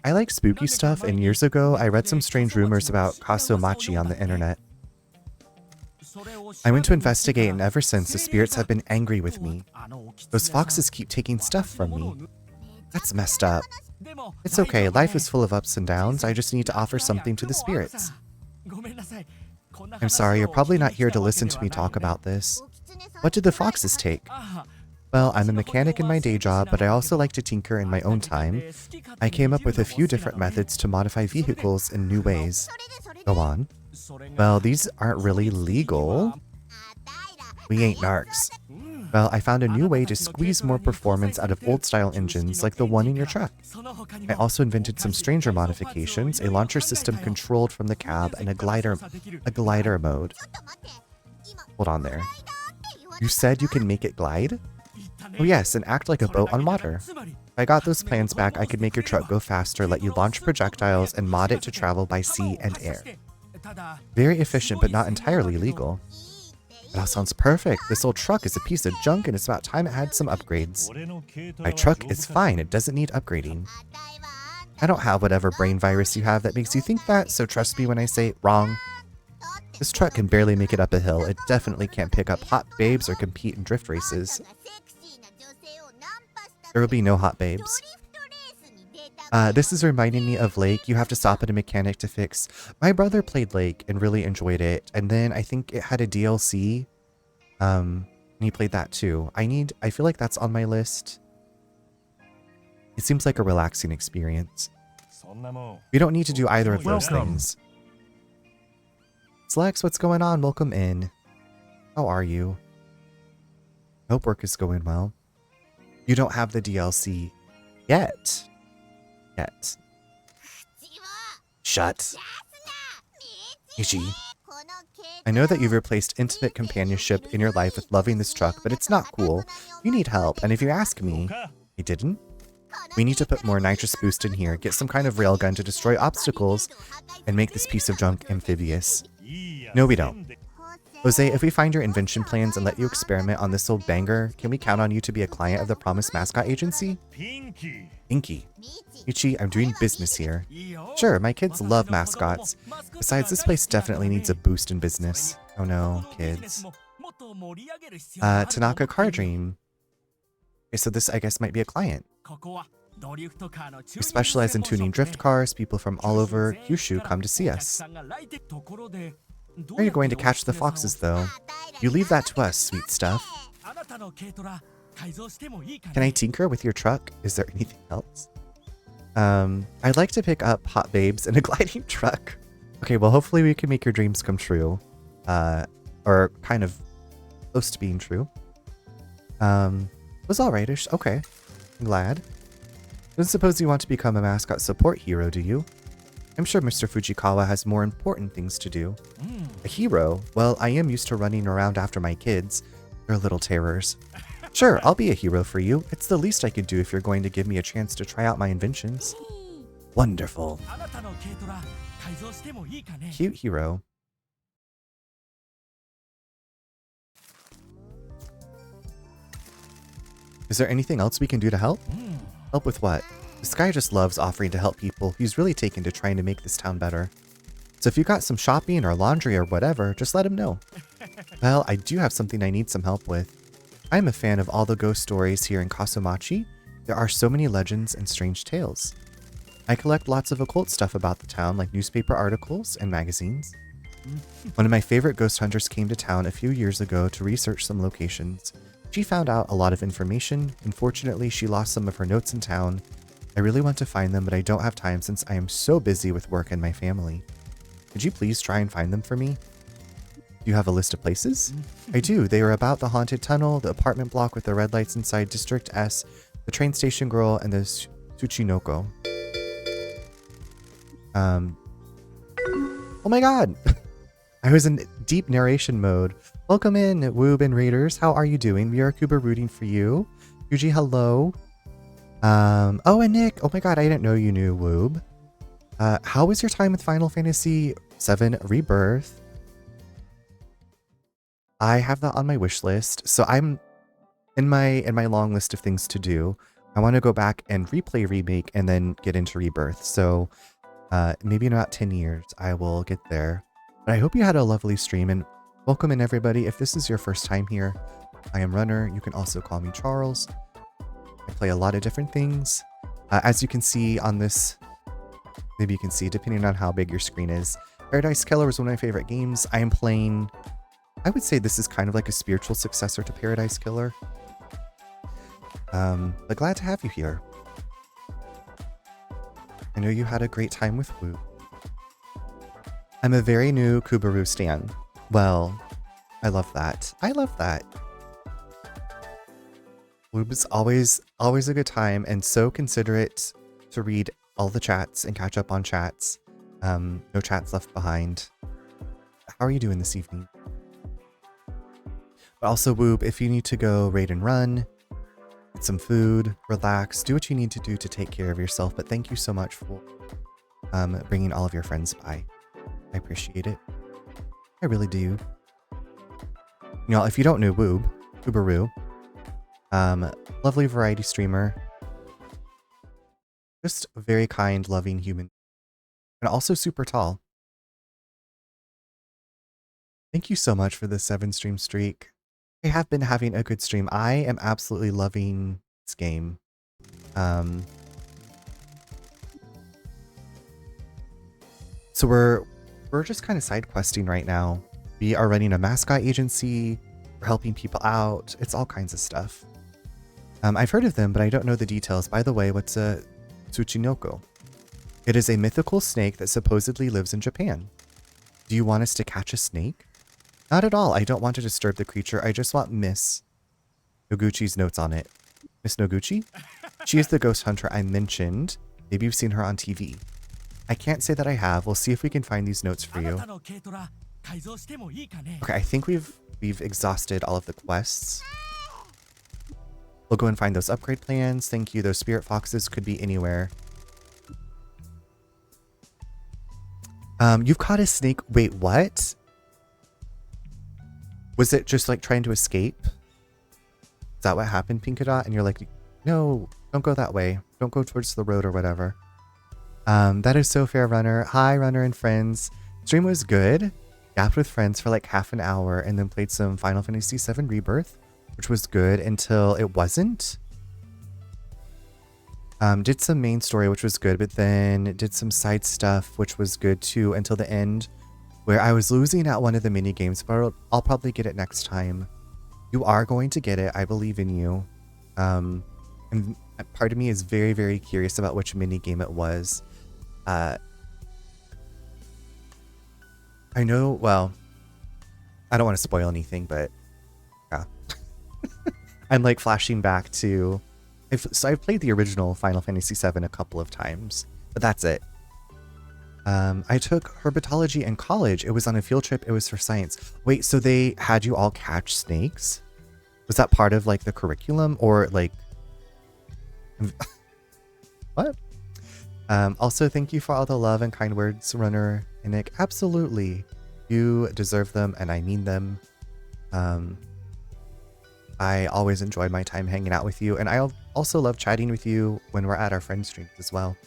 I like spooky stuff, and years ago I read some strange rumors about Kaso-Machi on the internet. I went to investigate, and ever since the spirits have been angry with me. Those foxes keep taking stuff from me. That's messed up. It's okay, life is full of ups and downs. I just need to offer something to the spirits. I'm sorry, you're probably not here to listen to me talk about this. What did the foxes take? Well, I'm a mechanic in my day job, but I also like to tinker in my own time. I came up with a few different methods to modify vehicles in new ways. Go on. Well, these aren't really legal. We ain't narcs. Well, I found a new way to squeeze more performance out of old-style engines like the one in your truck. I also invented some stranger modifications, a launcher system controlled from the cab, and a glider mode. Hold on there. You said you can make it glide? Oh yes, and act like a boat on water. If I got those plans back, I could make your truck go faster, let you launch projectiles, and mod it to travel by sea and air. Very efficient, but not entirely legal. That all sounds perfect. This old truck is a piece of junk, and it's about time it had some upgrades. My truck is fine. It doesn't need upgrading. I don't have whatever brain virus you have that makes you think that, so trust me when I say wrong. This truck can barely make it up a hill. It definitely can't pick up hot babes or compete in drift races. There will be no hot babes. This is reminding me of Lake. You have to stop at a mechanic to fix. My brother played Lake and really enjoyed it. And then I think it had a DLC. And he played that too. I feel like that's on my list. It seems like a relaxing experience. We don't need to do either of those Welcome. things. Slex, what's going on? Welcome in. How are you? Hope work is going well. You don't have the DLC yet. Yet. Shut. Ichi. I know that you've replaced intimate companionship in your life with loving this truck, but it's not cool. You need help, and if you ask me, I didn't. We need to put more nitrous boost in here, get some kind of railgun to destroy obstacles, and make this piece of junk amphibious. No, we don't. Jose, if we find your invention plans and let you experiment on this old banger, can we count on you to be a client of the promised Mascot Agency? Inky. Ichi, I'm doing business here. Sure, my kids love mascots. Besides, this place definitely needs a boost in business. Oh no, kids. Tanaka Car Dream. Okay, so this, I guess, might be a client. We specialize in tuning drift cars. People from all over Kyushu come to see us. Are you going to catch the foxes, though? You leave that to us, sweet stuff. Can I tinker with your truck? Is there anything else? I'd like to pick up hot babes in a gliding truck. Okay, well, hopefully we can make your dreams come true. Or kind of close to being true. Was alrightish. Okay. I'm glad. Don't suppose you want to become a mascot support hero, do you? I'm sure Mr. Fujikawa has more important things to do. A hero? Well, I am used to running around after my kids. They're little terrors. Sure, I'll be a hero for you. It's the least I could do if you're going to give me a chance to try out my inventions. Wonderful. Cute hero. Is there anything else we can do to help? Help with what? This guy just loves offering to help people. He's really taken to trying to make this town better. So if you got some shopping or laundry or whatever, just let him know. Well, I do have something I need some help with. I'm a fan of all the ghost stories here in Kaso-Machi. There are so many legends and strange tales. I collect lots of occult stuff about the town, like newspaper articles and magazines. One of my favorite ghost hunters came to town a few years ago to research some locations. She found out a lot of information. Unfortunately, she lost some of her notes in town. I really want to find them, but I don't have time since I am so busy with work and my family. Could you please try and find them for me? Do you have a list of places? I do. They are about the haunted tunnel, the apartment block with the red lights inside District S, the train station girl, and the Tsuchinoko. Oh my god! I was in deep narration mode. Welcome in, Woob and Raiders. How are you doing? We are Kuba rooting for you. Yuji, hello. Oh, and Nick. Oh my god, I didn't know you knew Woob. How was your time with Final Fantasy VII Rebirth? I have that on my wish list. So I'm in my long list of things to do. I want to go back and replay Remake and then get into Rebirth. So maybe in about 10 years I will get there. But I hope you had a lovely stream, and welcome in everybody. If this is your first time here, I am Runner. You can also call me Charles. I play a lot of different things. As you can see on this, maybe you can see depending on how big your screen is. Paradise Killer is one of my favorite games. I am playing, I would say this is kind of like a spiritual successor to Paradise Killer. But glad to have you here. I know you had a great time with Woo. I'm a very new Kubaru stan. Well, I love that. I love that. Woob's always a good time and so considerate to read all the chats and catch up on chats. No chats left behind. How are you doing this evening? But also, Woob, if you need to go raid and run, get some food, relax, do what you need to do to take care of yourself. But thank you so much for bringing all of your friends by. I appreciate it. I really do. You know, if you don't know Woob, Kubaru, lovely variety streamer, just a very kind, loving human, and also super tall. Thank you so much for the 7-stream streak. I have been having a good stream. I am absolutely loving this game. So we're just kind of side questing right now. We are running a mascot agency. We're helping people out. It's all kinds of stuff. I've heard of them, but I don't know the details. By the way, what's a Tsuchinoko? It is a mythical snake that supposedly lives in Japan. Do you want us to catch a snake? Not at all. I don't want to disturb the creature. I just want Miss Noguchi's notes on it. Miss Noguchi? She is the ghost hunter I mentioned. Maybe you've seen her on TV. I can't say that I have. We'll see if we can find these notes for you. Okay, I think we've exhausted all of the quests. We'll go and find those upgrade plans. Thank you. Those spirit foxes could be anywhere. You've caught a snake. Wait, what? Was it just like trying to escape? Is that what happened, Pinkadot? And you're like, no, don't go that way. Don't go towards the road or whatever. That is so fair, Runner. Hi, Runner and friends. Stream was good. Gapped with friends for like half an hour and then played some Final Fantasy VII Rebirth, which was good until it wasn't. Did some main story, which was good, but then did some side stuff, which was good too, until the end, where I was losing at one of the mini games, but I'll probably get it next time. You are going to get it. I believe in you. And part of me is very, very curious about which mini game it was. I know, well, I don't want to spoil anything, but yeah. I'm like flashing back to... So I've played the original Final Fantasy VII a couple of times, but that's it. I took herpetology in college. It was on a field trip. It was for science. Wait, so they had you all catch snakes? Was that part of like the curriculum or like... What? Also, thank you for all the love and kind words, Runner and Nick. Absolutely. You deserve them and I mean them. I always enjoyed my time hanging out with you, and I also love chatting with you when we're at our friend streams as well.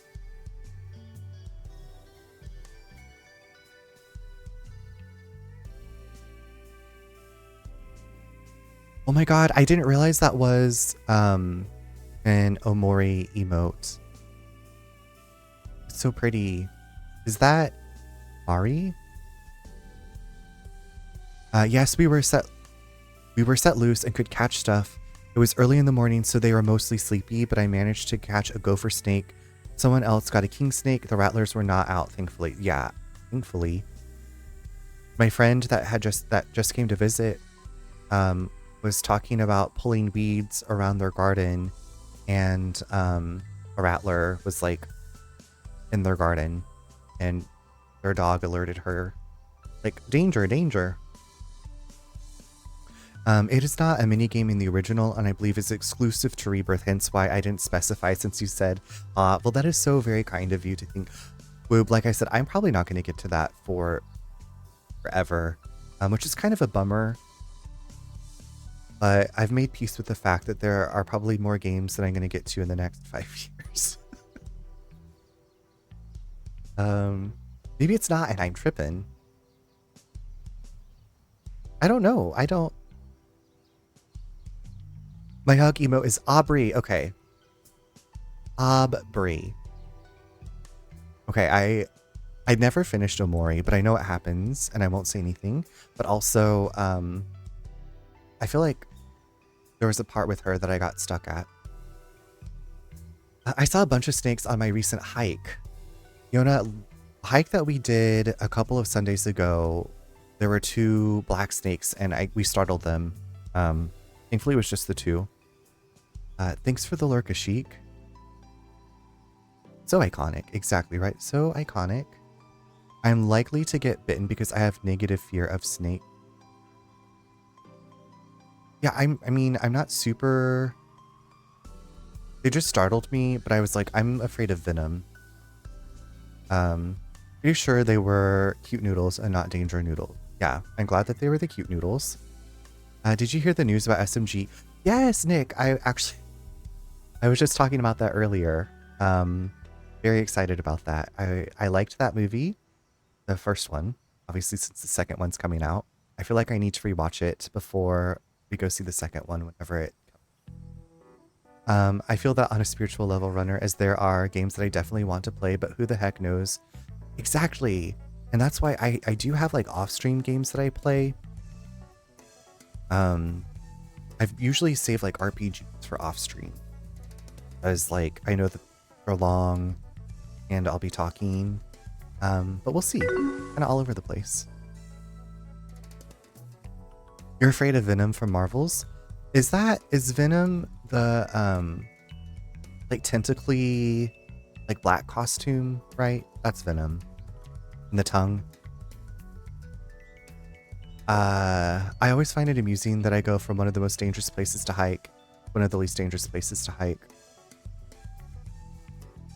Oh my god, I didn't realize that was an Omori emote. It's so pretty. Is that Mari? Yes, we were set loose and could catch stuff. It was early in the morning, so they were mostly sleepy, but I managed to catch a gopher snake. Someone else got a king snake. The rattlers were not out, thankfully. Yeah, thankfully. My friend that just came to visit was talking about pulling weeds around their garden, and a rattler was like in their garden, and their dog alerted her, like, danger, danger. It is not a minigame in the original, and I believe it's exclusive to Rebirth, hence why I didn't specify since you said, well, that is so very kind of you to think. Woob, like I said, I'm probably not going to get to that for forever, which is kind of a bummer. But I've made peace with the fact that there are probably more games that I'm going to get to in the next 5 years. Maybe it's not, and I'm tripping. I don't know. My hug emote is Aubrey. Okay. Aubrey. Okay, I never finished Omori, but I know what happens, and I won't say anything. But also, I feel like there was a part with her that I got stuck at. I saw a bunch of snakes on my recent hike. Yona, a hike that we did a couple of Sundays ago, there were 2 black snakes, and we startled them. Thankfully, it was just the 2. Thanks for the lurk, Ashik. So iconic. Exactly right. So iconic. I'm likely to get bitten because I have negative fear of snake. Yeah, I mean, I'm not super... They just startled me, but I was like, I'm afraid of venom. Pretty sure they were cute noodles and not danger noodles. Yeah, I'm glad that they were the cute noodles. Did you hear the news about SMG? Yes, Nick, I was just talking about that earlier. Very excited about that. I liked that movie, the first one, obviously since the second one's coming out. I feel like I need to rewatch it before we go see the second one whenever it comes. I feel that on a spiritual level, Runner, as there are games that I definitely want to play, but who the heck knows? Exactly. And that's why I do have like off-stream games that I play. I've usually saved like RPGs for off-stream. As like, I know that they're long and I'll be talking. But we'll see. Kind of all over the place. You're afraid of Venom from Marvels? Is Venom the like tentacly like black costume, right? That's Venom. And the tongue. I always find it amusing that I go from one of the most dangerous places to hike, one of the least dangerous places to hike.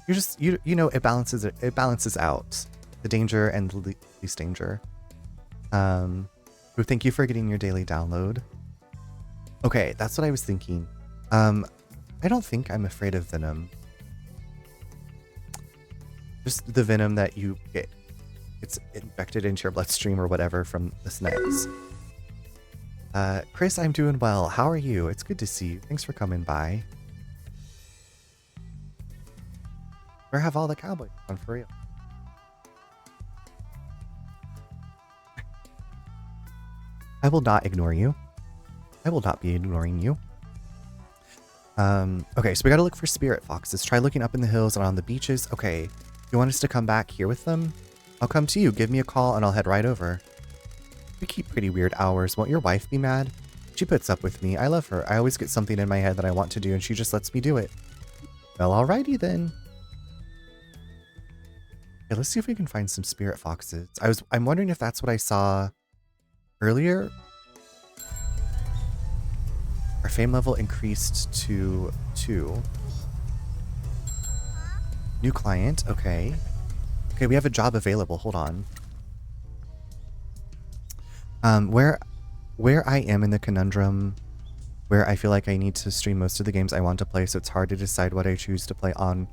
You're just you know it balances out the danger and the least danger. Thank you for getting your daily download. Okay, that's what I was thinking. I don't think I'm afraid of Venom. Just the venom that you get, it's infected into your bloodstream or whatever from the snakes. Chris, I'm doing well. How are you? It's good to see you. Thanks for coming by. Where have all the cowboys gone for real? I will not ignore you. I will not be ignoring you. Okay, so we gotta look for spirit foxes. Try looking up in the hills and on the beaches. Okay, you want us to come back here with them? I'll come to you. Give me a call and I'll head right over. We keep pretty weird hours. Won't your wife be mad? She puts up with me. I love her. I always get something in my head that I want to do and she just lets me do it. Well, alrighty then. Okay, let's see if we can find some spirit foxes. I'm wondering if that's what I saw earlier. Our fame level increased to 2. New client, okay. Okay, we have a job available. Hold on. Where I am in the conundrum where I feel like I need to stream most of the games I want to play, so it's hard to decide what I choose to play on.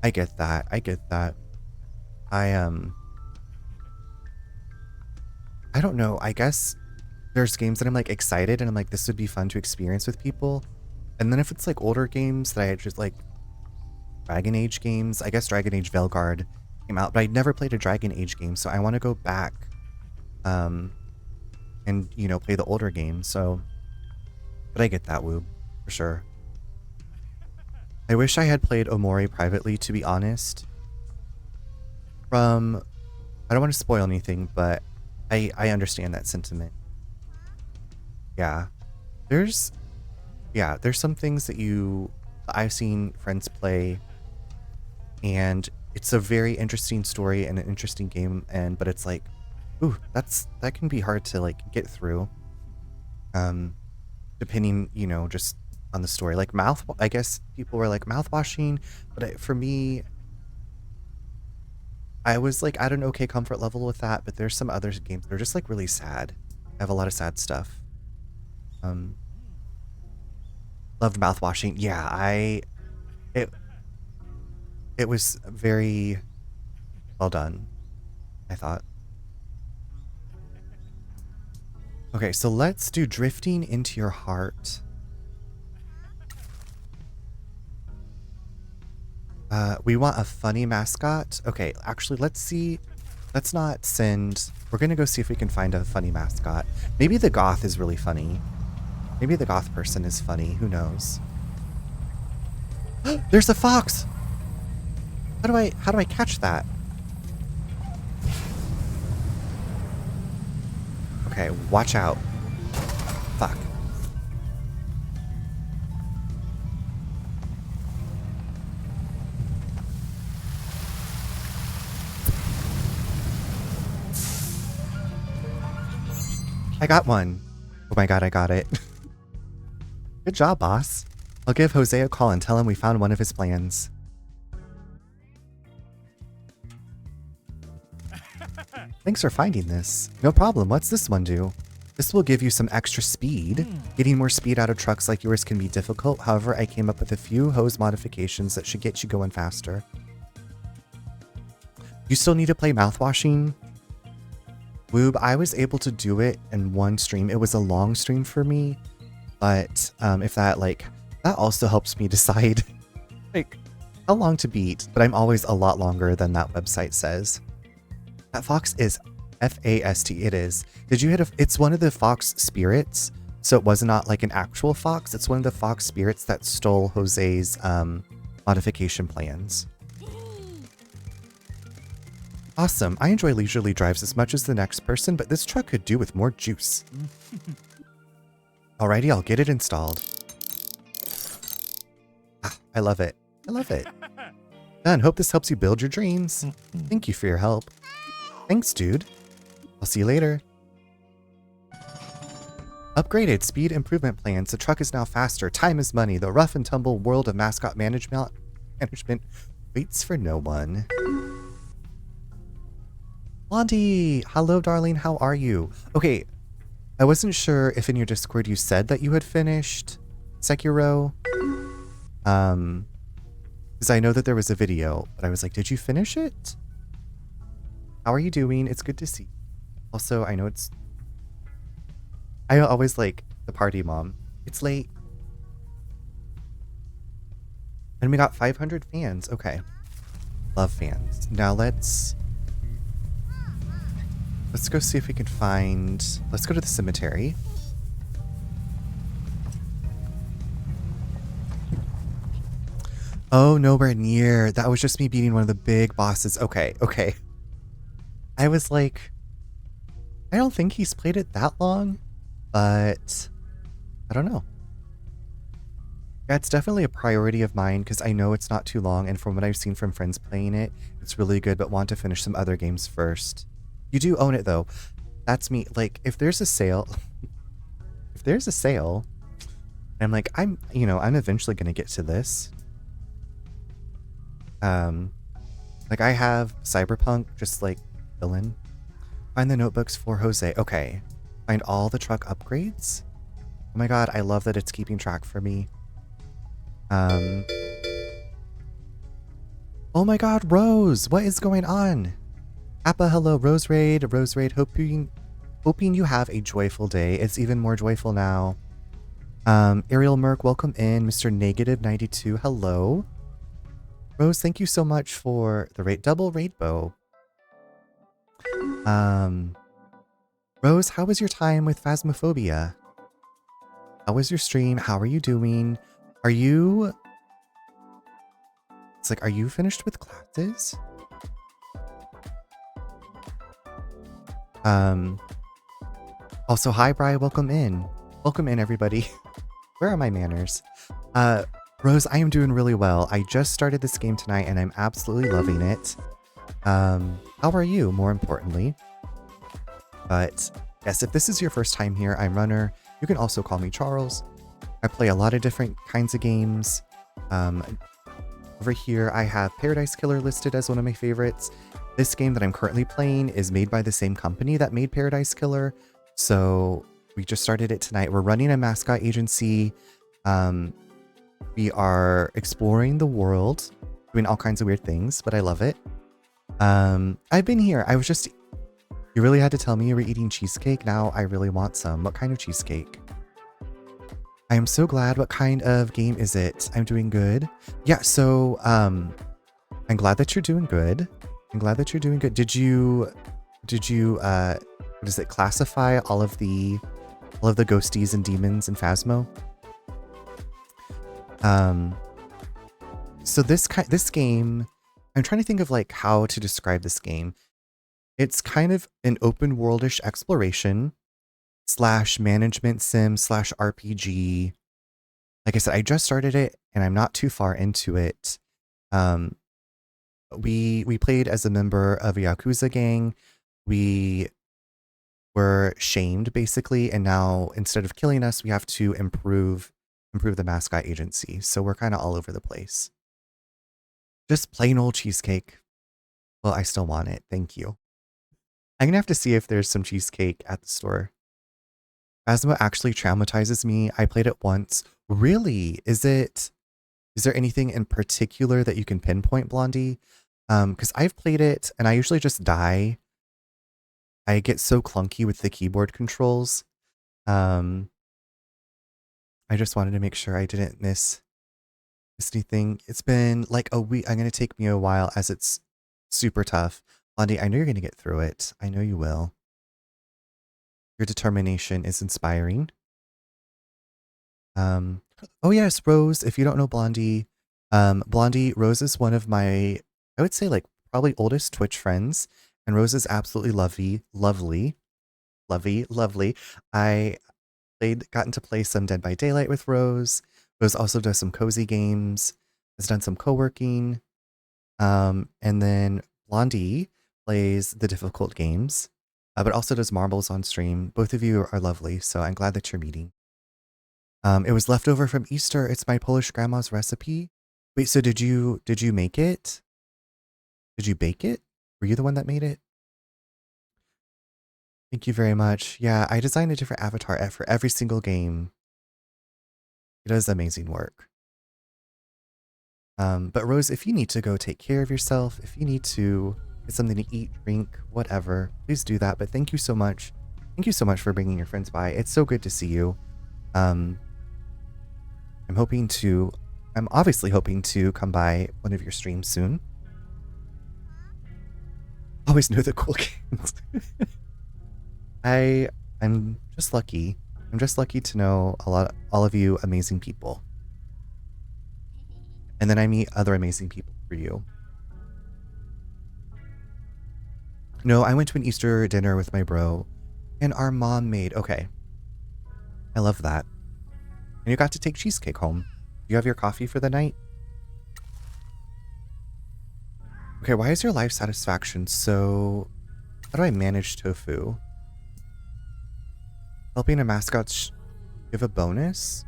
I get that. I don't know. I guess there's games that I'm like excited and I'm like, this would be fun to experience with people. And then if it's like older games that I just like, Dragon Age games, I guess Dragon Age Velguard came out, but I'd never played a Dragon Age game, so I want to go back and, you know, play the older games. So, but I get that, Woob, for sure. I wish I had played Omori privately, to be honest. I don't want to spoil anything, but I understand that sentiment. Yeah. There's some things that I've seen friends play, and it's a very interesting story and an interesting game, but it's like, ooh, that can be hard to like get through. Depending, you know, just on the story. Like I guess people were like mouthwashing, but for me, I was like at an okay comfort level with that, but there's some other games that are just like really sad. I have a lot of sad stuff. Loved mouthwashing. Yeah, it was very well done, I thought. Okay, so let's do drifting into your heart. We want a funny mascot. Okay, actually, let's see. Let's not send. We're gonna go see if we can find a funny mascot. Maybe the goth is really funny. Maybe the goth person is funny. Who knows? There's a fox. How do I catch that? Okay, watch out. Fuck. I got one. Oh my god, I got it. Good job, boss. I'll give Jose a call and tell him we found one of his plans. Thanks for finding this. No problem. What's this one do? This will give you some extra speed. Getting more speed out of trucks like yours can be difficult. However, I came up with a few hose modifications that should get you going faster. You still need to play mouthwashing? Woob, I was able to do it in one stream. It was a long stream for me, but if that also helps me decide like how long to beat, but I'm always a lot longer than that website says. That fox is F-A-S-T. It is. Did you hit it's one of the fox spirits, so it was not like an actual fox. It's one of the fox spirits that stole Jose's modification plans. Awesome. I enjoy leisurely drives as much as the next person, but this truck could do with more juice. Alrighty, I'll get it installed. Ah, I love it. I love it. Done. Hope this helps you build your dreams. Thank you for your help. Thanks, dude. I'll see you later. Upgraded speed improvement plans. The truck is now faster. Time is money. The rough and tumble world of mascot management waits for no one. Blondie! Hello, darling. How are you? Okay, I wasn't sure if in your Discord you said that you had finished Sekiro. Because I know that there was a video, but I was like, did you finish it? How are you doing? It's good to see you. Also, I know it's... I always like the party mom. It's late. And we got 500 fans. Okay. Love fans. Now let's go see if we can find... Let's go to the cemetery. Oh, nowhere near. That was just me beating one of the big bosses. Okay, okay. I was like... I don't think he's played it that long, but... I don't know. Yeah, it's definitely a priority of mine because I know it's not too long, and from what I've seen from friends playing it, it's really good, but want to finish some other games first. You do own it, though. That's me. Like, if there's a sale... if there's a sale, I'm like, I'm eventually going to get to this. Like, I have Cyberpunk, just, like, villain. Find the notebooks for Jose. Okay. Find all the truck upgrades. Oh my god, I love that it's keeping track for me. Oh my god, Rose! What is going on? Appa, hello, Rose Raid, hoping you have a joyful day. It's even more joyful now. Ariel Merc, welcome in. Mr. Negative 92, hello. Rose, thank you so much for the double rainbow. Rose, how was your time with Phasmophobia? How was your stream? How are you doing? Are you... It's like, are you finished with classes? Also, hi, Bri, welcome in. Welcome in, everybody. Where are my manners? Rose, I am doing really well. I just started this game tonight, and I'm absolutely loving it. How are you, more importantly? But, yes, if this is your first time here, I'm Runner. You can also call me Charles. I play a lot of different kinds of games. Over here, I have Paradise Killer listed as one of my favorites. This game that I'm currently playing is made by the same company that made Paradise Killer. So we just started it tonight. We're running a mascot agency. We are exploring the world, doing all kinds of weird things, but I love it. I've been here. I was just... You really had to tell me you were eating cheesecake? Now I really want some. What kind of cheesecake? I am so glad. What kind of game is it? I'm doing good. Yeah, so I'm glad that you're doing good. I'm glad that you're doing good. Did you what is it, classify all of the ghosties and demons in Phasmo? So this game, I'm trying to think of like how to describe this game. It's kind of an open worldish exploration / management sim / RPG. Like I said, I just started it and I'm not too far into it. We played as a member of a Yakuza gang. We were shamed basically, and now instead of killing us, we have to improve the Mascot Agency. So we're kind of all over the place. Just plain old cheesecake. Well, I still want it. Thank you. I'm gonna have to see if there's some cheesecake at the store. Phasmo actually traumatizes me. I played it once. Really? Is there anything in particular that you can pinpoint, Blondie? Because I've played it and I usually just die. I get so clunky with the keyboard controls. I just wanted to make sure I didn't miss anything. It's been like a week. I'm gonna take me a while as it's super tough. Blondie, I know you're gonna get through it. I know you will. Your determination is inspiring. Oh yes, Rose, if you don't know Blondie, Rose is one of my, I would say like probably oldest Twitch friends. And Rose is absolutely lovely, lovely, lovely, lovely. I gotten to play some Dead by Daylight with Rose. Rose also does some cozy games, has done some co-working. And then Blondie plays the difficult games, but also does marbles on stream. Both of you are lovely, so I'm glad that you're meeting. It was left over from Easter. It's my Polish grandma's recipe. Wait, so did you make it? Did you bake it? Were you the one that made it? Thank you very much. Yeah, I designed a different avatar for every single game. It does amazing work. But Rose, if you need to go take care of yourself, if you need to get something to eat, drink, whatever, please do that. But thank you so much. Thank you so much for bringing your friends by. It's so good to see you. I'm obviously hoping to come by one of your streams soon. Always know the cool games. I'm just lucky. I'm just lucky to know all of you amazing people. And then I meet other amazing people for you. No, I went to an Easter dinner with my bro, and our mom made, okay. I love that. And you got to take cheesecake home. Do you have your coffee for the night? Okay, why is your life satisfaction so... How do I manage tofu? Helping a mascot give a bonus?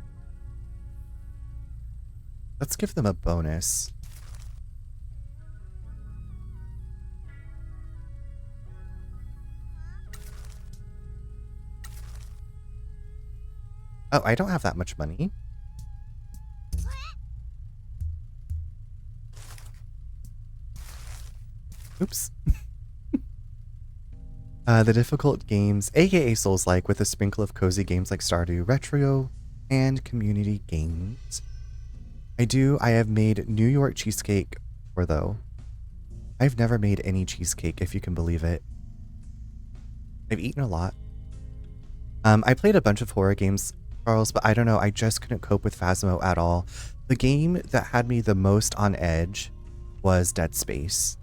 Let's give them a bonus. Oh, I don't have that much money. Oops. The difficult games, aka Souls-like, with a sprinkle of cozy games like Stardew Retro and community games. I have made New York cheesecake before, though. I've never made any cheesecake, if you can believe it. I've eaten a lot. I played a bunch of horror games, Charles, but I don't know, I just couldn't cope with Phasmo at all. The game that had me the most on edge was Dead Space.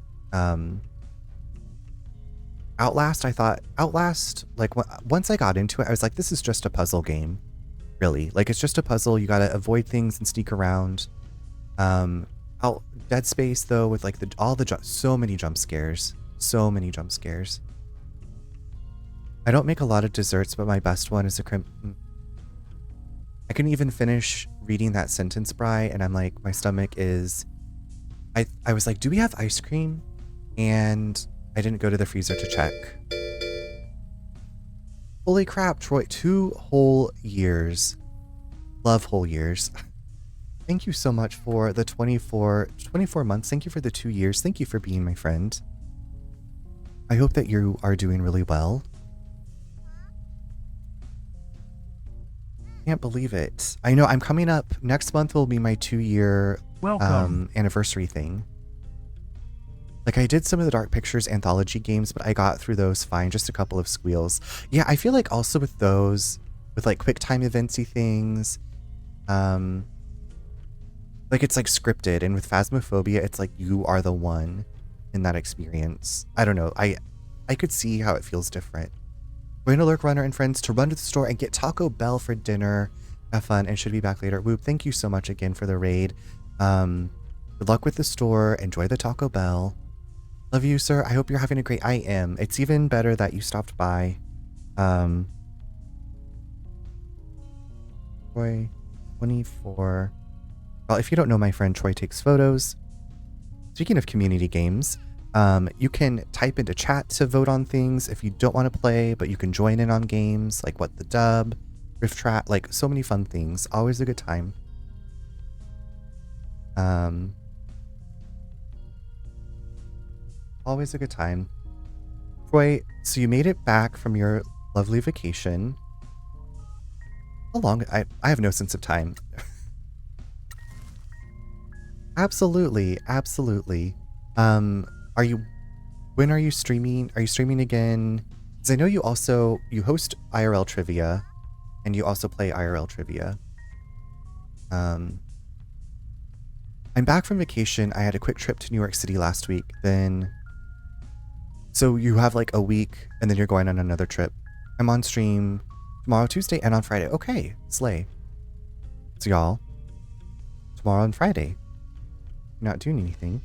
Outlast, like, once I got into it, I was like, this is just a puzzle game. Really. Like, it's just a puzzle. You gotta avoid things and sneak around. Dead Space, though, with, like, so many jump scares. So many jump scares. I don't make a lot of desserts, but my best one is a I couldn't even finish reading that sentence, Bri, and I'm like, my stomach is... I was like, do we have ice cream? And I didn't go to the freezer to check. Holy crap, Troy, 2 whole years. Love whole years. Thank you so much for the 24 months. Thank you for the 2 years. Thank you for being my friend. I hope that you are doing really well. Can't believe it. I know I'm coming up. Next month will be my 2-year anniversary thing. Like, I did some of the Dark Pictures anthology games, but I got through those fine. Just a couple of squeals. Yeah, I feel like also with those, with like quick time eventsy things, like it's like scripted, and with Phasmophobia, it's like you are the one in that experience. I don't know. I could see how it feels different. We're gonna Lurk Runner and friends to run to the store and get Taco Bell for dinner. Have fun and should be back later. Whoop, thank you so much again for the raid. Good luck with the store. Enjoy the Taco Bell. Love you, sir. I hope you're having a great... I am. It's even better that you stopped by. Troy, 24. Well, if you don't know my friend, Troy takes photos. Speaking of community games, you can type into chat to vote on things if you don't want to play, but you can join in on games like What the Dub, Rift Trap, like so many fun things. Always a good time. Always a good time. Troy, so you made it back from your lovely vacation. How long? I have no sense of time. Absolutely, absolutely. When are you streaming? Are you streaming again? Because I know you host IRL trivia, and you also play IRL trivia. I'm back from vacation. I had a quick trip to New York City last week. Then, So you have like a week and then you're going on another trip. I'm on stream tomorrow, Tuesday, and on Friday. Okay, slay. So y'all, tomorrow and Friday, you're not doing anything.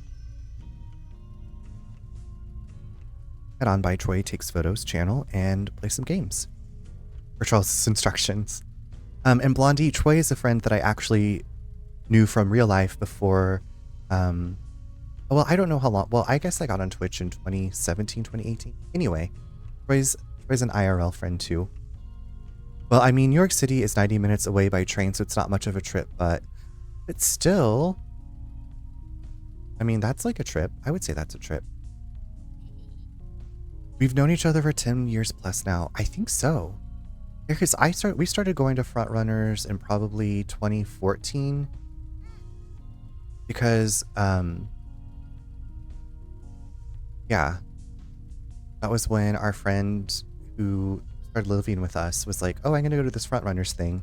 Head on by Troy Takes Photos channel and play some games. For Charles' instructions. And Blondie, Troy is a friend that I actually knew from real life before. Well, I don't know how long. Well, I guess I got on Twitch in 2017, 2018. Anyway, Troy's an IRL friend too. Well, I mean, New York City is 90 minutes away by train, so it's not much of a trip, but it's still, I mean, that's like a trip. I would say that's a trip. We've known each other for 10 years plus now. I think so. Because we started going to Front Runners in probably 2014. Because, yeah. That was when our friend who started living with us was like, oh, I'm going to go to this Front Runners thing.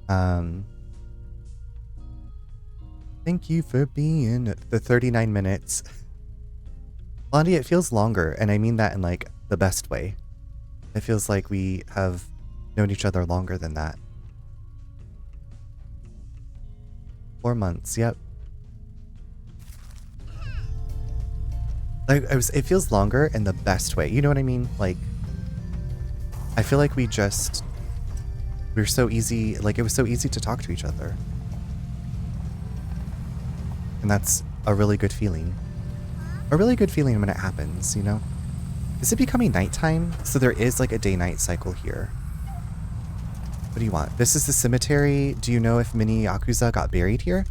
Thank you for being the 39 minutes. Blondie, it feels longer, and I mean that in like the best way. It feels like we have known each other longer than that. 4 months, yep. Like it feels longer in the best way. You know what I mean? Like, I feel like we're so easy, like it was so easy to talk to each other. And that's a really good feeling. A really good feeling when it happens, you know? Is it becoming nighttime? So there is like a day-night cycle here. What do you want? This is the cemetery. Do you know if Mini Yakuza got buried here?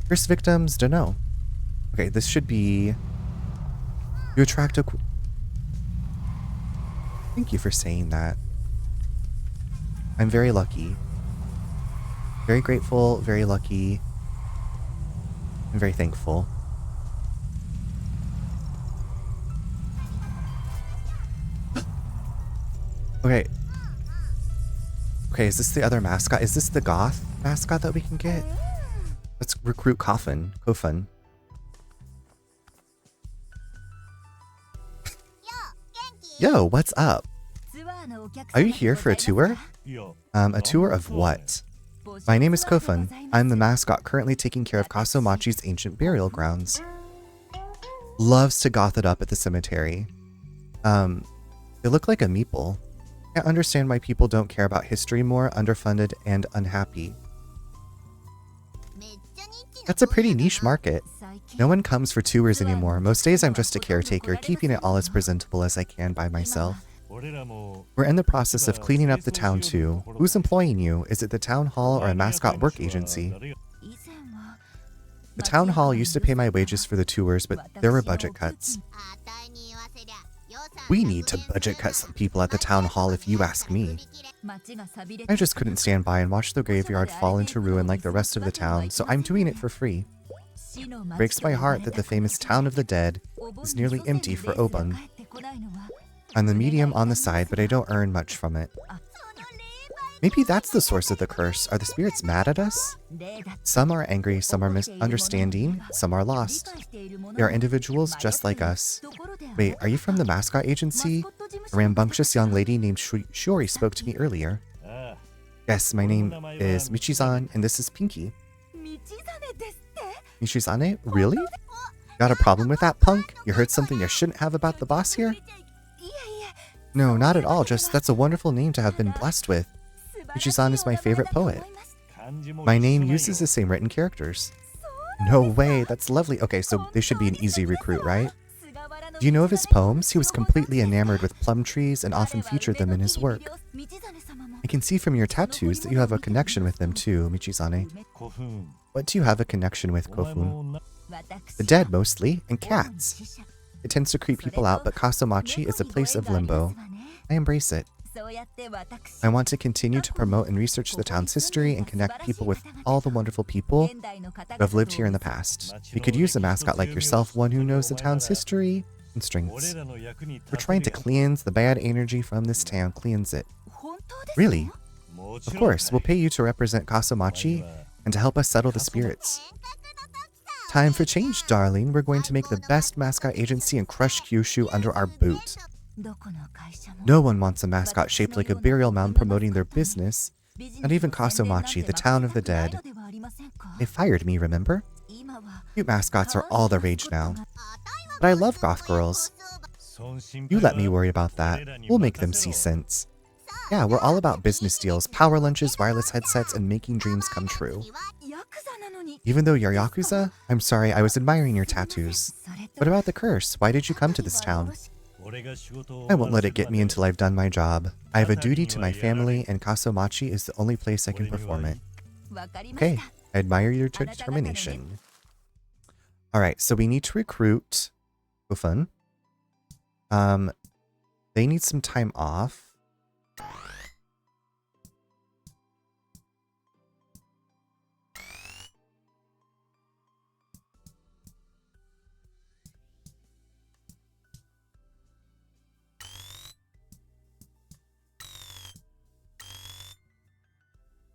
First victims, don't know. Okay, this should be... You attract a... Thank you for saying that. I'm very lucky. Very grateful, very lucky. I'm very thankful. Okay. Okay, is this the other mascot? Is this the goth mascot that we can get? Let's recruit Kofun. Yo, what's up? Are you here for a tour? A tour of what? My name is Kofun. I'm the mascot currently taking care of Kaso-Machi's ancient burial grounds. Loves to goth it up at the cemetery. They look like a meeple. Can't understand why people don't care about history more, underfunded and unhappy. That's a pretty niche market. No one comes for tours anymore. Most days I'm just a caretaker, keeping it all as presentable as I can by myself. We're in the process of cleaning up the town too. Who's employing you? Is it the town hall or a mascot work agency? The town hall used to pay my wages for the tours, but there were budget cuts. We need to budget cut some people at the town hall if you ask me. I just couldn't stand by and watch the graveyard fall into ruin like the rest of the town, so I'm doing it for free. Breaks my heart that the famous town of the dead is nearly empty for Obon. I'm the medium on the side, but I don't earn much from it. Maybe that's the source of the curse. Are the spirits mad at us? Some are angry, some are misunderstanding, some are lost. They are individuals just like us. Wait, are you from the Mascot Agency? A rambunctious young lady named Shiori spoke to me earlier. Yes, my name is Michizan, and this is Pinky. Michizane? Really? Got a problem with that, punk? You heard something you shouldn't have about the boss here? No, not at all, just that's a wonderful name to have been blessed with. Michizan is my favorite poet. My name uses the same written characters. No way, that's lovely. Okay, so they should be an easy recruit, right? Do you know of his poems? He was completely enamored with plum trees and often featured them in his work. I can see from your tattoos that you have a connection with them too, Michizane. What do you have a connection with, Kofun? The dead, mostly, and cats. It tends to creep people out, but Kaso-Machi is a place of limbo. I embrace it. I want to continue to promote and research the town's history and connect people with all the wonderful people who have lived here in the past. We could use a mascot like yourself, one who knows the town's history and strengths. We're trying to cleanse the bad energy from this town, cleanse it. Really? Of course, we'll pay you to represent Kaso-Machi and to help us settle the spirits. Time for change, darling. We're going to make the best mascot agency and crush Kyushu under our boot. No one wants a mascot shaped like a burial mound promoting their business. Not even Kaso-Machi, the town of the dead. They fired me, remember? Cute mascots are all the rage now. But I love goth girls. You let me worry about that. We'll make them see sense. Yeah, we're all about business deals, power lunches, wireless headsets, and making dreams come true. Even though you're Yakuza? I'm sorry, I was admiring your tattoos. What about the curse? Why did you come to this town? I won't let it get me until I've done my job. I have a duty to my family, and Kaso-Machi is the only place I can perform it. Okay, I admire your determination. Alright, so we need to recruit Kofun. They need some time off.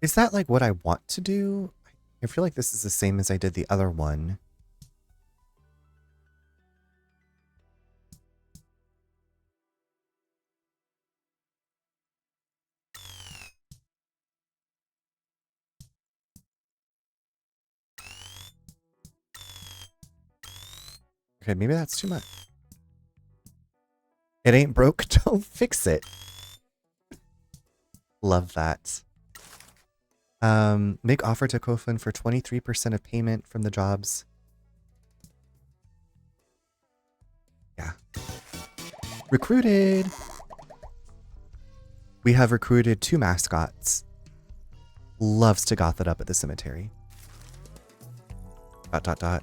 Is that like what I want to do? I feel like this is the same as I did the other one. Okay, maybe that's too much. It ain't broke, don't fix it. Love that. Make offer to Kofun for 23% of payment from the jobs. Yeah. Recruited! We have recruited 2 mascots. Loves to goth it up at the cemetery. ... I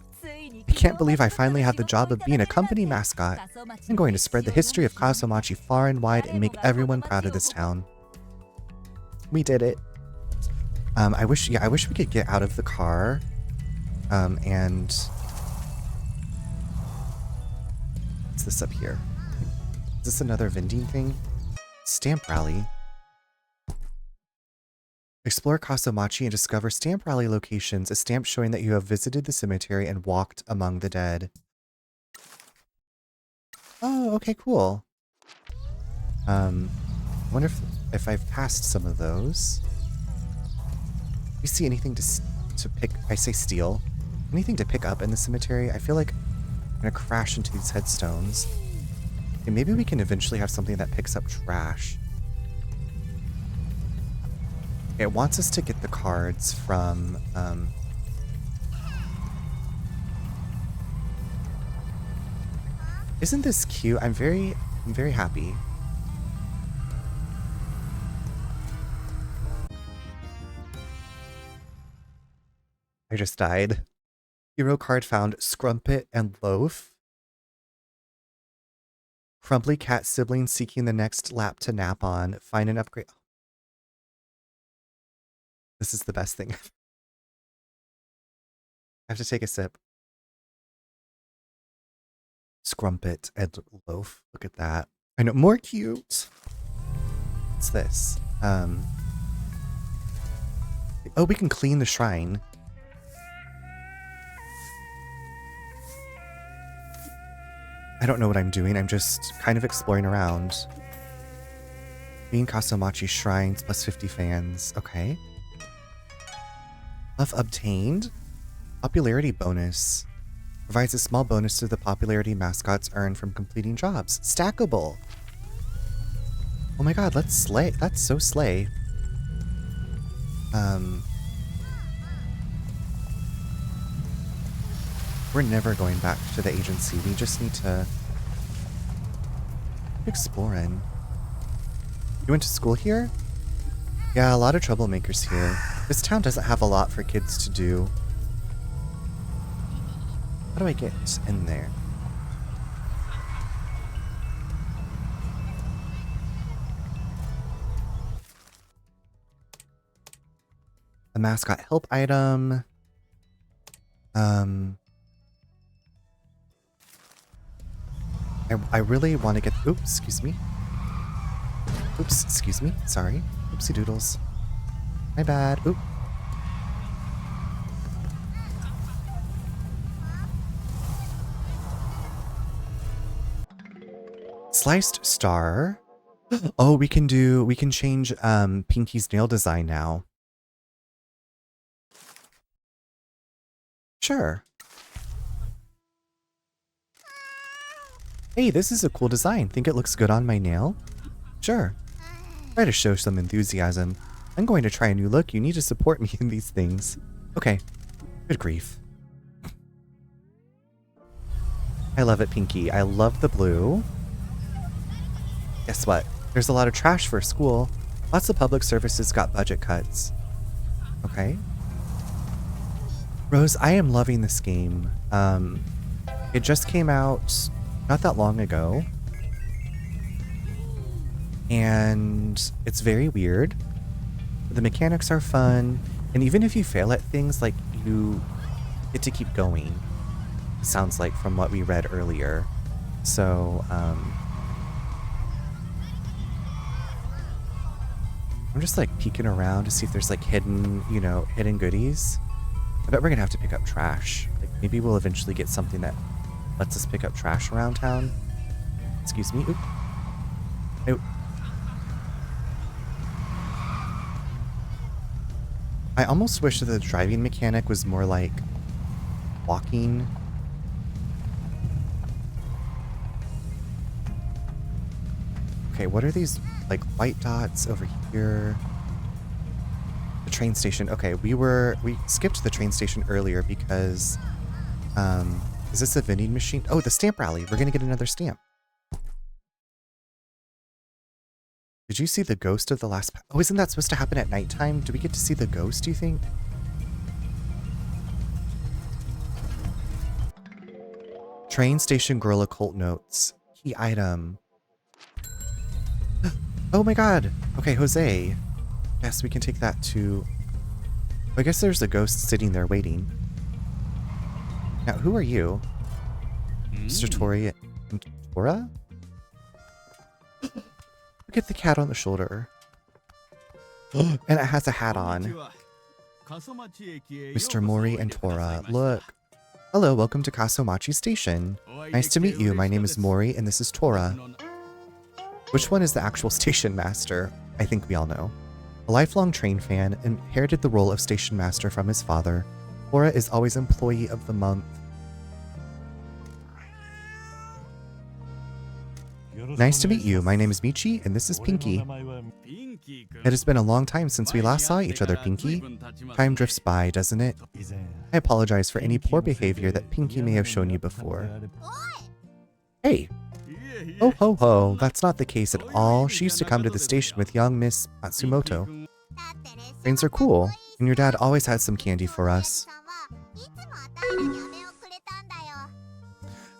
can't believe I finally have the job of being a company mascot. I'm going to spread the history of Kaso-Machi far and wide and make everyone proud of this town. We did it. I wish we could get out of the car. And what's this up here? Is this another vending thing? Stamp rally. Explore Kaso-Machi and discover stamp rally locations, a stamp showing that you have visited the cemetery and walked among the dead. Oh, okay, cool. I wonder if I've passed some of those. Do you see anything to pick? I say steal. Anything to pick up in the cemetery? I feel like I'm gonna crash into these headstones. Okay, maybe we can eventually have something that picks up trash. It wants us to get the cards from, Isn't this cute? I'm very happy. I just died. Hero card found Scrumpet and Loaf. Crumbly cat sibling seeking the next lap to nap on. Find an upgrade. This is the best thing. I have to take a sip. Scrumpet and Loaf. Look at that. I know, more cute. What's this? Oh, we can clean the shrine. I don't know what I'm doing. I'm just kind of exploring around. Being Kaso-Machi shrines plus 50 fans. Okay. Buff obtained. Popularity bonus. Provides a small bonus to the popularity mascots earn from completing jobs. Stackable. Oh my god, let's slay. That's so slay. We're never going back to the agency. We just need to exploring. You went to school here? Yeah, a lot of troublemakers here. This town doesn't have a lot for kids to do. How do I get in there? A mascot help item. I really want to get... Oops, excuse me. Oops, excuse me. Sorry. Oopsie doodles. My bad. Oop. Sliced star. Oh, we can change Pinky's nail design now. Sure. Hey, this is a cool design. Think it looks good on my nail? Sure. Try to show some enthusiasm. I'm going to try a new look. You need to support me in these things. Okay. Good grief. I love it, Pinky. I love the blue. Guess what? There's a lot of trash for school. Lots of public services got budget cuts. Okay. Rose, I am loving this game. It just came out not that long ago. And it's very weird. The mechanics are fun. And even if you fail at things, like, you get to keep going. It sounds like from what we read earlier. So, I'm just like peeking around to see if there's like hidden goodies. I bet we're gonna have to pick up trash. Like, maybe we'll eventually get something that lets us pick up trash around town. Excuse me. Oop. Oop. I almost wish that the driving mechanic was more like walking. Okay, what are these like white dots over here? The train station. Okay, we skipped the train station earlier because is this a vending machine? Oh, the stamp rally. We're gonna get another stamp. Did you see the ghost of the last... Oh, isn't that supposed to happen at nighttime? Do we get to see the ghost, do you think? Train station girl occult notes. Key item. Oh my god! Okay, Jose. Yes, we can take that to... I guess there's a ghost sitting there waiting. Now, who are you? Mr. Tori and Tora? Look at the cat on the shoulder. And it has a hat on. Mr. Mori and Tora, look. Hello, welcome to Kaso-Machi Station. Nice to meet you. My name is Mori and this is Tora. Which one is the actual station master? I think we all know. A lifelong train fan, inherited the role of station master from his father. Tora is always employee of the month. Nice to meet you. My name is Michi, and this is Pinky. It has been a long time since we last saw each other, Pinky. Time drifts by, doesn't it? I apologize for any poor behavior that Pinky may have shown you before. Hey! Oh ho ho, that's not the case at all. She used to come to the station with young Miss Matsumoto. Trains are cool, and your dad always had some candy for us.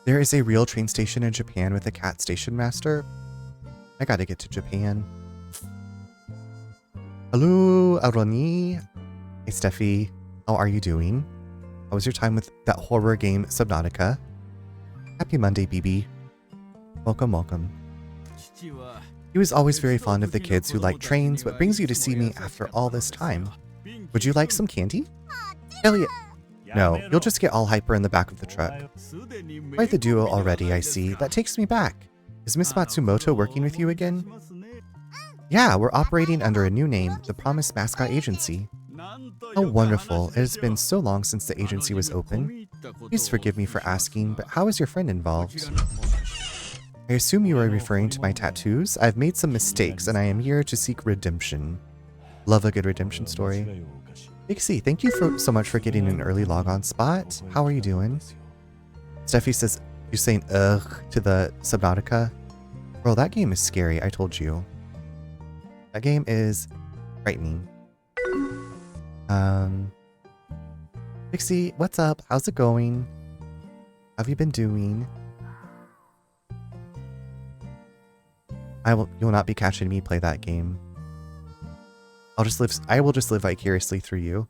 There is a real train station in Japan with a cat station master. I gotta get to Japan. Hello, Aroni. Hey, Steffi. How are you doing? How was your time with that horror game, Subnautica? Happy Monday, BB. Welcome, welcome. He was always very fond of the kids who like trains. What brings you to see me after all this time? Would you like some candy? Hell yeah. No, you'll just get all hyper in the back of the truck. Quite the duo already, I see. That takes me back. Is Miss Matsumoto working with you again? Yeah, we're operating under a new name, the Promised Mascot Agency. How wonderful. It has been so long since the agency was open. Please forgive me for asking, but how is your friend involved? I assume you are referring to my tattoos? I've made some mistakes, and I am here to seek redemption. Love a good redemption story. Pixie, thank you so much for getting an early log-on spot. How are you doing? Steffi says, you're saying ugh to the Subnautica? Bro, that game is scary, I told you. That game is frightening. Pixie, what's up? How's it going? How have you been doing? You'll not be catching me play that game. I will just live vicariously through you.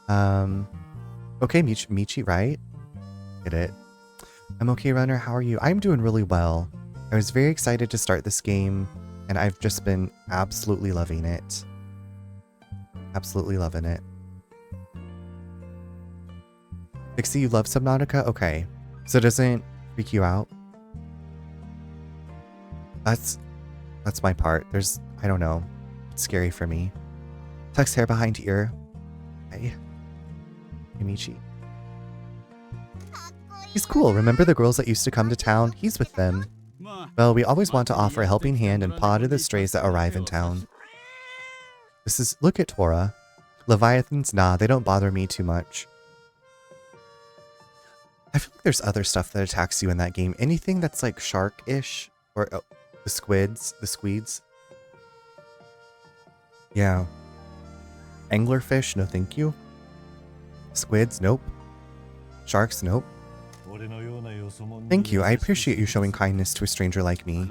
Okay, Michi, right? Get it. I'm okay, Runner. How are you? I'm doing really well. I was very excited to start this game, and I've just been absolutely loving it. Absolutely loving it. Pixie, you love Subnautica? Okay. So it doesn't freak you out? That's my part. I don't know. It's scary for me. Tucks hair behind ear. Hey. Michi. He's cool. Remember the girls that used to come to town? He's with them. Well, we always want to offer a helping hand and paw to the strays that arrive in town. Look at Tora. Leviathans, nah, they don't bother me too much. I feel like there's other stuff that attacks you in that game. Anything that's like shark-ish, or the squeeds. Yeah. Anglerfish, no thank you. Squids, nope. Sharks, nope. Thank you, I appreciate you showing kindness to a stranger like me.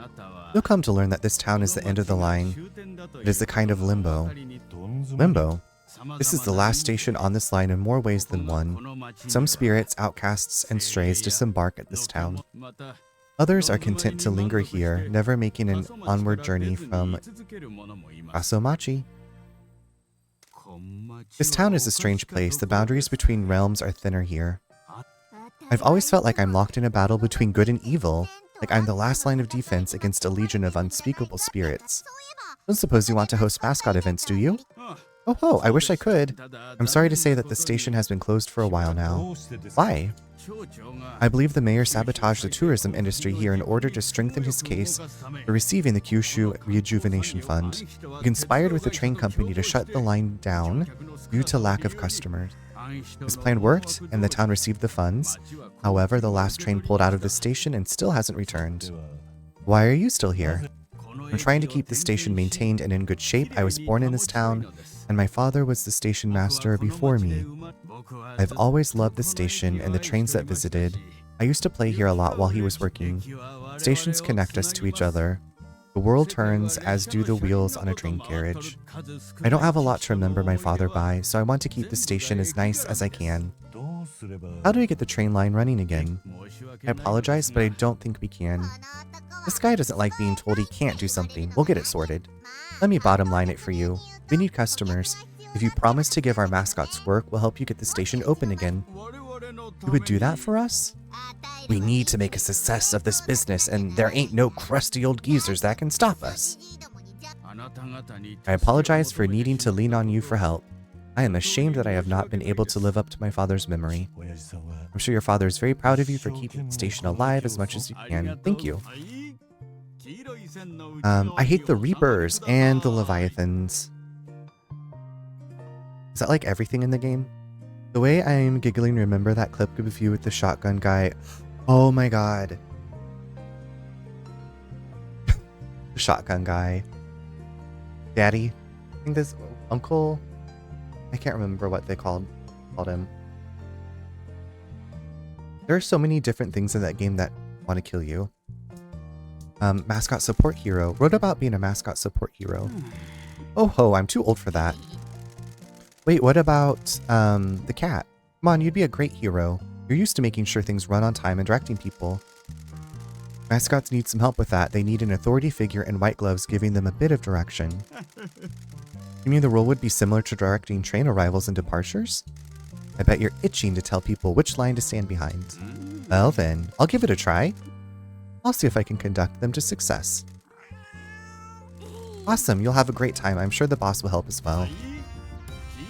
You'll come to learn that this town is the end of the line. It is a kind of limbo. Limbo? This is the last station on this line in more ways than one. Some spirits, outcasts, and strays disembark at this town. Others are content to linger here, never making an onward journey from Kaso-Machi. This town is a strange place. The boundaries between realms are thinner here. I've always felt like I'm locked in a battle between good and evil, like I'm the last line of defense against a legion of unspeakable spirits. Don't suppose you want to host mascot events, do you? Oh, I wish I could. I'm sorry to say that the station has been closed for a while now. Why? I believe the mayor sabotaged the tourism industry here in order to strengthen his case for receiving the Kyushu Rejuvenation Fund. He conspired with the train company to shut the line down due to lack of customers. His plan worked, and the town received the funds. However, the last train pulled out of the station and still hasn't returned. Why are you still here? I'm trying to keep the station maintained and in good shape. I was born in this town, and my father was the station master before me. I've always loved the station and the trains that visited. I used to play here a lot while he was working. Stations connect us to each other. The world turns, as do the wheels on a train carriage. I don't have a lot to remember my father by, so I want to keep the station as nice as I can. How do we get the train line running again? I apologize, but I don't think we can. This guy doesn't like being told he can't do something. We'll get it sorted. Let me bottom line it for you. We need customers. If you promise to give our mascots work, we'll help you get the station open again. You would do that for us? We need to make a success of this business, and there ain't no crusty old geezers that can stop us. I apologize for needing to lean on you for help. I am ashamed that I have not been able to live up to my father's memory. I'm sure your father is very proud of you for keeping the station alive as much as you can. Thank you. I hate the Reapers and the Leviathans. Is that like everything in the game? The way I'm giggling, remember that clip of you with the shotgun guy? Oh my god. The shotgun guy. Daddy? I think this uncle? I can't remember what they called him. There are so many different things in that game that want to kill you. Mascot support hero. Wrote about being a mascot support hero. Oh ho, I'm too old for that. Wait, what about the cat? Come on, you'd be a great hero. You're used to making sure things run on time and directing people. Mascots need some help with that. They need an authority figure in white gloves giving them a bit of direction. You mean the role would be similar to directing train arrivals and departures? I bet you're itching to tell people which line to stand behind. Well then, I'll give it a try. I'll see if I can conduct them to success. Awesome, you'll have a great time. I'm sure the boss will help as well.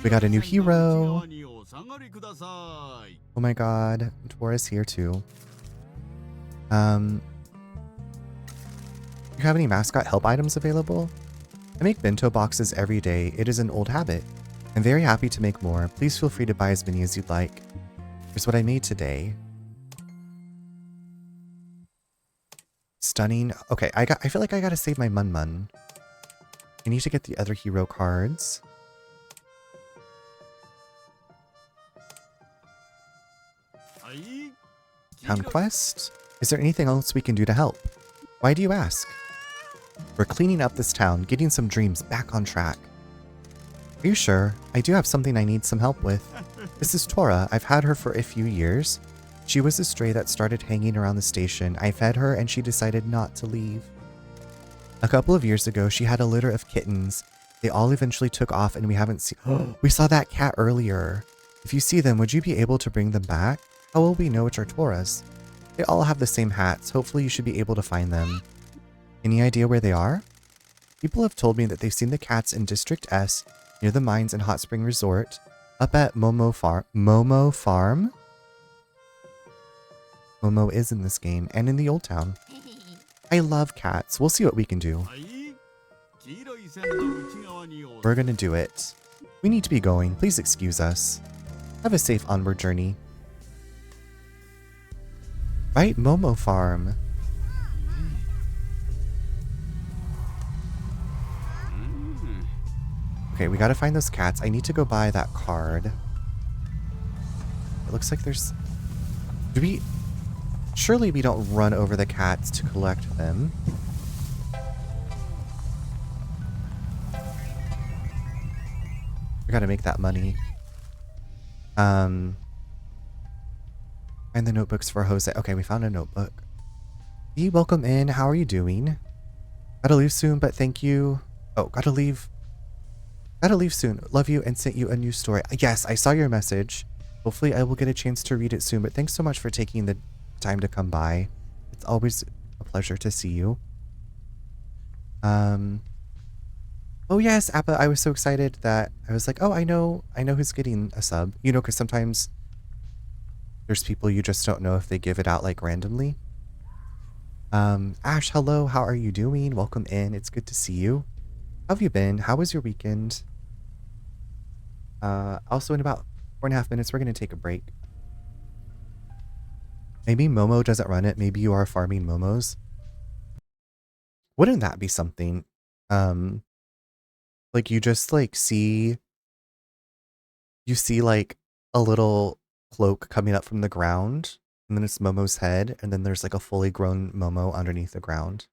We got a new hero. Oh my god, Tora's here too. You have any mascot help items available? I make bento boxes every day. It is an old habit. I'm very happy to make more. Please feel free to buy as many as you'd like. Here's what I made today. Stunning. Okay, I feel like I gotta save my Mun. I need to get the other hero cards. Town quest? Is there anything else we can do to help? Why do you ask? We're cleaning up this town, getting some dreams back on track. Are you sure? I do have something I need some help with. This is Tora. I've had her for a few years. She was a stray that started hanging around the station. I fed her and she decided not to leave. A couple of years ago, she had a litter of kittens. They all eventually took off and we haven't seen— we saw that cat earlier. If you see them, would you be able to bring them back? How will we know which are Tora's? They all have the same hats. Hopefully you should be able to find them. Any idea where they are? People have told me that they've seen the cats in District S, near the mines and Hot Spring Resort, up at Momo Farm. Momo Farm? Momo is in this game, and in the Old Town. I love cats. We'll see what we can do. We're gonna do it. We need to be going. Please excuse us. Have a safe onward journey. Right, Momo Farm. Okay, we gotta find those cats. I need to go buy that card. It looks like there's... Do we... Surely we don't run over the cats to collect them. We gotta make that money. Find the notebooks for Jose. Okay, we found a notebook. Hey, welcome in. How are you doing? Gotta leave soon, but thank you. Oh, gotta leave. Gotta leave soon. Love you and sent you a new story. Yes, I saw your message. Hopefully I will get a chance to read it soon, but thanks so much for taking the time to come by. It's always a pleasure to see you. Oh yes, Appa, I was so excited that I was like, oh, I know who's getting a sub. You know, because sometimes there's people you just don't know if they give it out like randomly. Ash, hello, how are you doing? Welcome in. It's good to see you. How have you been? How was your weekend? Also in about 4.5 minutes, we're going to take a break. Maybe Momo doesn't run it. Maybe you are farming Momos. Wouldn't that be something? Like you just like see... You see like a little cloak coming up from the ground. And then it's Momo's head. And then there's like a fully grown Momo underneath the ground.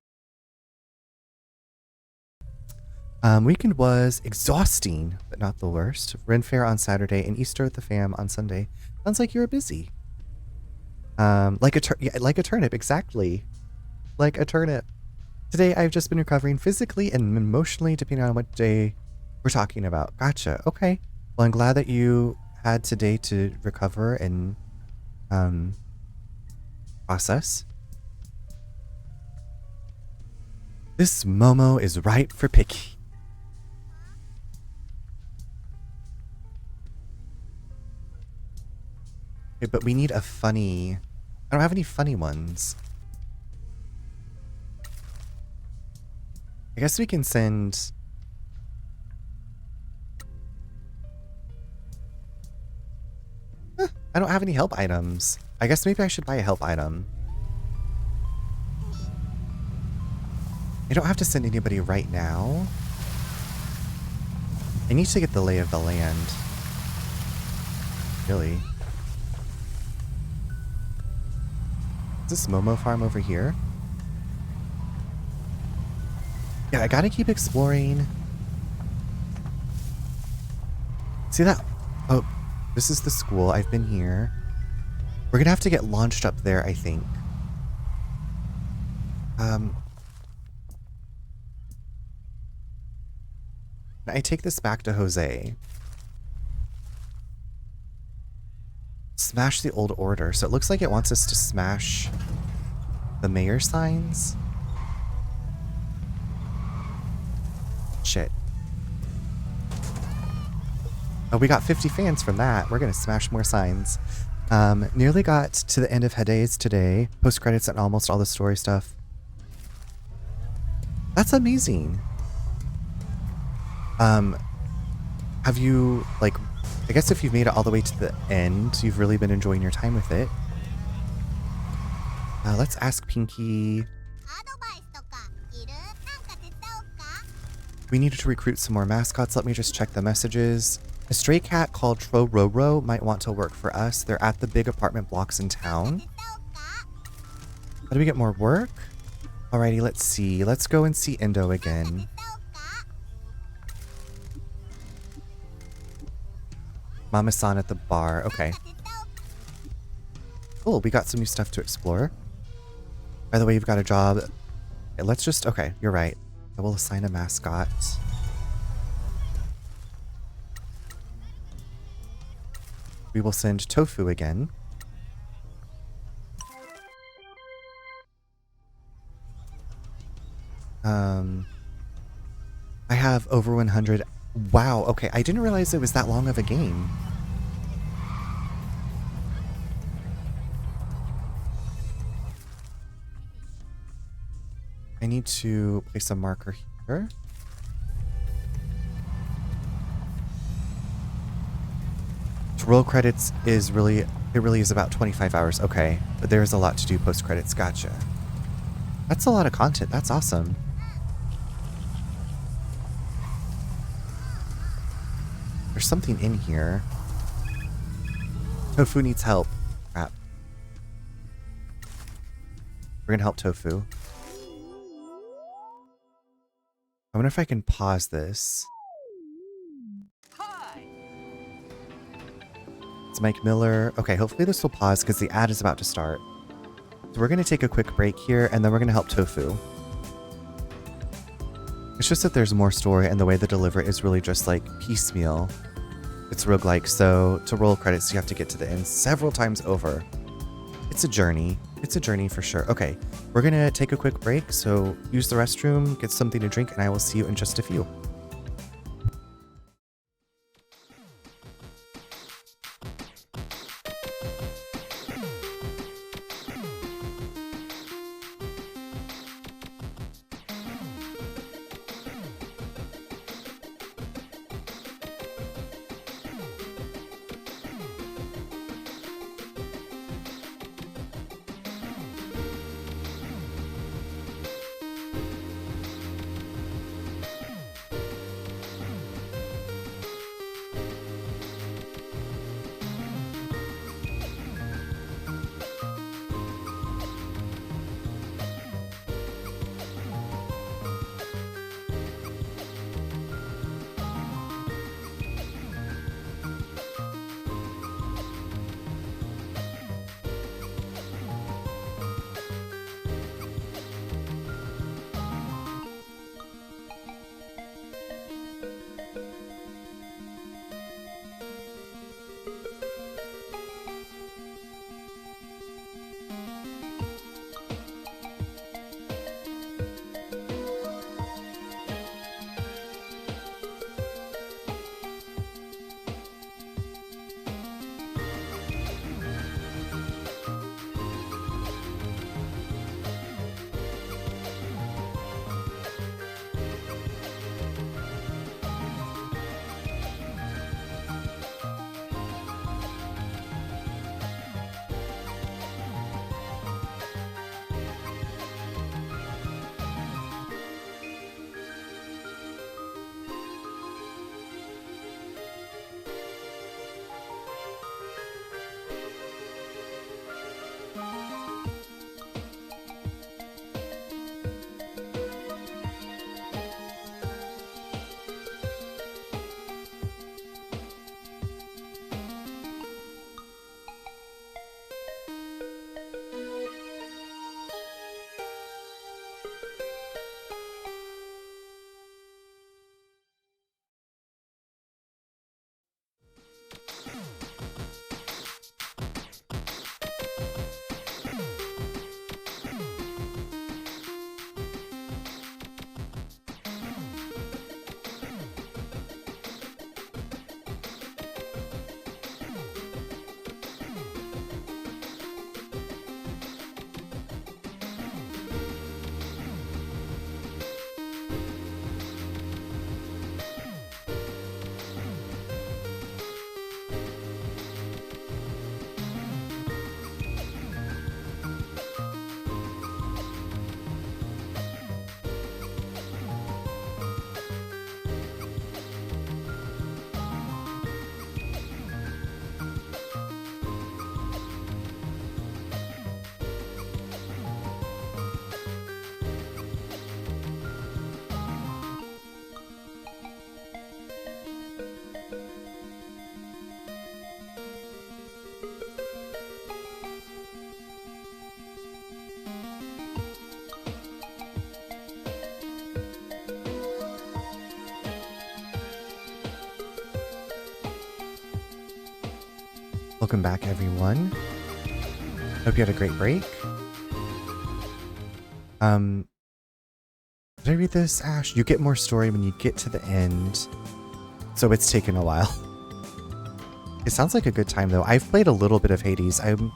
Weekend was exhausting, but not the worst. Ren Fair on Saturday and Easter at the fam on Sunday. Sounds like you're busy. Like a turnip, exactly. Like a turnip. Today I've just been recovering physically and emotionally, depending on what day we're talking about. Gotcha. Okay. Well, I'm glad that you had today to recover and process. This Momo is ripe for picking. Okay, but we need a funny... I don't have any funny ones. I guess we can send... I don't have any help items. I guess maybe I should buy a help item. I don't have to send anybody right now. I need to get the lay of the land. Really. Is this Momo Farm over here? Yeah, I gotta keep exploring. See that? Oh, this is the school. I've been here. We're gonna have to get launched up there, I think. I take this back to Jose. Smash the old order. So it looks like it wants us to smash the mayor signs. Shit. Oh, we got 50 fans from that. We're gonna smash more signs. Nearly got to the end of Hades today. Post credits and almost all the story stuff. That's amazing. Have you, like, I guess if you've made it all the way to the end, you've really been enjoying your time with it. Let's ask Pinky. We needed to recruit some more mascots. Let me just check the messages. A stray cat called Tro-Ro-Ro might want to work for us. They're at the big apartment blocks in town. How do we get more work? Alrighty, let's see. Let's go and see Endo again. Mama-san at the bar. Okay. Cool, we got some new stuff to explore. By the way, you've got a job. Okay, let's just... Okay, you're right. I will assign a mascot. We will send Tofu again. I have over 100. Wow, okay, I didn't realize it was that long of a game. I need to place a marker here. To roll credits is really, it really is about 25 hours. Okay, but there's a lot to do post credits. Gotcha. That's a lot of content. That's awesome. There's something in here. Tofu needs help. Crap. We're gonna help Tofu. I wonder if I can pause this. It's Mike Miller. Okay, hopefully this will pause because the ad is about to start. So we're gonna take a quick break here and then we're gonna help Tofu. It's just that there's more story and the way they deliver it is really just like piecemeal. It's roguelike, so to roll credits you have to get to the end several times over. It's a journey. It's a journey for sure. Okay, we're gonna take a quick break, so use the restroom, get something to drink, and I will see you in just a few. Welcome back, everyone. Hope you had a great break. Did I read this, Ash? You get more story when you get to the end. So it's taken a while. It sounds like a good time, though. I've played a little bit of Hades. I'm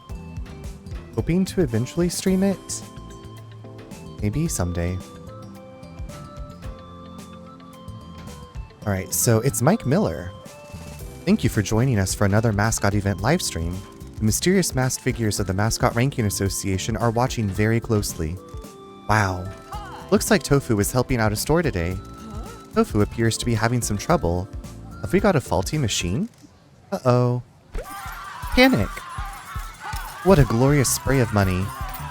hoping to eventually stream it. Maybe someday. Alright, so it's Mike Miller. Thank you for joining us for another Mascot event livestream. The mysterious masked figures of the Mascot Ranking Association are watching very closely. Wow. Looks like Tofu is helping out a store today. Tofu appears to be having some trouble. Have we got a faulty machine? Uh-oh. Panic! What a glorious spray of money.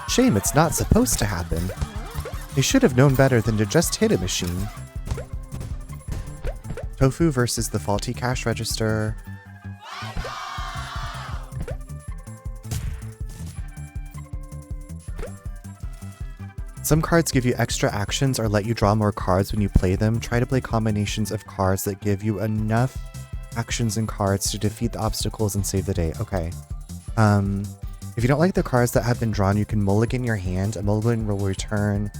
Shame it's not supposed to happen. They should have known better than to just hit a machine. Tofu versus the faulty cash register. Some cards give you extra actions or let you draw more cards when you play them. Try to play combinations of cards that give you enough actions and cards to defeat the obstacles and save the day. Okay. If you don't like the cards that have been drawn, you can mulligan your hand. A mulligan will return.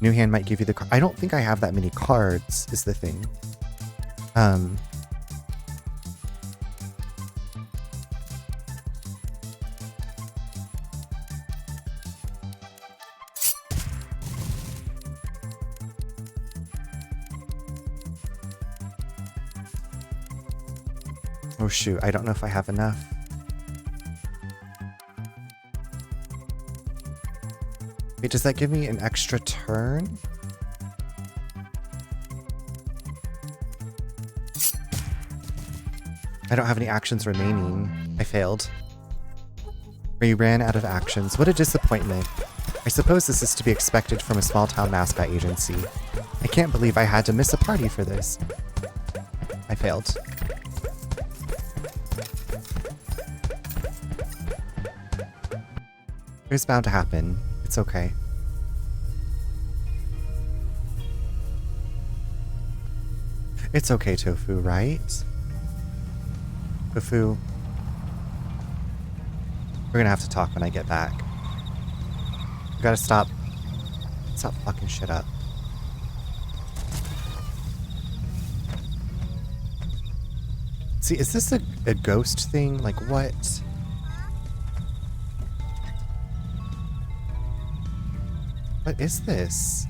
New hand might give you the card. I don't think I have that many cards, is the thing. Oh shoot, I don't know if I have enough. Wait, does that give me an extra turn? I don't have any actions remaining. I failed. We ran out of actions. What a disappointment. I suppose this is to be expected from a small-town mascot agency. I can't believe I had to miss a party for this. I failed. It was bound to happen. It's okay. It's okay, Tofu, right? Tofu. We're gonna have to talk when I get back. We gotta stop fucking shit up. See, is this a ghost thing? Like, what? What is this?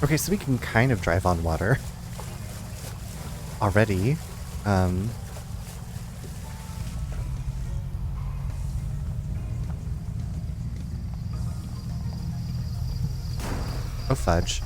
Okay, so we can kind of drive on water. Already. Oh, fudge.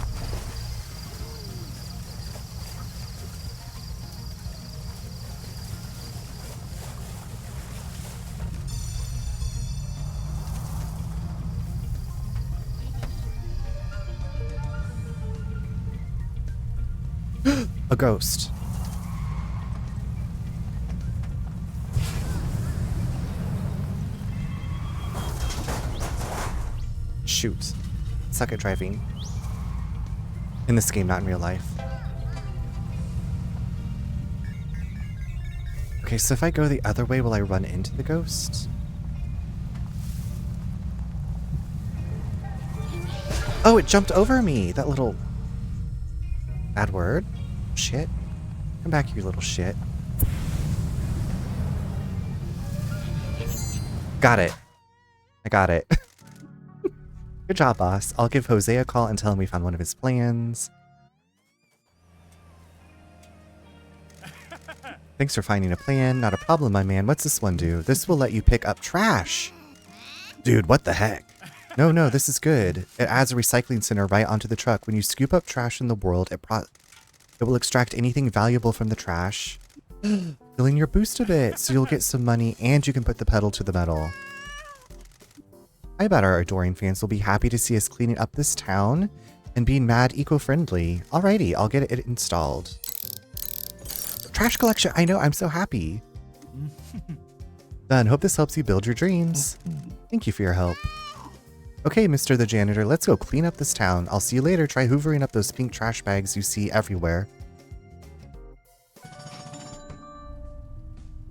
A ghost. Shoot. Suck at driving. In this game, not in real life. Okay, so if I go the other way, will I run into the ghost? Oh, it jumped over me! That little... bad word? Shit. Come back, you little shit. Got it. I got it. Good job, boss. I'll give Jose a call and tell him we found one of his plans. Thanks for finding a plan. Not a problem, my man. What's this one do? This will let you pick up trash. Dude, what the heck? No, this is good. It adds a recycling center right onto the truck. When you scoop up trash in the world, it will extract anything valuable from the trash, filling your boost a bit, so you'll get some money and you can put the pedal to the metal. I bet our adoring fans will be happy to see us cleaning up this town and being mad eco-friendly. Alrighty, I'll get it installed. Trash collection, I know, I'm so happy. Done, hope this helps you build your dreams. Thank you for your help. Okay, Mr. the Janitor, let's go clean up this town. I'll see you later. Try hoovering up those pink trash bags you see everywhere.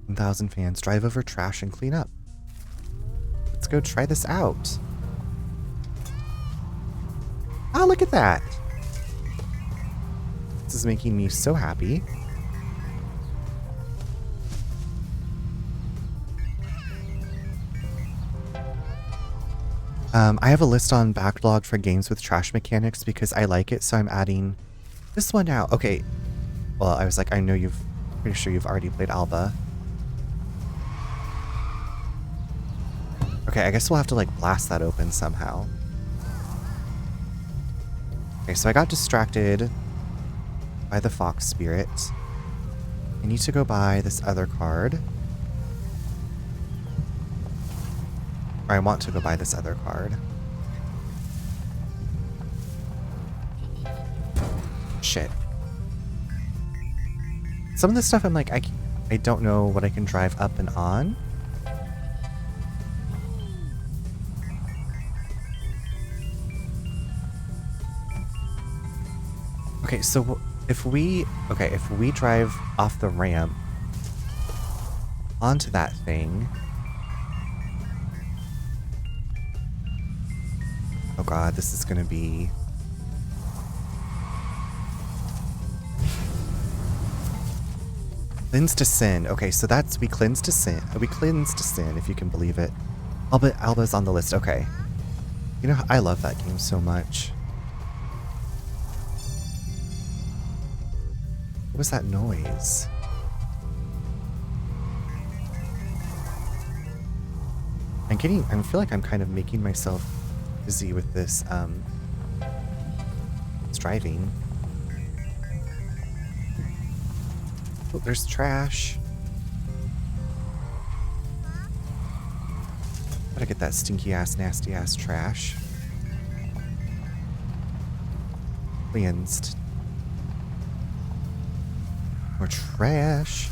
1,000 fans. Drive over trash and clean up. Let's go try this out. Oh, look at that. This is making me so happy. I have a list on backlog for games with trash mechanics because I like it, so I'm adding this one now. Okay. Well, I was like, I know pretty sure you've already played Alba. Okay, I guess we'll have to like blast that open somehow. Okay, so I got distracted by the fox spirit. I need to go buy this other card. Or I want to go buy this other card. Shit. Some of this stuff I'm like, I don't know what I can drive up and on. Okay, so if we drive off the ramp onto that thing. Oh god, this is gonna be... Cleanse to sin. Okay, so that's... We cleanse to sin, if you can believe it. Alba's on the list. Okay. You know, I love that game so much. What was that noise? I feel like I'm kind of making myself busy with this, driving. Oh, there's trash. Gotta get that stinky ass, nasty ass trash cleansed. More trash.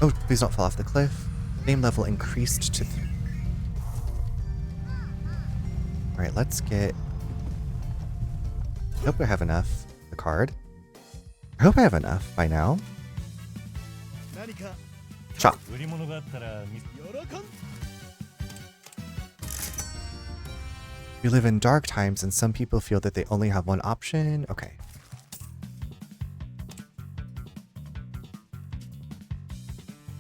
Oh, please don't fall off the cliff. Flame level increased to 3. Alright, let's get... I hope I have enough. The card. I hope I have enough by now. Chop. We live in dark times and some people feel that they only have one option. Okay.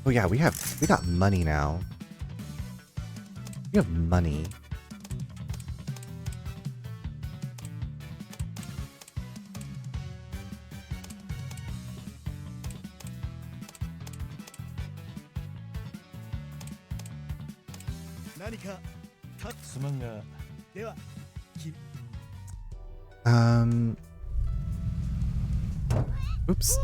Oh yeah, we got money now. We have money. Oops.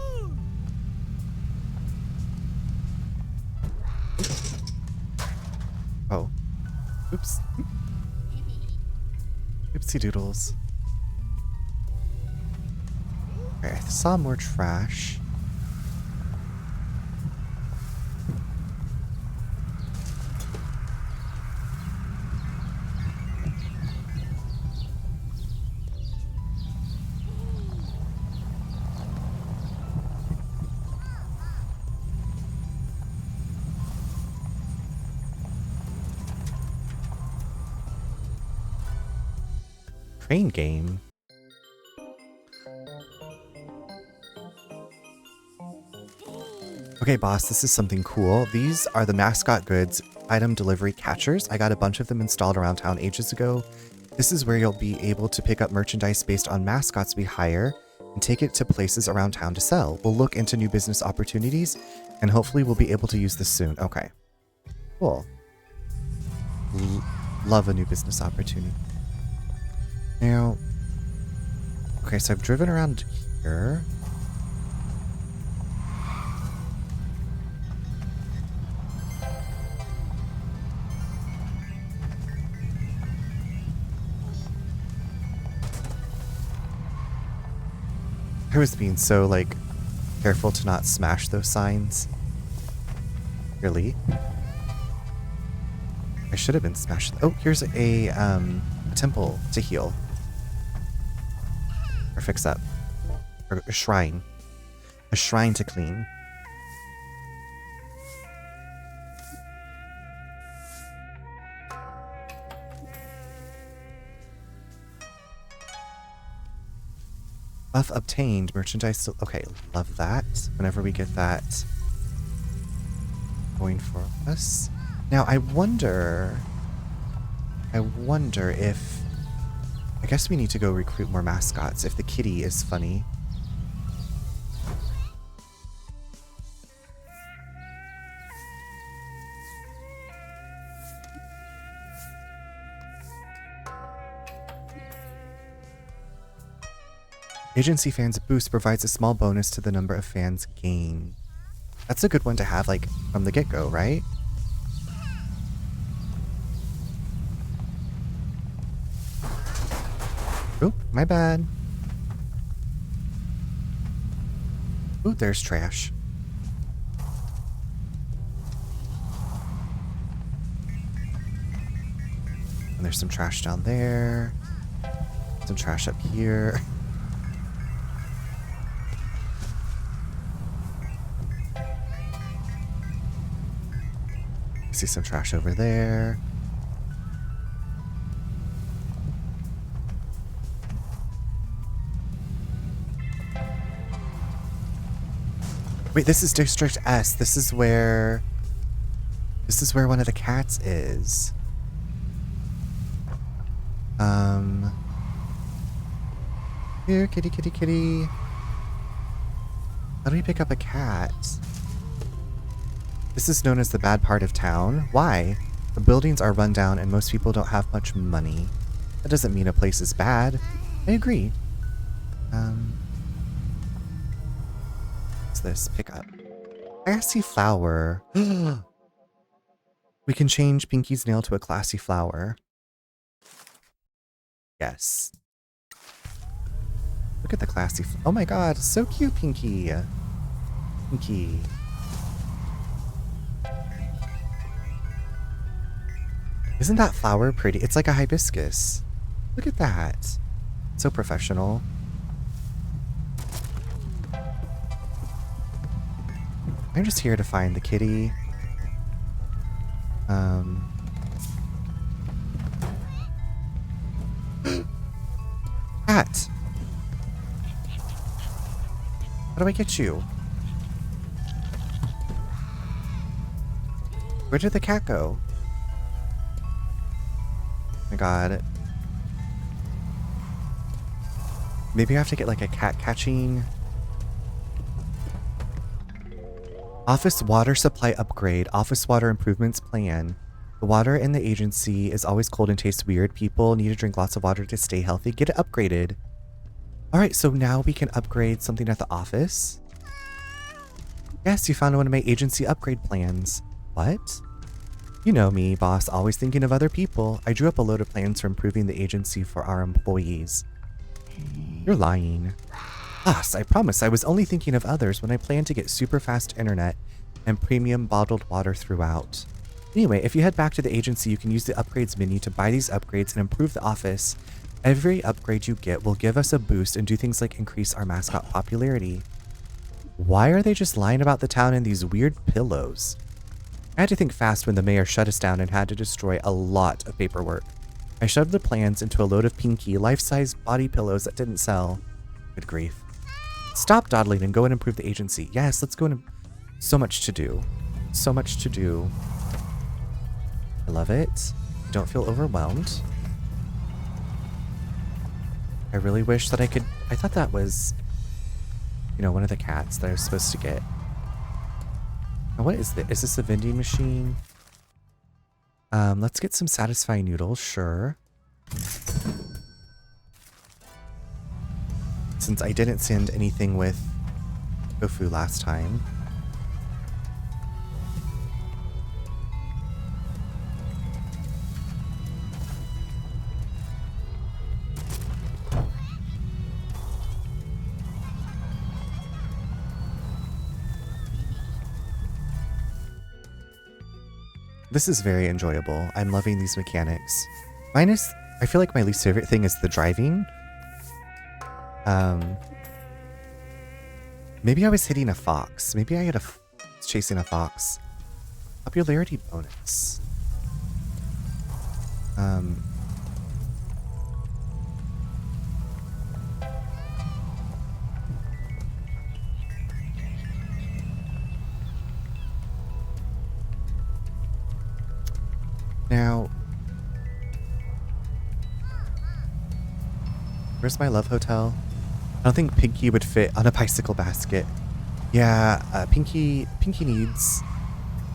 Oh. Oops. Oopsie doodles. Okay, I saw more trash. Train game. Okay, boss, this is something cool. These are the Mascot Goods item delivery catchers. I got a bunch of them installed around town ages ago. This is where you'll be able to pick up merchandise based on mascots we hire and take it to places around town to sell. We'll look into new business opportunities and hopefully we'll be able to use this soon. Okay. Cool. Love a new business opportunity. Now, okay, so I've driven around here. I was being so, like, careful to not smash those signs. Really? I should have been smashing. Oh, here's a temple to heal. Or fix up. Or a shrine. A shrine to clean. Buff obtained. Merchandise still... Okay, love that. Whenever we get that going for us. Now, I wonder if... I guess we need to go recruit more mascots if the kitty is funny. Agency fans boost provides a small bonus to the number of fans gained. That's a good one to have, like, from the get-go, right? Oop, my bad. Ooh, there's trash. And there's some trash down there. Some trash up here. See some trash over there. Wait, this is District S. This is where one of the cats is. Here, kitty, kitty, kitty. How do we pick up a cat? This is known as the bad part of town. Why? The buildings are run down and most people don't have much money. That doesn't mean a place is bad. I agree. What's this? Pick up. Classy flower. We can change Pinky's nail to a classy flower. Yes. Look at the classy... Oh my god, so cute, Pinky. Pinky. Isn't that flower pretty? It's like a hibiscus. Look at that. So professional. I'm just here to find the kitty. Cat! How do I get you? Where did the cat go? Oh my god. Maybe I have to get like a cat catching. Office water supply upgrade. Office water improvements plan. The water in the agency is always cold and tastes weird. People need to drink lots of water to stay healthy. Get it upgraded. Alright, so now we can upgrade something at the office. Yes, you found one of my agency upgrade plans. What? You know me, boss, always thinking of other people. I drew up a load of plans for improving the agency for our employees. You're lying. Boss, I promise I was only thinking of others when I planned to get super fast internet and premium bottled water throughout. Anyway, if you head back to the agency, you can use the upgrades menu to buy these upgrades and improve the office. Every upgrade you get will give us a boost and do things like increase our mascot popularity. Why are they just lying about the town in these weird pillows? I had to think fast when the mayor shut us down and had to destroy a lot of paperwork. I shoved the plans into a load of Pinky life-size body pillows that didn't sell. Good grief. Stop dawdling and go and improve the agency. Yes, let's go and... So much to do. So much to do. I love it. Don't feel overwhelmed. I really wish that I could... I thought that was, you know, one of the cats that I was supposed to get. Now, what is this? Is this a vending machine? Let's get some satisfying noodles, sure. Since I didn't send anything with tofu last time. This is very enjoyable. I'm loving these mechanics. Minus I feel like my least favorite thing is the driving. Maybe I was hitting a fox. Maybe I was chasing a fox. Popularity bonus. Now, where's my love hotel? I don't think Pinky would fit on a bicycle basket. Yeah, Pinky needs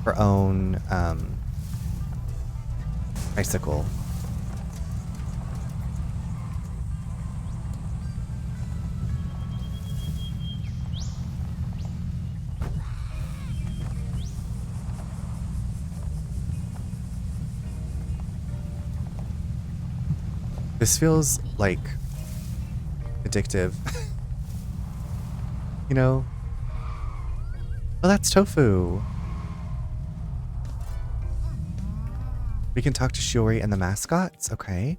her own bicycle. This feels like addictive. You know? Oh, that's Tofu. We can talk to Shiori and the mascots? Okay.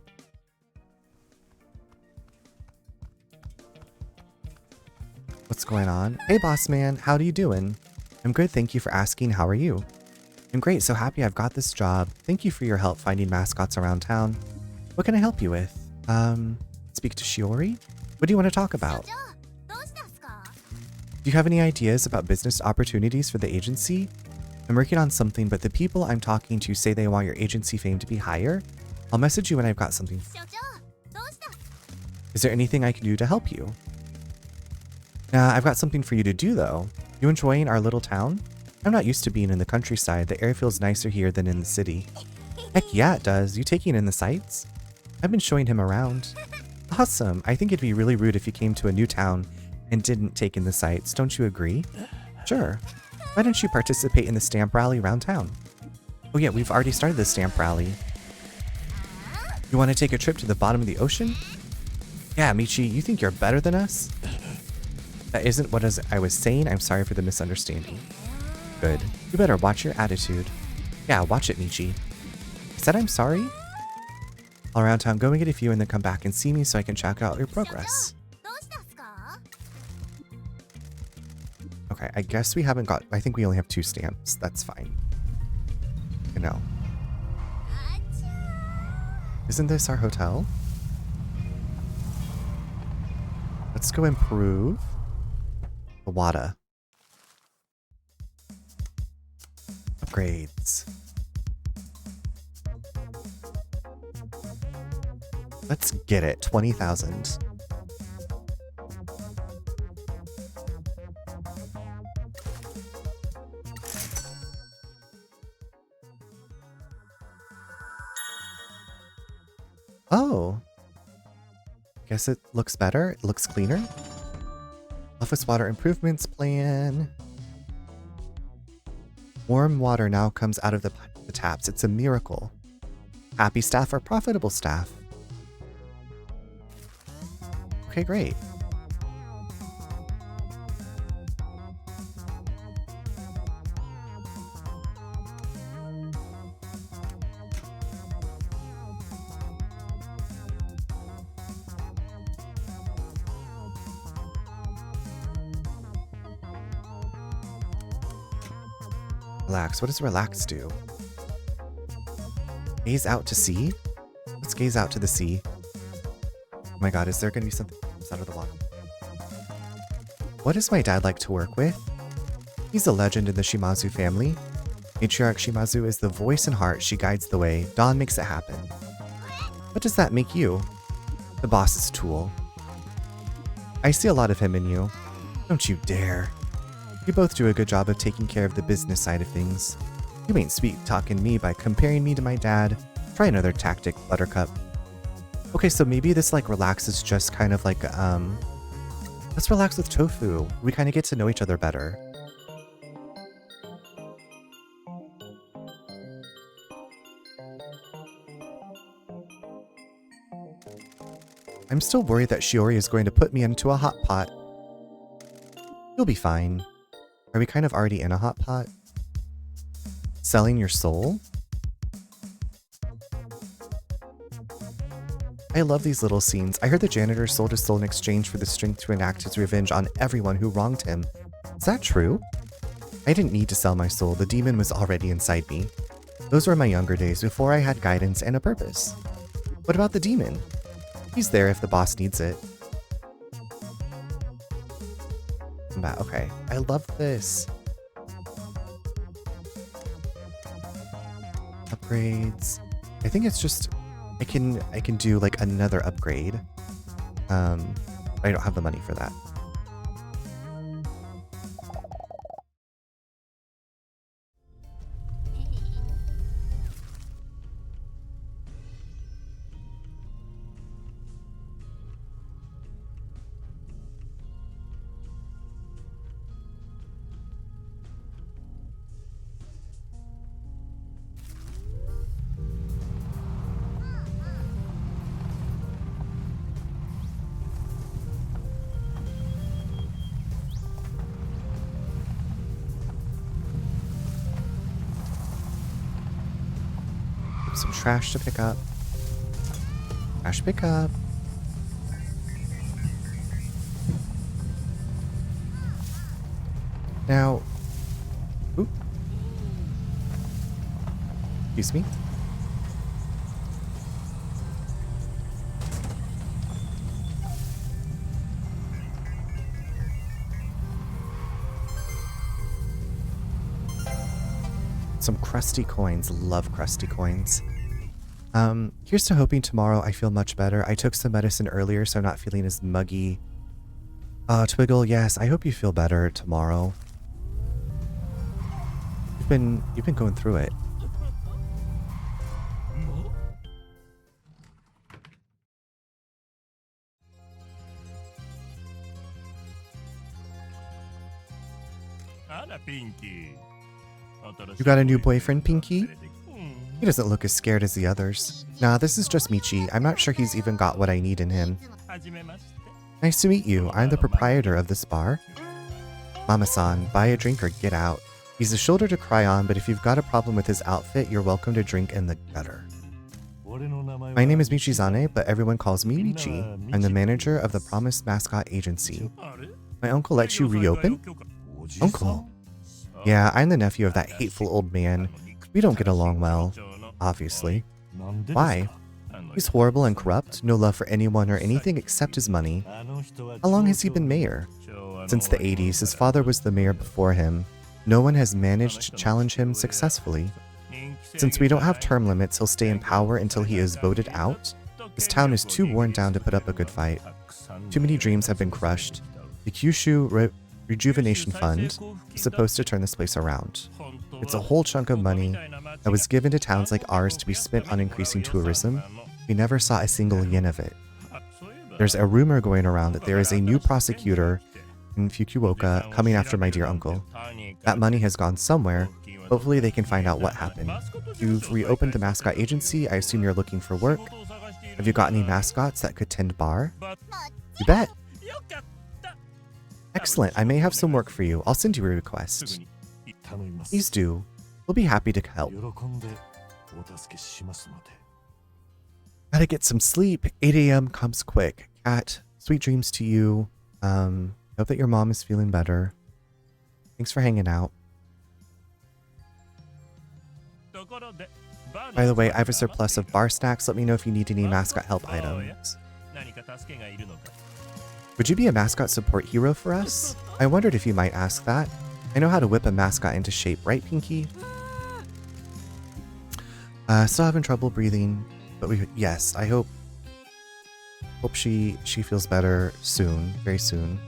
What's going on? Hey, boss man. How you doing? I'm good, thank you for asking. How are you? I'm great, so happy I've got this job. Thank you for your help finding mascots around town. What can I help you with? Speak to Shiori? What do you want to talk about? Do you have any ideas about business opportunities for the agency? I'm working on something, but the people I'm talking to say they want your agency fame to be higher. I'll message you when I've got something. Is there anything I can do to help you? I've got something for you to do, though. You enjoying our little town? I'm not used to being in the countryside. The air feels nicer here than in the city. Heck yeah, it does. You taking in the sights? I've been showing him around. Awesome. I think it'd be really rude if you came to a new town and didn't take in the sights. Don't you agree? Sure. Why don't you participate in the stamp rally around town? Oh yeah, we've already started the stamp rally. You want to take a trip to the bottom of the ocean? Yeah, Michi, you think you're better than us? That isn't what I was saying. I'm sorry for the misunderstanding. Good. You better watch your attitude. Yeah, watch it, Michi. I said I'm sorry? All around town, go and get a few and then come back and see me so I can check out your progress. Okay, I guess we haven't got... I think we only have 2 stamps. That's fine. You know. Isn't this our hotel? Let's go improve the WADA. Upgrades. Let's get it. 20,000. Oh. Guess it looks better. It looks cleaner. Office water improvements plan. Warm water now comes out of the taps. It's a miracle. Happy staff are profitable staff. Okay, great. Relax. What does relax do? Gaze out to sea? Let's gaze out to the sea. Oh my god, is there going to be something that comes out of the water? What does my dad like to work with? He's a legend in the Shimazu family. Matriarch Shimazu is the voice and heart. She guides the way. Dawn makes it happen. What does that make you? The boss's tool. I see a lot of him in you. Don't you dare. You both do a good job of taking care of the business side of things. You ain't sweet-talking me by comparing me to my dad. Try another tactic, Buttercup. Okay, so maybe this, like, relax is just kind of like, let's relax with Tofu. We kind of get to know each other better. I'm still worried that Shiori is going to put me into a hot pot. You'll be fine. Are we kind of already in a hot pot? Selling your soul? I love these little scenes. I heard the janitor sold his soul in exchange for the strength to enact his revenge on everyone who wronged him. Is that true? I didn't need to sell my soul. The demon was already inside me. Those were my younger days before I had guidance and a purpose. What about the demon? He's there if the boss needs it. Okay, I love this. Upgrades. I think it's just I can do like another upgrade. I don't have the money for that. Some trash to pick up. Trash pick up. Now, oop. Excuse me. Some crusty coins. Love crusty coins. Here's to hoping tomorrow I feel much better. I took some medicine earlier, so I'm not feeling as muggy. Twiggle, yes, I hope you feel better tomorrow. You've been going through it. You got a new boyfriend, Pinky? He doesn't look as scared as the others. Nah, this is just Michi. I'm not sure he's even got what I need in him. Nice to meet you. I'm the proprietor of this bar. Mama-san, buy a drink or get out. He's a shoulder to cry on, but if you've got a problem with his outfit, you're welcome to drink in the gutter. My name is Michizane, but everyone calls me Michi. I'm the manager of the Promised Mascot Agency. My uncle lets you reopen? Uncle? Yeah, I'm the nephew of that hateful old man. We don't get along well, obviously. Why? He's horrible and corrupt, no love for anyone or anything except his money. How long has he been mayor? Since the 80s, his father was the mayor before him. No one has managed to challenge him successfully. Since we don't have term limits, he'll stay in power until he is voted out. This town is too worn down to put up a good fight. Too many dreams have been crushed. The Kyushu Rejuvenation Fund is supposed to turn this place around. It's a whole chunk of money that was given to towns like ours to be spent on increasing tourism. We never saw a single yen of it. There's a rumor going around that there is a new prosecutor in Fukuoka coming after my dear uncle. That money has gone somewhere. Hopefully they can find out what happened. You've reopened the Mascot Agency. I assume you're looking for work. Have you got any mascots that could tend bar? You bet. Excellent. I may have some work for you. I'll send you a request. Please do. We'll be happy to help. Gotta get some sleep. 8 a.m. comes quick. Cat, sweet dreams to you. Hope that your mom is feeling better. Thanks for hanging out. By the way, I have a surplus of bar snacks. Let me know if you need any mascot help items. Would you be a mascot support hero for us? I wondered if you might ask that. I know how to whip a mascot into shape, right, Pinky? Still having trouble breathing, but yes, I hope she feels better soon, very soon.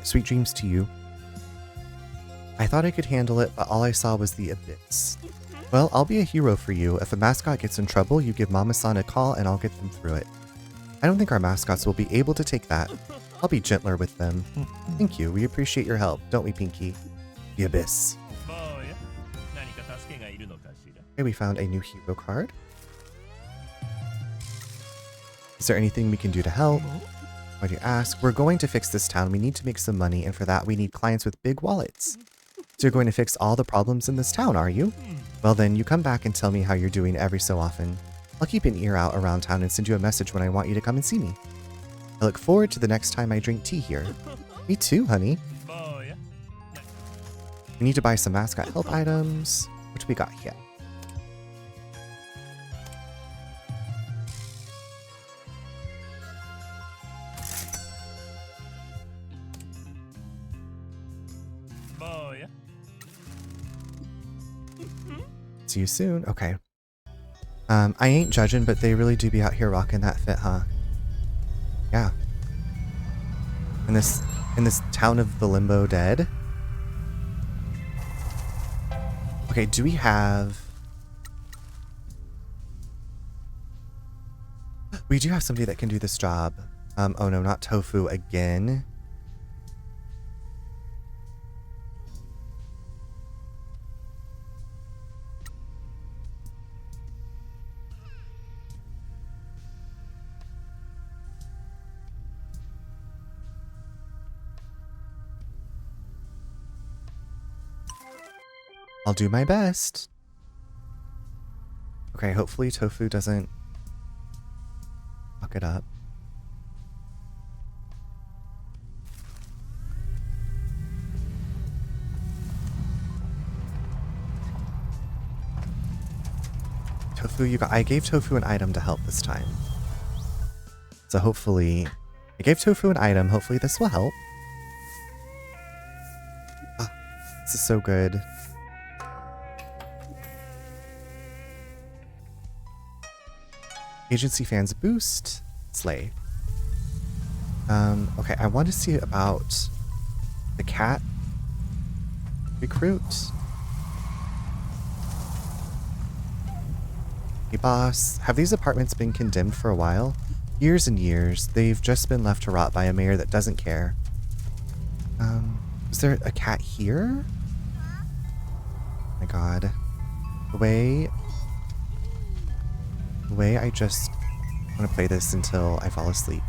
Sweet dreams to you. I thought I could handle it, but all I saw was the abyss. Well, I'll be a hero for you. If a mascot gets in trouble, you give Mama-san a call and I'll get them through it. I don't think our mascots will be able to take that. I'll be gentler with them. Thank you. We appreciate your help, don't we, Pinky? The abyss. Okay, we found a new hero card. Is there anything we can do to help? Why do you ask? We're going to fix this town. We need to make some money, and for that we need clients with big wallets. So you're going to fix all the problems in this town, are you? Well then, you come back and tell me how you're doing every so often. I'll keep an ear out around town and send you a message when I want you to come and see me. I look forward to the next time I drink tea here. Me too, honey. We need to buy some mascot help items. What do we got here? See you soon. Okay. I ain't judging, but they really do be out here rocking that fit, huh? Yeah. In this town of the Limbo Dead. Okay, do we have... We do have somebody that can do this job. Oh no, not Tofu again. I'll do my best. Okay, hopefully Tofu doesn't fuck it up. Tofu, I gave Tofu an item to help this time. So hopefully, I gave Tofu an item. Hopefully this will help. Ah, this is so good. Agency fans boost. Slay. Okay, I want to see about the cat recruit. Hey boss, have these apartments been condemned for a while? Years and years. They've just been left to rot by a mayor that doesn't care. Is there a cat here? Oh my god. The way I just want to play this until I fall asleep.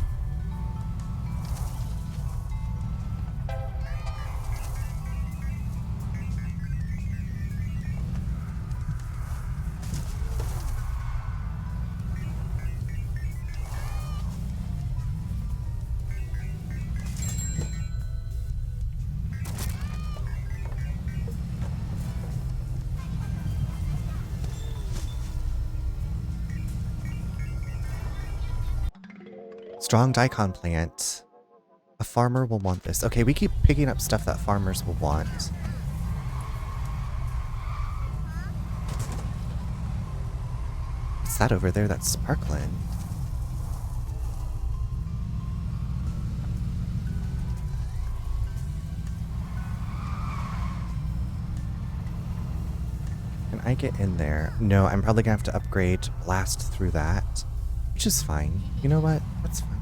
Strong daikon plant. A farmer will want this. Okay, we keep picking up stuff that farmers will want. What's that over there that's sparkling? Can I get in there? No, I'm probably gonna have to upgrade to blast through that. Which is fine. You know what? That's fine.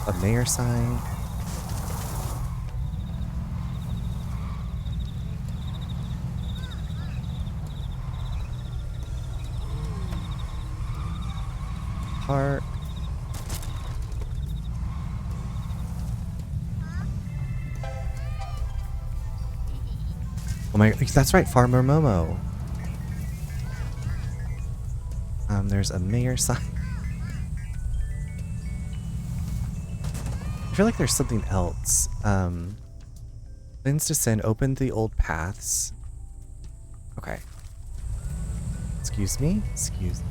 A mayor sign. Park. Oh my, that's right, Farmer Momo. There's a mayor sign. I feel like there's something else. Cleanse to sin, open the old paths. Okay. Excuse me? Excuse me.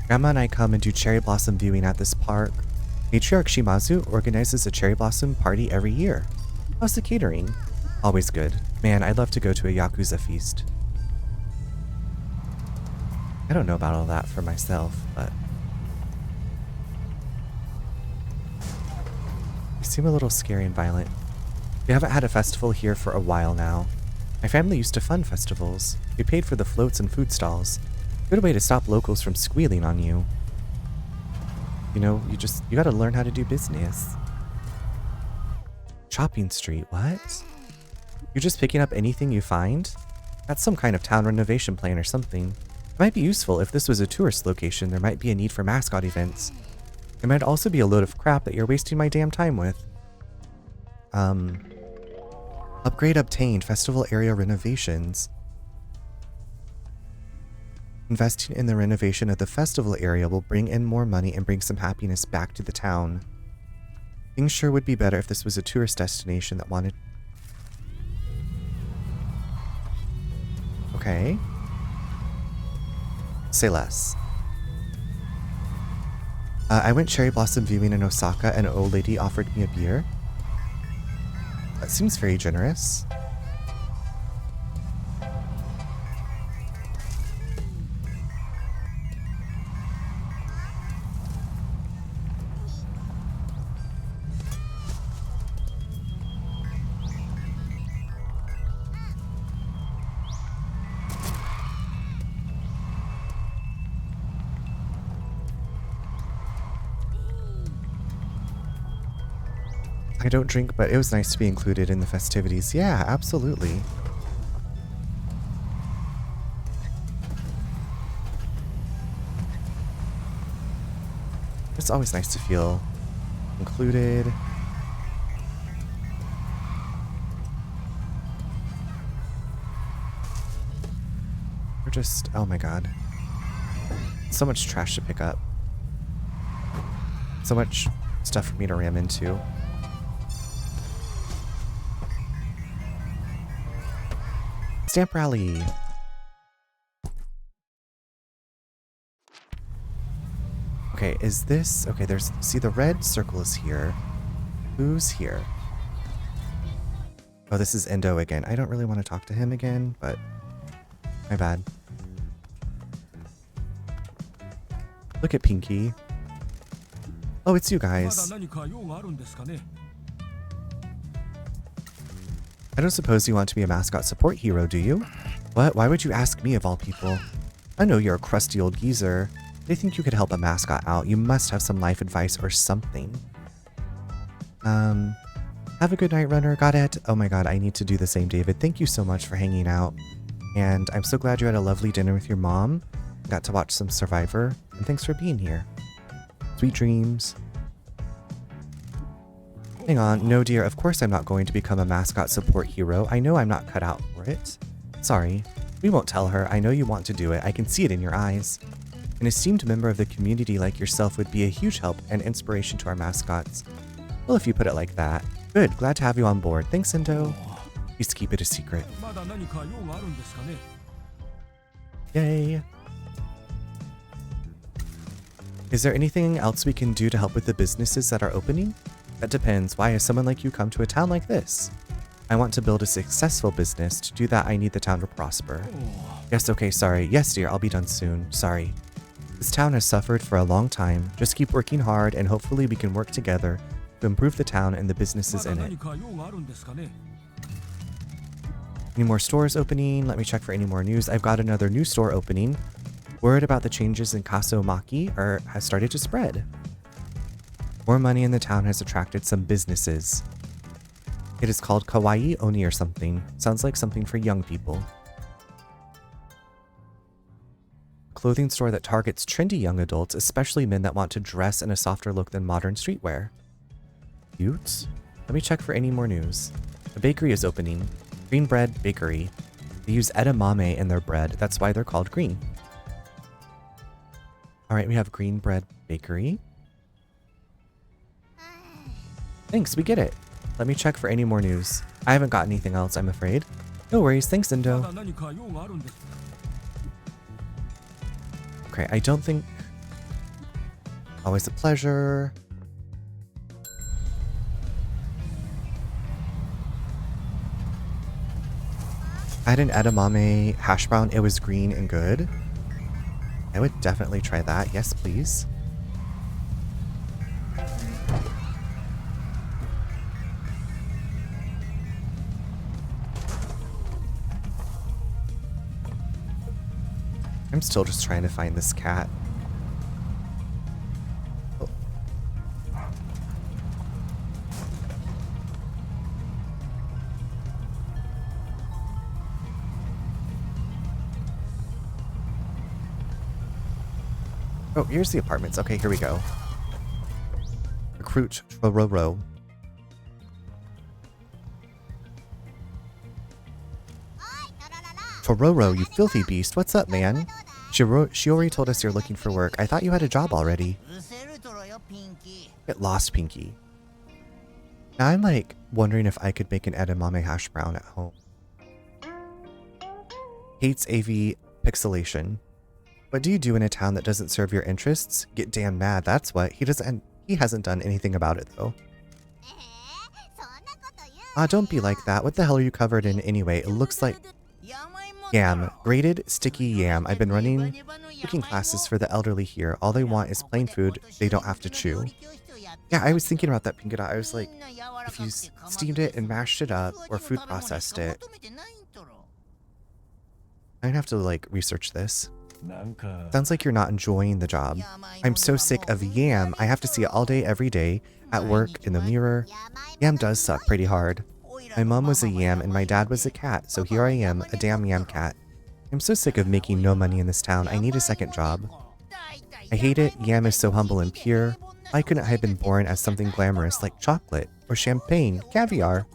Grandma and I come and do cherry blossom viewing at this park. Matriarch Shimazu organizes a cherry blossom party every year. How's the catering? Always good. Man, I'd love to go to a Yakuza feast. I don't know about all that for myself, but... they seem a little scary and violent. We haven't had a festival here for a while now. My family used to fund festivals. We paid for the floats and food stalls. Good way to stop locals from squealing on you. You know, you gotta learn how to do business. Shopping street, what? You're just picking up anything you find? That's some kind of town renovation plan or something. It might be useful if this was a tourist location. There might be a need for mascot events. There might also be a load of crap that you're wasting my damn time with. Upgrade obtained. Festival area renovations. Investing in the renovation of the festival area will bring in more money and bring some happiness back to the town. Things sure would be better if this was a tourist destination that wanted... Okay. Say less. I went cherry blossom viewing in Osaka and an old lady offered me a beer. That seems very generous. I don't drink, but it was nice to be included in the festivities. Yeah, absolutely. It's always nice to feel included. We're just, oh my god. So much trash to pick up. So much stuff for me to ram into. Stamp rally. Okay, is this... Okay, there's... See, the red circle is here. Who's here? Oh, this is Endo again. I don't really want to talk to him again, but... My bad. Look at Pinky. Oh, it's you guys. I don't suppose you want to be a mascot support hero, do you? What? Why would you ask me of all people? I know you're a crusty old geezer. They think you could help a mascot out. You must have some life advice or something. Have a good night, runner. Got it? Oh my god, I need to do the same, David. Thank you so much for hanging out. And I'm so glad you had a lovely dinner with your mom. Got to watch some Survivor. And thanks for being here. Sweet dreams. Hang on, no dear, of course I'm not going to become a mascot support hero. I know I'm not cut out for it. Sorry. We won't tell her. I know you want to do it. I can see it in your eyes. An esteemed member of the community like yourself would be a huge help and inspiration to our mascots. Well, if you put it like that. Good, glad to have you on board. Thanks, Endo. Please keep it a secret. Yay. Is there anything else we can do to help with the businesses that are opening? That depends. Why has someone like you come to a town like this? I want to build a successful business. To do that, I need the town to prosper. Yes, okay, sorry. Yes, dear, I'll be done soon. Sorry. This town has suffered for a long time. Just keep working hard and hopefully we can work together to improve the town and the businesses in it. Any more stores opening? Let me check for any more news. I've got another new store opening. Word about the changes in Kaso-Machi has started to spread. More money in the town has attracted some businesses. It is called Kawaii Oni or something. Sounds like something for young people. Clothing store that targets trendy young adults, especially men that want to dress in a softer look than modern streetwear. Cute. Let me check for any more news. A bakery is opening. Green Bread Bakery. They use edamame in their bread. That's why they're called green. Alright, we have Green Bread Bakery. Thanks, we get it. Let me check for any more news. I haven't got anything else, I'm afraid. No worries, thanks, Endo. Okay, I don't think... Always a pleasure. I had an edamame hash brown. It was green and good. I would definitely try that. Yes, please. I'm still just trying to find this cat. Oh. Oh, here's the apartments. Okay, here we go. Recruit Trororo. Trororo, you filthy beast. What's up, man? Shiori told us you're looking for work. I thought you had a job already. Get lost, Pinky. Now I'm like wondering if I could make an edamame hash brown at home. Hates AV pixelation. What do you do in a town that doesn't serve your interests? Get damn mad, that's what. He hasn't done anything about it though. Ah, don't be like that. What the hell are you covered in anyway? It looks like yam. Grated, sticky yam. I've been running cooking classes for the elderly here. All they want is plain food they don't have to chew. Yeah, I was thinking about that, Pink. I was like, if you steamed it and mashed it up or food processed it. I'd have to like research this. Sounds like you're not enjoying the job. I'm so sick of yam. I have to see it all day, every day, at work, in the mirror. Yam does suck pretty hard. My mom was a yam and my dad was a cat, so here I am, a damn yam cat. I'm so sick of making no money in this town. I need a second job. I hate it. Yam is so humble and pure. Why couldn't I have been born as something glamorous like chocolate or champagne, caviar?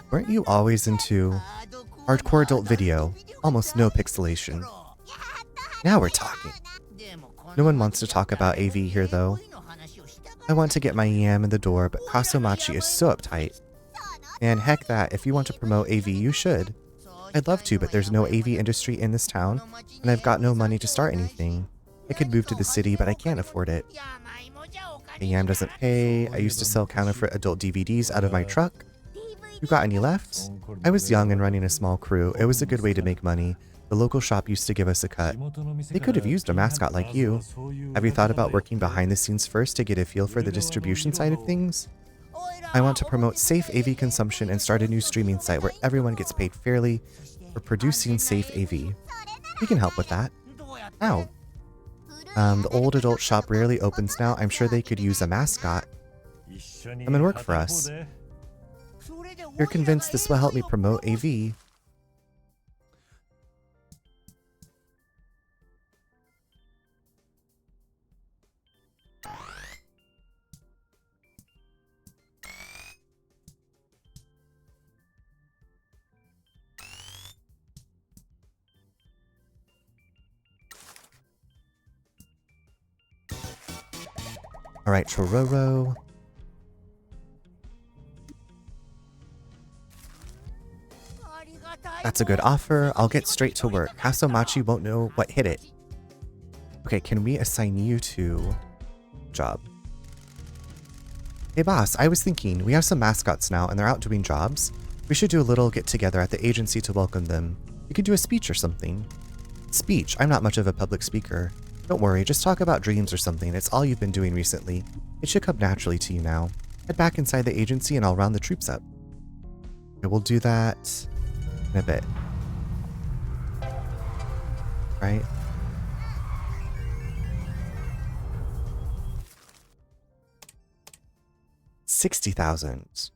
Weren't you always into hardcore adult video? Almost no pixelation. Now we're talking. No one wants to talk about AV here though. I want to get my yam in the door, but Kaso-Machi is so uptight. And heck that, if you want to promote AV, you should. I'd love to, but there's no AV industry in this town, and I've got no money to start anything. I could move to the city, but I can't afford it. The yam doesn't pay. I used to sell counterfeit adult DVDs out of my truck. You got any left? I was young and running a small crew. It was a good way to make money. The local shop used to give us a cut. They could have used a mascot like you. Have you thought about working behind the scenes first to get a feel for the distribution side of things? I want to promote safe AV consumption and start a new streaming site where everyone gets paid fairly for producing safe AV. We can help with that. How? The old adult shop rarely opens now. I'm sure they could use a mascot. Come and work for us. You're convinced this will help me promote AV? Alright, Trororo. That's a good offer. I'll get straight to work. Kaso-Machi won't know what hit it. Okay, can we assign you to job? Hey boss, I was thinking, we have some mascots now and they're out doing jobs. We should do a little get together at the agency to welcome them. You could do a speech or something. Speech? I'm not much of a public speaker. Don't worry, just talk about dreams or something. It's all you've been doing recently. It should come naturally to you now. Head back inside the agency and I'll round the troops up. Okay, we'll do that in a bit. Right? $60,000.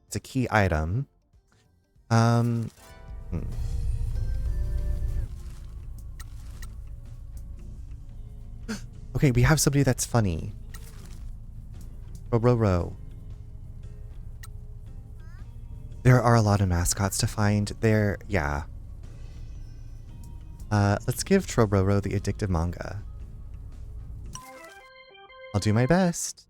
It's a key item. Okay, we have somebody that's funny. Roro. There are a lot of mascots to find. Yeah. Let's give Trororo the addictive manga. I'll do my best.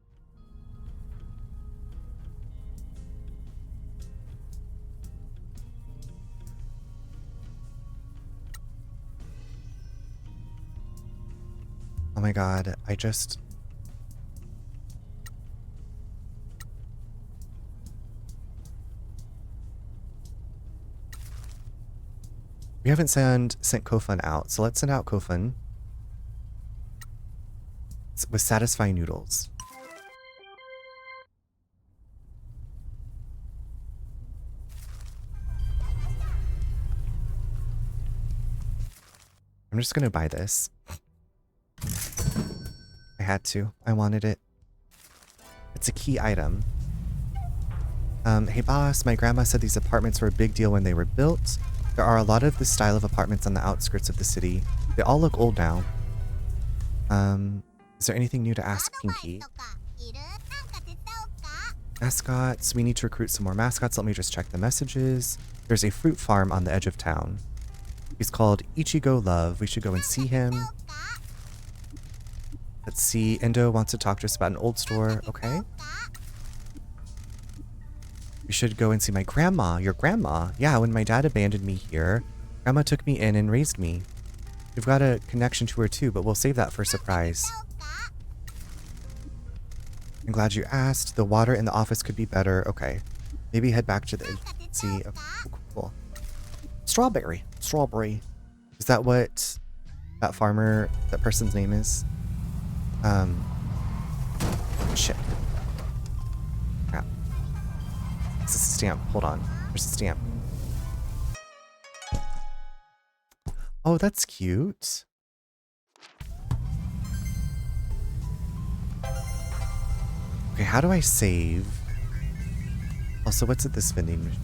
Oh my god, we haven't sent Kofun out, so let's send out Kofun with satisfying noodles. I'm just gonna buy this. I had to. I wanted it. It's a key item. Hey boss, my grandma said these apartments were a big deal when they were built. There are a lot of this style of apartments on the outskirts of the city. They all look old now. Is there anything new to ask, Pinky? とかいる？なんか手伝おうか？ Mascots. We need to recruit some more mascots. Let me just check the messages. There's a fruit farm on the edge of town. He's called Ichigo Love. We should go and see him. か？ Let's see. Endo wants to talk to us about an old store. Okay. か？ We should go and see my grandma. Your grandma. Yeah, when my dad abandoned me here, grandma took me in and raised me. We've got a connection to her too, but we'll save that for a surprise. か？ I'm glad you asked. The water in the office could be better. Okay. Maybe head back to the agency. Okay, cool. Strawberry. Strawberry. Is that what that farmer, that person's name is? Shit. Crap. This is a stamp. Hold on. There's a stamp. Oh, that's cute. Okay, how do I save? Also, what's at this vending machine?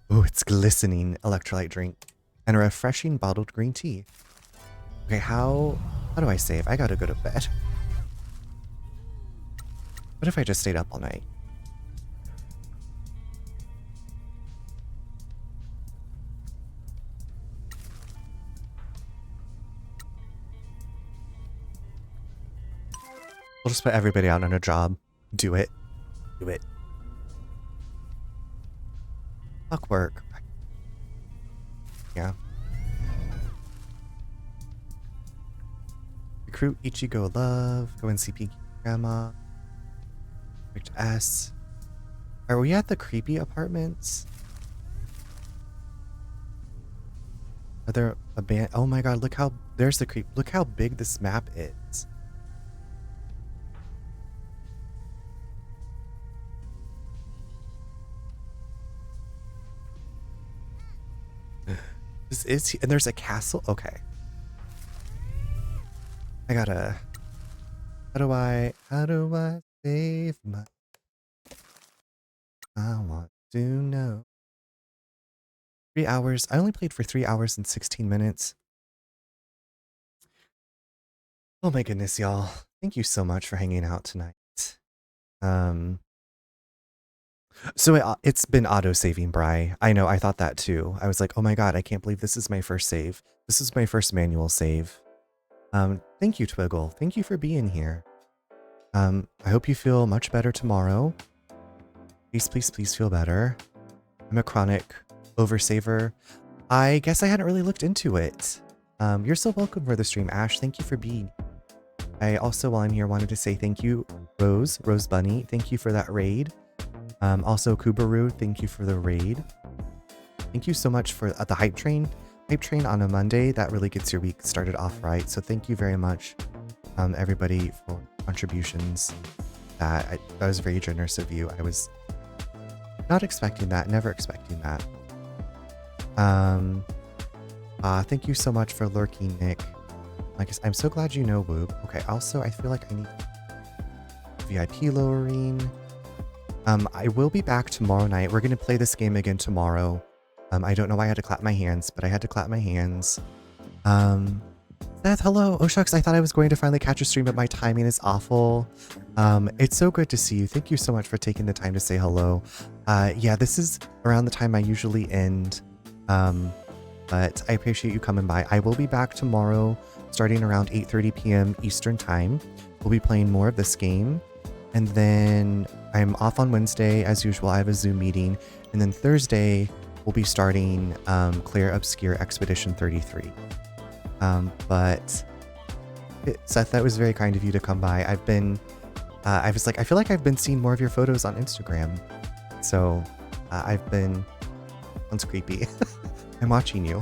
Oh, it's glistening electrolyte drink and a refreshing bottled green tea. Okay, how do I save? I gotta go to bed. What if I just stayed up all night? We'll just put everybody out on a job. Do it. Do it. Fuck work. Yeah. Recruit Ichigo Love. Go and see Pinky Grandma. Perfect S. Are we at the creepy apartments? Are there a band? Oh my god, look how... There's the creep. Look how big this map is. This is... And there's a castle? Okay. I gotta... How do I save my... I want to know. 3 hours. I only played for 3 hours and 16 minutes. Oh my goodness, y'all. Thank you so much for hanging out tonight. So it's been auto-saving, Bri. I know, I thought that too. I was like, oh my god, I can't believe this is my first save. This is my first manual save. Thank you, Twiggle. Thank you for being here. I hope you feel much better tomorrow. Please, please, please feel better. I'm a chronic oversaver. I guess I hadn't really looked into it. You're so welcome for the stream, Ash. Thank you for being. I also, while I'm here, wanted to say thank you, Rose Bunny. Thank you for that raid. Also, Kubaru, thank you for the raid. Thank you so much for the hype train. Hype train on a Monday, that really gets your week started off right. So thank you very much, everybody, for contributions. That was very generous of you. I was not expecting that, never expecting that. Thank you so much for lurking, Nick. I'm so glad you know Woob. Okay, also, I feel like I need VIP lowering. I will be back tomorrow night. We're going to play this game again tomorrow. I don't know why I had to clap my hands, but I had to clap my hands. Seth, hello. Oh, shucks. I thought I was going to finally catch a stream, but my timing is awful. It's so good to see you. Thank you so much for taking the time to say hello. Yeah, this is around the time I usually end. But I appreciate you coming by. I will be back tomorrow, starting around 8:30 p.m. Eastern time. We'll be playing more of this game. And then I'm off on Wednesday, as usual. I have a Zoom meeting. And then Thursday, we'll be starting Clear Obscure Expedition 33. Seth, that was very kind of you to come by. I was like, I feel like I've been seeing more of your photos on Instagram. So sounds creepy. I'm watching you.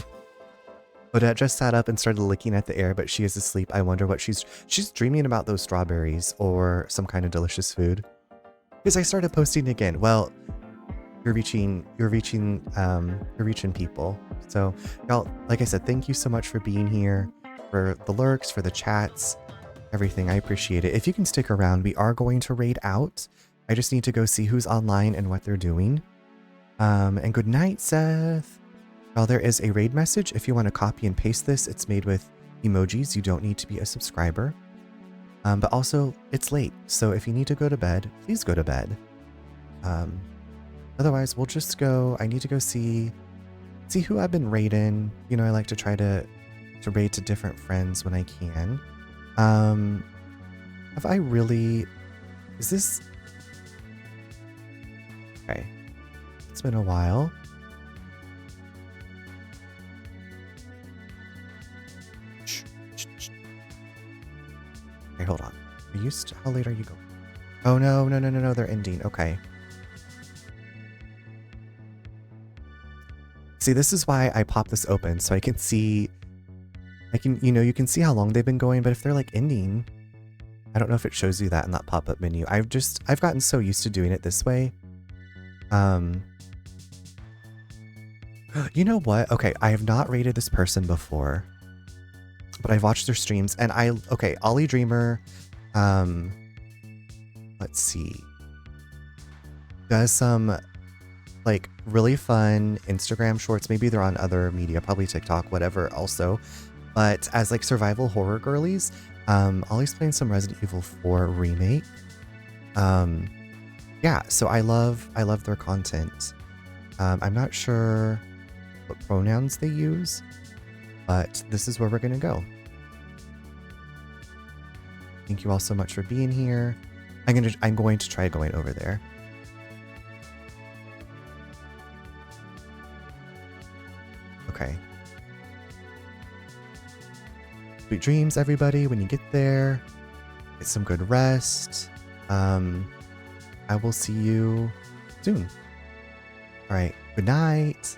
Odette just sat up and started licking at the air, but she is asleep. I wonder what she's dreaming about, those strawberries or some kind of delicious food. Because I started posting again. Well, you're reaching people. So y'all, like I said, thank you so much for being here, for the lurks, for the chats, everything. I appreciate it. If you can stick around, we are going to raid out. I just need to go see who's online and what they're doing. And good night, Seth. Well, there is a raid message. If you want to copy and paste this, it's made with emojis. You don't need to be a subscriber. But also, it's late. So if you need to go to bed, please go to bed. Otherwise, we'll just go. I need to go see who I've been raiding. You know, I like to try to raid to different friends when I can. Have I really... Is this... Okay. It's been a while. Okay, hold on. Are you how late are you going? Oh, no, they're ending. Okay. See, this is why I pop this open, so I can see... you can see how long they've been going, but if they're like ending, I don't know if it shows you that in that pop-up menu. I've gotten so used to doing it this way. You know what? Okay, I have not rated this person before, but I've watched their streams, and okay, Ollie Dreamer, let's see, does some like really fun Instagram shorts. Maybe they're on other media, probably TikTok, whatever also, but as like survival horror girlies. Ollie's playing some Resident Evil 4 remake. Yeah, so I love their content. I'm not sure what pronouns they use, but this is where we're gonna go. Thank you all so much for being here. I'm going to try going over there. Okay. Sweet dreams, everybody, when you get there. Get some good rest. I will see you soon. All right. Good night.